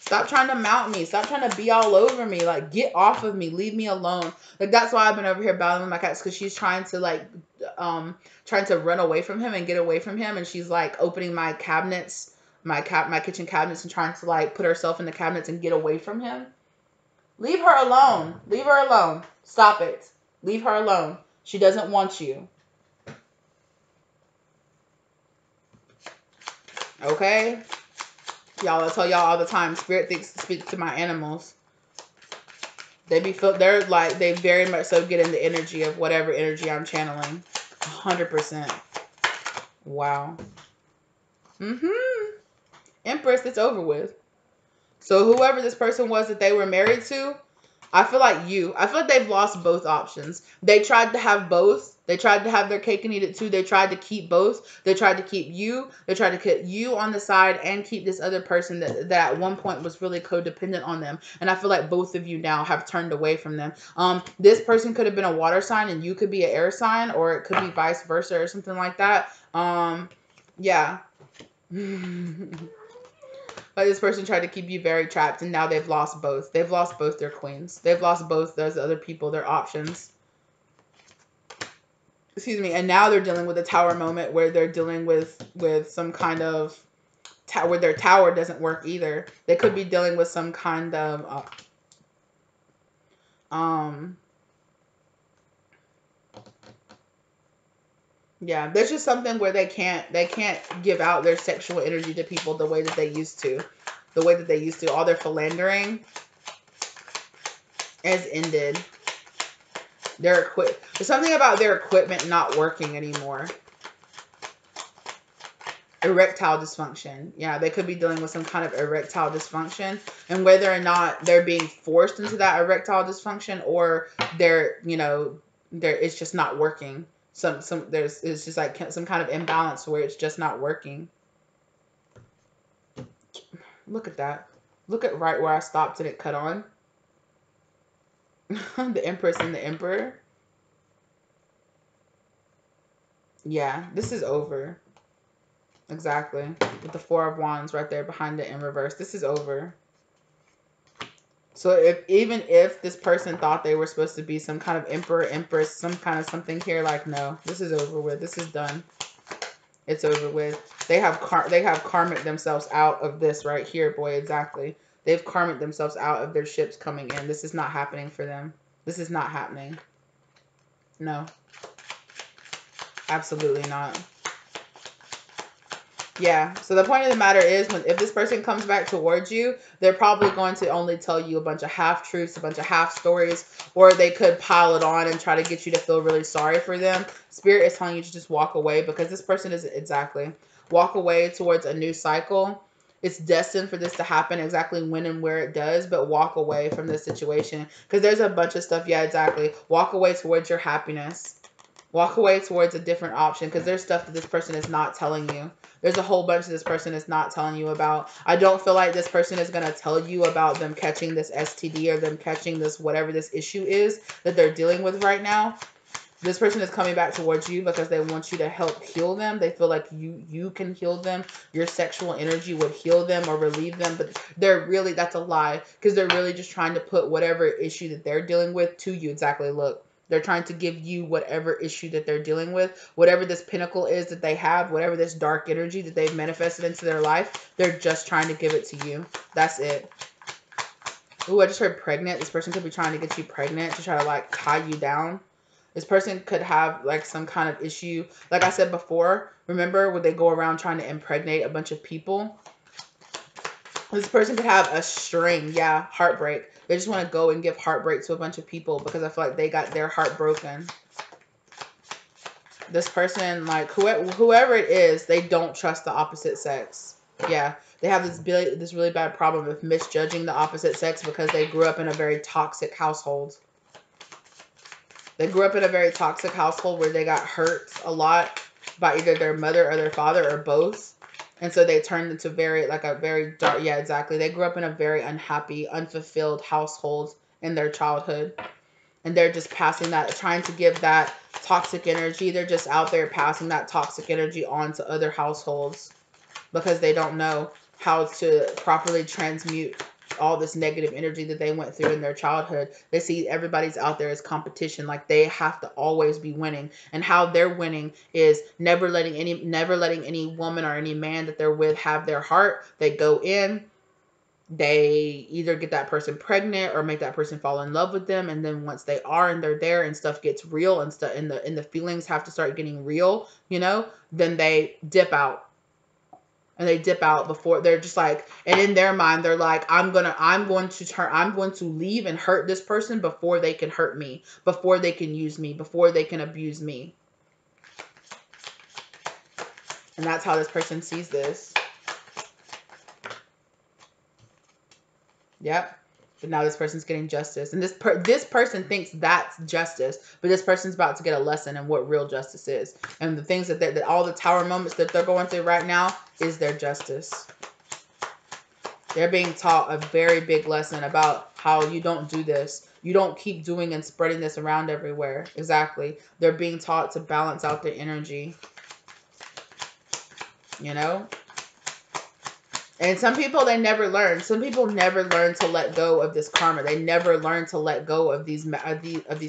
Stop trying to mount me. Stop trying to be all over me. Like, get off of me. Leave me alone. Like, that's why I've been over here battling with my cats, because she's trying to like, trying to run away from him and get away from him. And she's like opening my cabinets, my kitchen cabinets, and trying to like put herself in the cabinets and get away from him. Leave her alone. Leave her alone. Stop it. Leave her alone. She doesn't want you. Okay? Y'all, I tell y'all all the time, spirit speaks to my animals. They very much so get in the energy of whatever energy I'm channeling. 100%. Wow. Empress, it's over with. So whoever this person was that they were married to, I feel like they've lost both options. They tried to have both. They tried to have their cake and eat it too. They tried to keep both. They tried to keep you. They tried to keep you on the side and keep this other person that at one point was really codependent on them. And I feel like both of you now have turned away from them. This person could have been a water sign and you could be an air sign, or it could be vice versa or something like that. Yeah. Like, this person tried to keep you very trapped, and now they've lost both. They've lost both their queens. They've lost both those other people, their options. Excuse me. And now they're dealing with a tower moment where they're dealing with some kind of where their tower doesn't work either. They could be dealing with some kind of Yeah, there's just something where they can't give out their sexual energy to people the way that they used to. The way that they used to. All their philandering has ended. There's something about their equipment not working anymore. Erectile dysfunction. Yeah, they could be dealing with some kind of erectile dysfunction, and whether or not they're being forced into that erectile dysfunction or they're, it's just not working. It's just like some kind of imbalance where it's just not working. Look at that. Look at right where I stopped and it cut on. The Empress and the Emperor. Yeah, this is over. Exactly. With the Four of Wands right there behind it in reverse. This is over. So even if this person thought they were supposed to be some kind of emperor, empress, some kind of something here, like, no, this is over with. This is done. It's over with. They have karmic themselves out of this right here, boy. Exactly. They've karmic themselves out of their ships coming in. This is not happening for them. This is not happening. No. Absolutely not. Yeah. So the point of the matter is, if this person comes back towards you, they're probably going to only tell you a bunch of half truths, a bunch of half stories, or they could pile it on and try to get you to feel really sorry for them. Spirit is telling you to just walk away, because this person is exactly walk away towards a new cycle. It's destined for this to happen, exactly when and where it does, but walk away from this situation, because there's a bunch of stuff. Yeah, exactly. Walk away towards your happiness. Walk away towards a different option, because there's stuff that this person is not telling you. There's a whole bunch that this person is not telling you about. I don't feel like this person is going to tell you about them catching this STD or them catching this whatever this issue is that they're dealing with right now. This person is coming back towards you because they want you to help heal them. They feel like you can heal them. Your sexual energy would heal them or relieve them. But that's a lie, because they're really just trying to put whatever issue that they're dealing with to you. Exactly. Look. They're trying to give you whatever issue that they're dealing with, whatever this pinnacle is that they have, whatever this dark energy that they've manifested into their life. They're just trying to give it to you. That's it. Ooh, I just heard pregnant. This person could be trying to get you pregnant to try to like tie you down. This person could have like some kind of issue. Like I said before, remember when they go around trying to impregnate a bunch of people? This person could have a string. Yeah, heartbreak. They just want to go and give heartbreak to a bunch of people because I feel like they got their heart broken. This person, like whoever it is, they don't trust the opposite sex. Yeah, they have this really bad problem of misjudging the opposite sex because they grew up in a very toxic household. They grew up in a very toxic household where they got hurt a lot by either their mother or their father or both. And so they turned into a very dark, yeah, exactly. They grew up in a very unhappy, unfulfilled household in their childhood. And they're just passing that, trying to give that toxic energy. They're just out there passing that toxic energy on to other households because they don't know how to properly transmute all this negative energy that they went through in their childhood. They see everybody's out there as competition, like they have to always be winning, and how they're winning is never letting any woman or any man that they're with have their heart. They go in, they either get that person pregnant or make that person fall in love with them, and then once they are and they're there and stuff gets real and stuff and the feelings have to start getting real, then they dip out. And they dip out before they're just like, and in their mind, they're like, I'm going to leave and hurt this person before they can hurt me, before they can use me, before they can abuse me. And that's how this person sees this. Yep. But now this person's getting justice. And this person thinks that's justice, but this person's about to get a lesson in what real justice is. And the things that all the tower moments that they're going through right now is their justice. They're being taught a very big lesson about how you don't do this. You don't keep doing and spreading this around everywhere. Exactly. They're being taught to balance out their energy. And some people, they never learn. Some people never learn to let go of this karma. They never learn to let go of these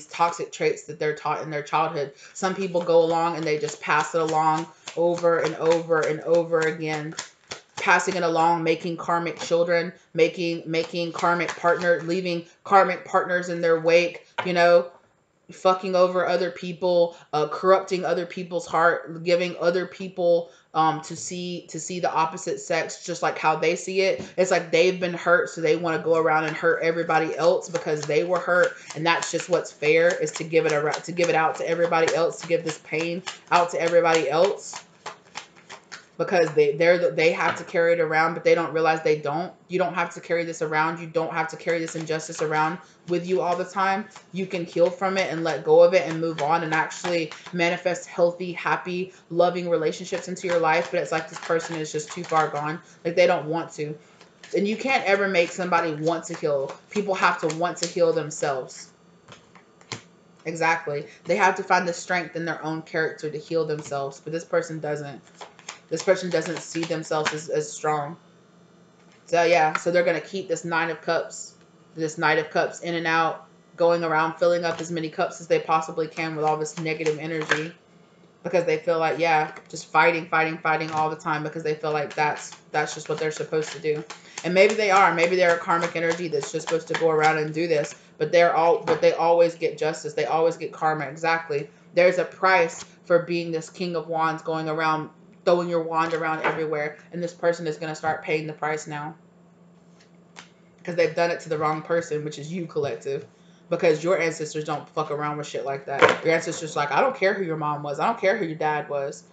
toxic traits that they're taught in their childhood. Some people go along and they just pass it along over and over and over again. Passing it along, making karmic children, making karmic partner, leaving karmic partners in their wake, fucking over other people, corrupting other people's heart, giving other people to see the opposite sex just like how they see it. It's like they've been hurt, so they want to go around and hurt everybody else because they were hurt, and that's just what's fair, is to give it around, to give it out to everybody else, to give this pain out to everybody else, because they have to carry it around, but they don't realize they don't. You don't have to carry this around. You don't have to carry this injustice around with you all the time. You can heal from it and let go of it and move on and actually manifest healthy, happy, loving relationships into your life. But it's like this person is just too far gone. Like they don't want to. And you can't ever make somebody want to heal. People have to want to heal themselves. Exactly. They have to find the strength in their own character to heal themselves. But this person doesn't. This person doesn't see themselves as strong. So yeah, so they're going to keep this Nine of Cups in and out, going around filling up as many cups as they possibly can with all this negative energy, because they feel like, yeah, just fighting all the time, because they feel like that's just what they're supposed to do. And maybe they are. Maybe they're a karmic energy that's just supposed to go around and do this, but they always get justice. They always get karma. Exactly. There's a price for being this King of Wands, going around throwing your wand around everywhere, and this person is going to start paying the price now, because they've done it to the wrong person, which is you, collective, because your ancestors don't fuck around with shit like that. Your ancestors like, I don't care who your mom was, I don't care who your dad was.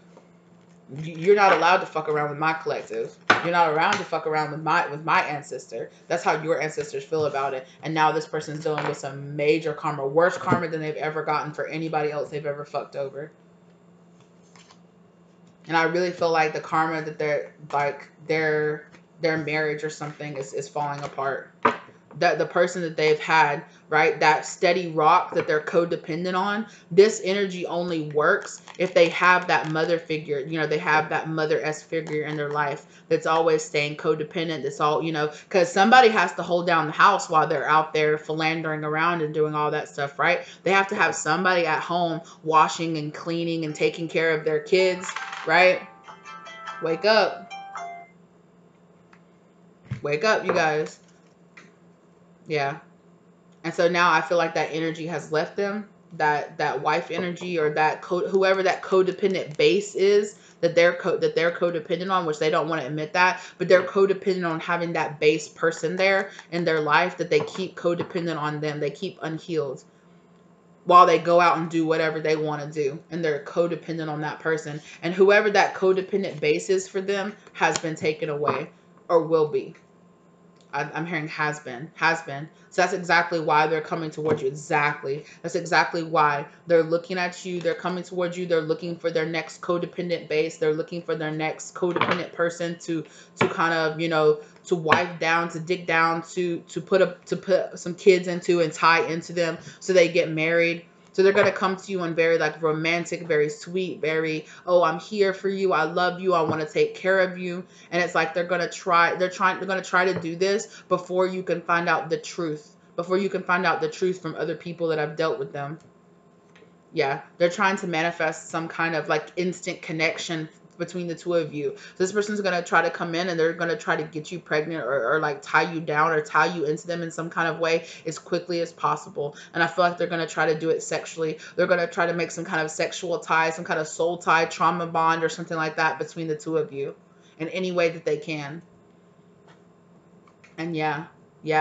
You're not allowed to fuck around with my collective. You're not around to fuck around with my ancestor. That's how your ancestors feel about it. And now this person's dealing with some major karma, worse karma than they've ever gotten for anybody else they've ever fucked over. And I really feel like the karma that they're like their marriage or something is falling apart. That the person that they've had, right, that steady rock that they're codependent on, this energy only works if they have that mother figure. You know, they have that mother-esque figure in their life that's always staying codependent. That's all, you know, because somebody has to hold down the house while they're out there philandering around and doing all that stuff, right? They have to have somebody at home washing and cleaning and taking care of their kids, right? Wake up. Wake up, you guys. Yeah. And so now I feel like that energy has left them, that wife energy, or that whoever that codependent base is that they're codependent on, which they don't want to admit that, but they're codependent on having that base person there in their life that they keep codependent on them. They keep unhealed while they go out and do whatever they want to do, and they're codependent on that person. And whoever that codependent base is for them has been taken away, or will be. I'm hearing has been. So that's exactly why they're coming towards you. Exactly. That's exactly why they're looking at you. They're coming towards you. They're looking for their next codependent base. They're looking for their next codependent person to kind of, you know, to wipe down, to dig down, to put some kids into and tie into them so they get married. So they're going to come to you in very like romantic, very sweet, very, oh, I'm here for you. I love you. I want to take care of you. And it's like they're going to try to do this before you can find out the truth. Before you can find out the truth from other people that have dealt with them. Yeah, they're trying to manifest some kind of like instant connection between the two of you. So this person's going to try to come in and they're going to try to get you pregnant, or like tie you down or tie you into them in some kind of way as quickly as possible. And I feel like they're going to try to do it sexually. They're going to try to make some kind of sexual tie, some kind of soul tie, trauma bond or something like that between the two of you in any way that they can. And yeah,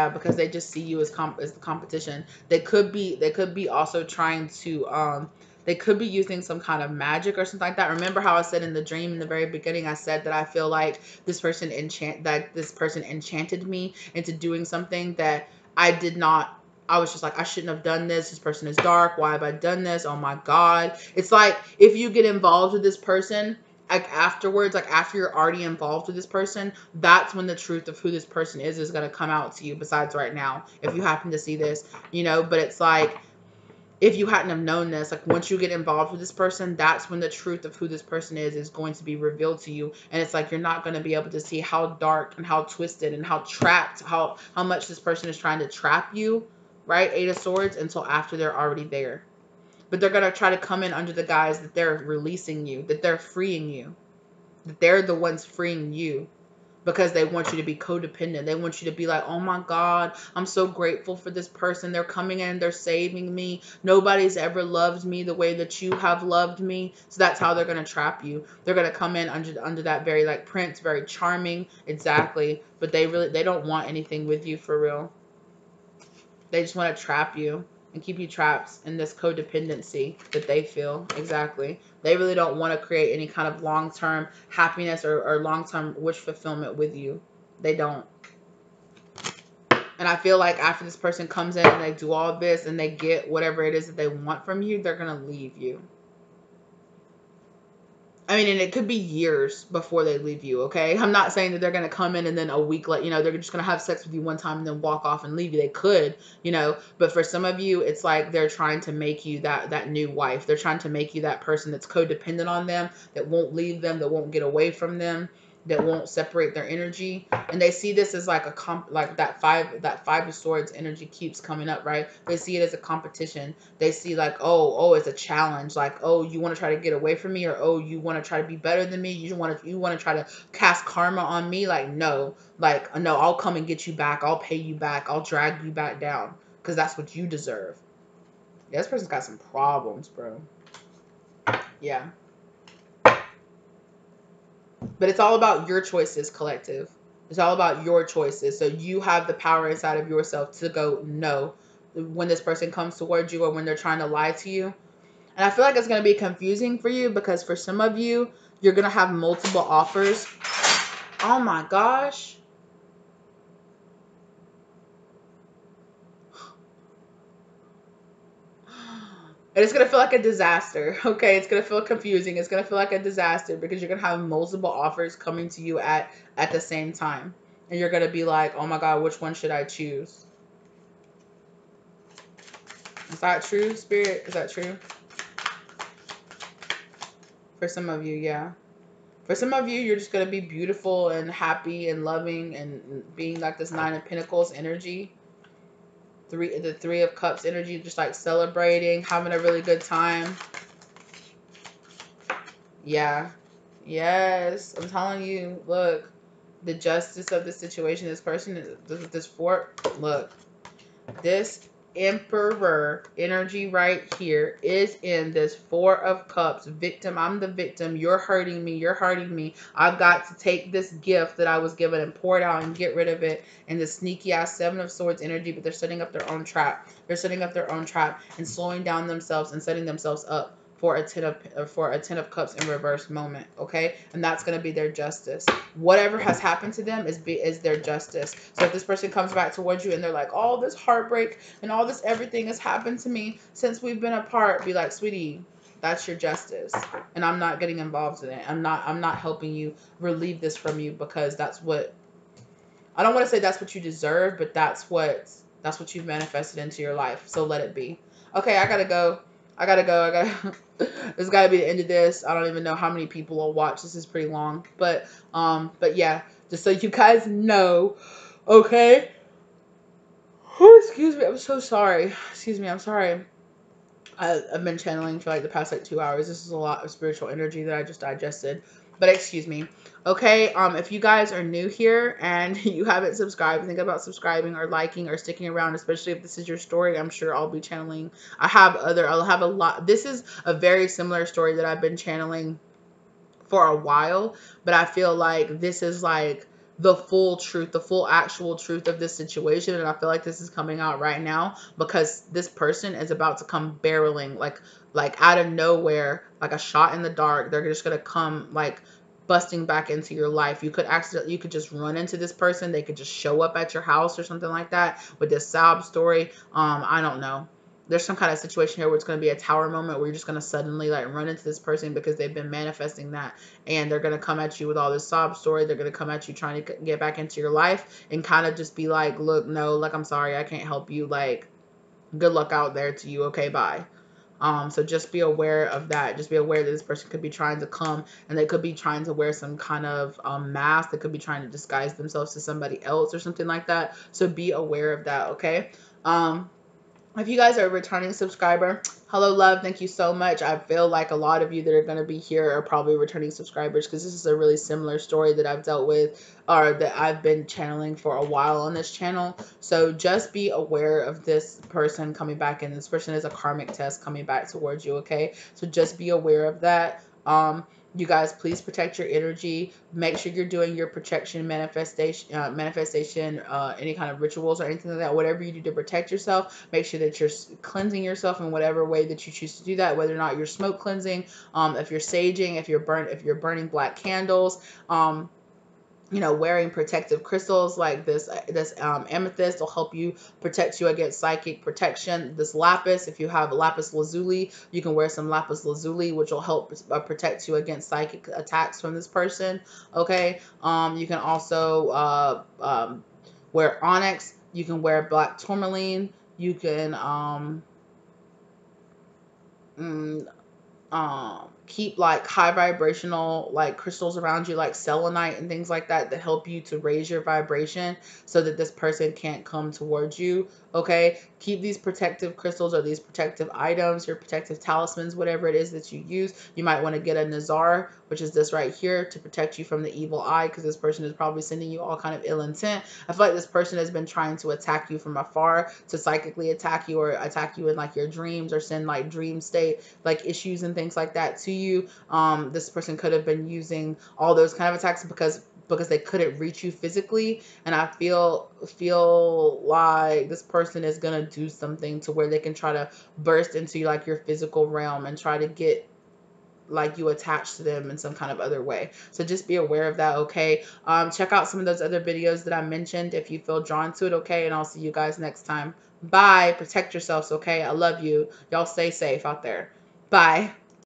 because they just see you as the competition. They could be also trying to they could be using some kind of magic or something like that. Remember how I said in the dream in the very beginning, I said that I feel like this person enchanted me into doing something that I did not. I was just like, I shouldn't have done this. This person is dark. Why have I done this? Oh my God. It's like if you get involved with this person, like afterwards, like after you're already involved with this person, that's when the truth of who this person is going to come out to you, besides right now, if you happen to see this, you know. But it's like, if you hadn't have known this, like once you get involved with this person, that's when the truth of who this person is going to be revealed to you. And it's like, you're not going to be able to see how dark and how twisted and how trapped, how much this person is trying to trap you, right? Eight of Swords, until after they're already there. But they're going to try to come in under the guise that they're releasing you, that they're freeing you, that they're the ones freeing you. because they want you to be codependent. They want you to be like, oh my God, I'm so grateful for this person. They're coming in, they're saving me. Nobody's ever loved me the way that you have loved me. So that's how they're going to trap you. They're going to come in under that very like Prince, very charming. Exactly. But they don't want anything with you for real. They just want to trap you and keep you trapped in this codependency that they feel. Exactly. They really don't want to create any kind of long-term happiness or long-term wish fulfillment with you. They don't. And I feel like after this person comes in and they do all this and they get whatever it is that they want from you, they're going to leave you. I mean, and it could be years before they leave you, okay? I'm not saying that they're going to come in and then a week later, they're just going to have sex with you one time and then walk off and leave you. They could, but for some of you, it's like they're trying to make you that new wife. They're trying to make you that person that's codependent on them, that won't leave them, that won't get away from them, that won't separate their energy. And they see this as like like that five of swords energy keeps coming up, right? They see it as a competition. They see like, oh, it's a challenge. Like, oh, you want to try to get away from me, or oh, you want to try to be better than me. You want to try to cast karma on me. Like, no, I'll come and get you back. I'll pay you back. I'll drag you back down because that's what you deserve. Yeah, this person's got some problems, bro. Yeah. But it's all about your choices, collective. It's all about your choices. So you have the power inside of yourself to go no when this person comes towards you or when they're trying to lie to you. And I feel like it's going to be confusing for you because for some of you, you're going to have multiple offers. Oh my gosh. And it's going to feel like a disaster, okay? It's going to feel confusing. It's going to feel like a disaster because you're going to have multiple offers coming to you at the same time. And you're going to be like, oh my God, which one should I choose? Is that true, Spirit? Is that true? For some of you, yeah. For some of you, you're just going to be beautiful and happy and loving and being like this Nine of Pentacles energy. The Three of Cups energy, just like celebrating, having a really good time. Yeah. Yes. I'm telling you, look, the justice of the situation, this person, this four, look, this Emperor energy right here is in this Four of Cups. Victim, I'm the victim. You're hurting me. You're hurting me. I've got to take this gift that I was given and pour it out and get rid of it. And the sneaky ass Seven of Swords energy, but they're setting up their own trap. They're setting up their own trap and slowing down themselves and setting themselves up for a Ten of Cups in reverse moment, okay? And that's going to be their justice. Whatever has happened to them is their justice. So if this person comes back towards you and they're like, all this heartbreak and all this everything has happened to me since we've been apart, be like, sweetie, that's your justice. And I'm not getting involved in it. I'm not helping you relieve this from you because that's what, I don't want to say that's what you deserve, but that's what you've manifested into your life. So let it be. Okay, I gotta go. This gotta be the end of this. I don't even know how many people will watch. This is pretty long. But yeah, just so you guys know. Okay. Oh, excuse me. I'm so sorry. Excuse me. I'm sorry. I've been channeling for like the past like 2 hours. This is a lot of spiritual energy that I just digested. But excuse me. Okay, if you guys are new here and you haven't subscribed, think about subscribing or liking or sticking around, especially if this is your story. I'm sure I'll be channeling. I'll have a lot. This is a very similar story that I've been channeling for a while, but I feel like this is like the full truth, the full actual truth of this situation. And I feel like this is coming out right now because this person is about to come barreling like out of nowhere, like a shot in the dark. They're just going to come like busting back into your life. You could just run into this person. They could just show up at your house or something like that with this sob story. I don't know. There's some kind of situation here where it's going to be a tower moment where you're just going to suddenly like run into this person because they've been manifesting that, and they're going to come at you with all this sob story. They're going to come at you trying to get back into your life and kind of just be like, look, no, like, I'm sorry, I can't help you. Like, good luck out there to you. Okay, bye. So just be aware of that. Just be aware that this person could be trying to come and they could be trying to wear some kind of mask. They could be trying to disguise themselves to somebody else or something like that. So be aware of that. Okay. If you guys are a returning subscriber, hello, love. Thank you so much. I feel like a lot of you that are going to be here are probably returning subscribers because this is a really similar story that I've dealt with or that I've been channeling for a while on this channel. So just be aware of this person coming back in. This person is a karmic test coming back towards you, okay? So just be aware of that. You guys, please protect your energy. Make sure you're doing your protection manifestation, any kind of rituals or anything like that. Whatever you do to protect yourself, make sure that you're cleansing yourself in whatever way that you choose to do that. Whether or not you're smoke cleansing, if you're saging, if you're burning black candles, you know, wearing protective crystals like this amethyst will help you protect you against psychic protection. This lapis, if you have lapis lazuli, you can wear some lapis lazuli, which will help protect you against psychic attacks from this person. Okay. You can also wear onyx. You can wear black tourmaline. You can mm, keep like high vibrational like crystals around you, like selenite and things like that, that help you to raise your vibration so that this person can't come towards you. Okay, keep these protective crystals or these protective items, your protective talismans, whatever it is that you use. You might want to get a nazar, which is this right here, to protect you from the evil eye, because this person is probably sending you all kind of ill intent. I feel like this person has been trying to attack you from afar, to psychically attack you or attack you in like your dreams, or send like dream state like issues and things like that to you. This person could have been using all those kind of attacks because they couldn't reach you physically, and I feel like this person is gonna do something to where they can try to burst into like your physical realm and try to get like you attached to them in some kind of other way. So just be aware of that, okay? Check out some of those other videos that I mentioned if you feel drawn to it, okay? And I'll see you guys next time. Bye. Protect yourselves, okay? I love you. Y'all stay safe out there. Bye.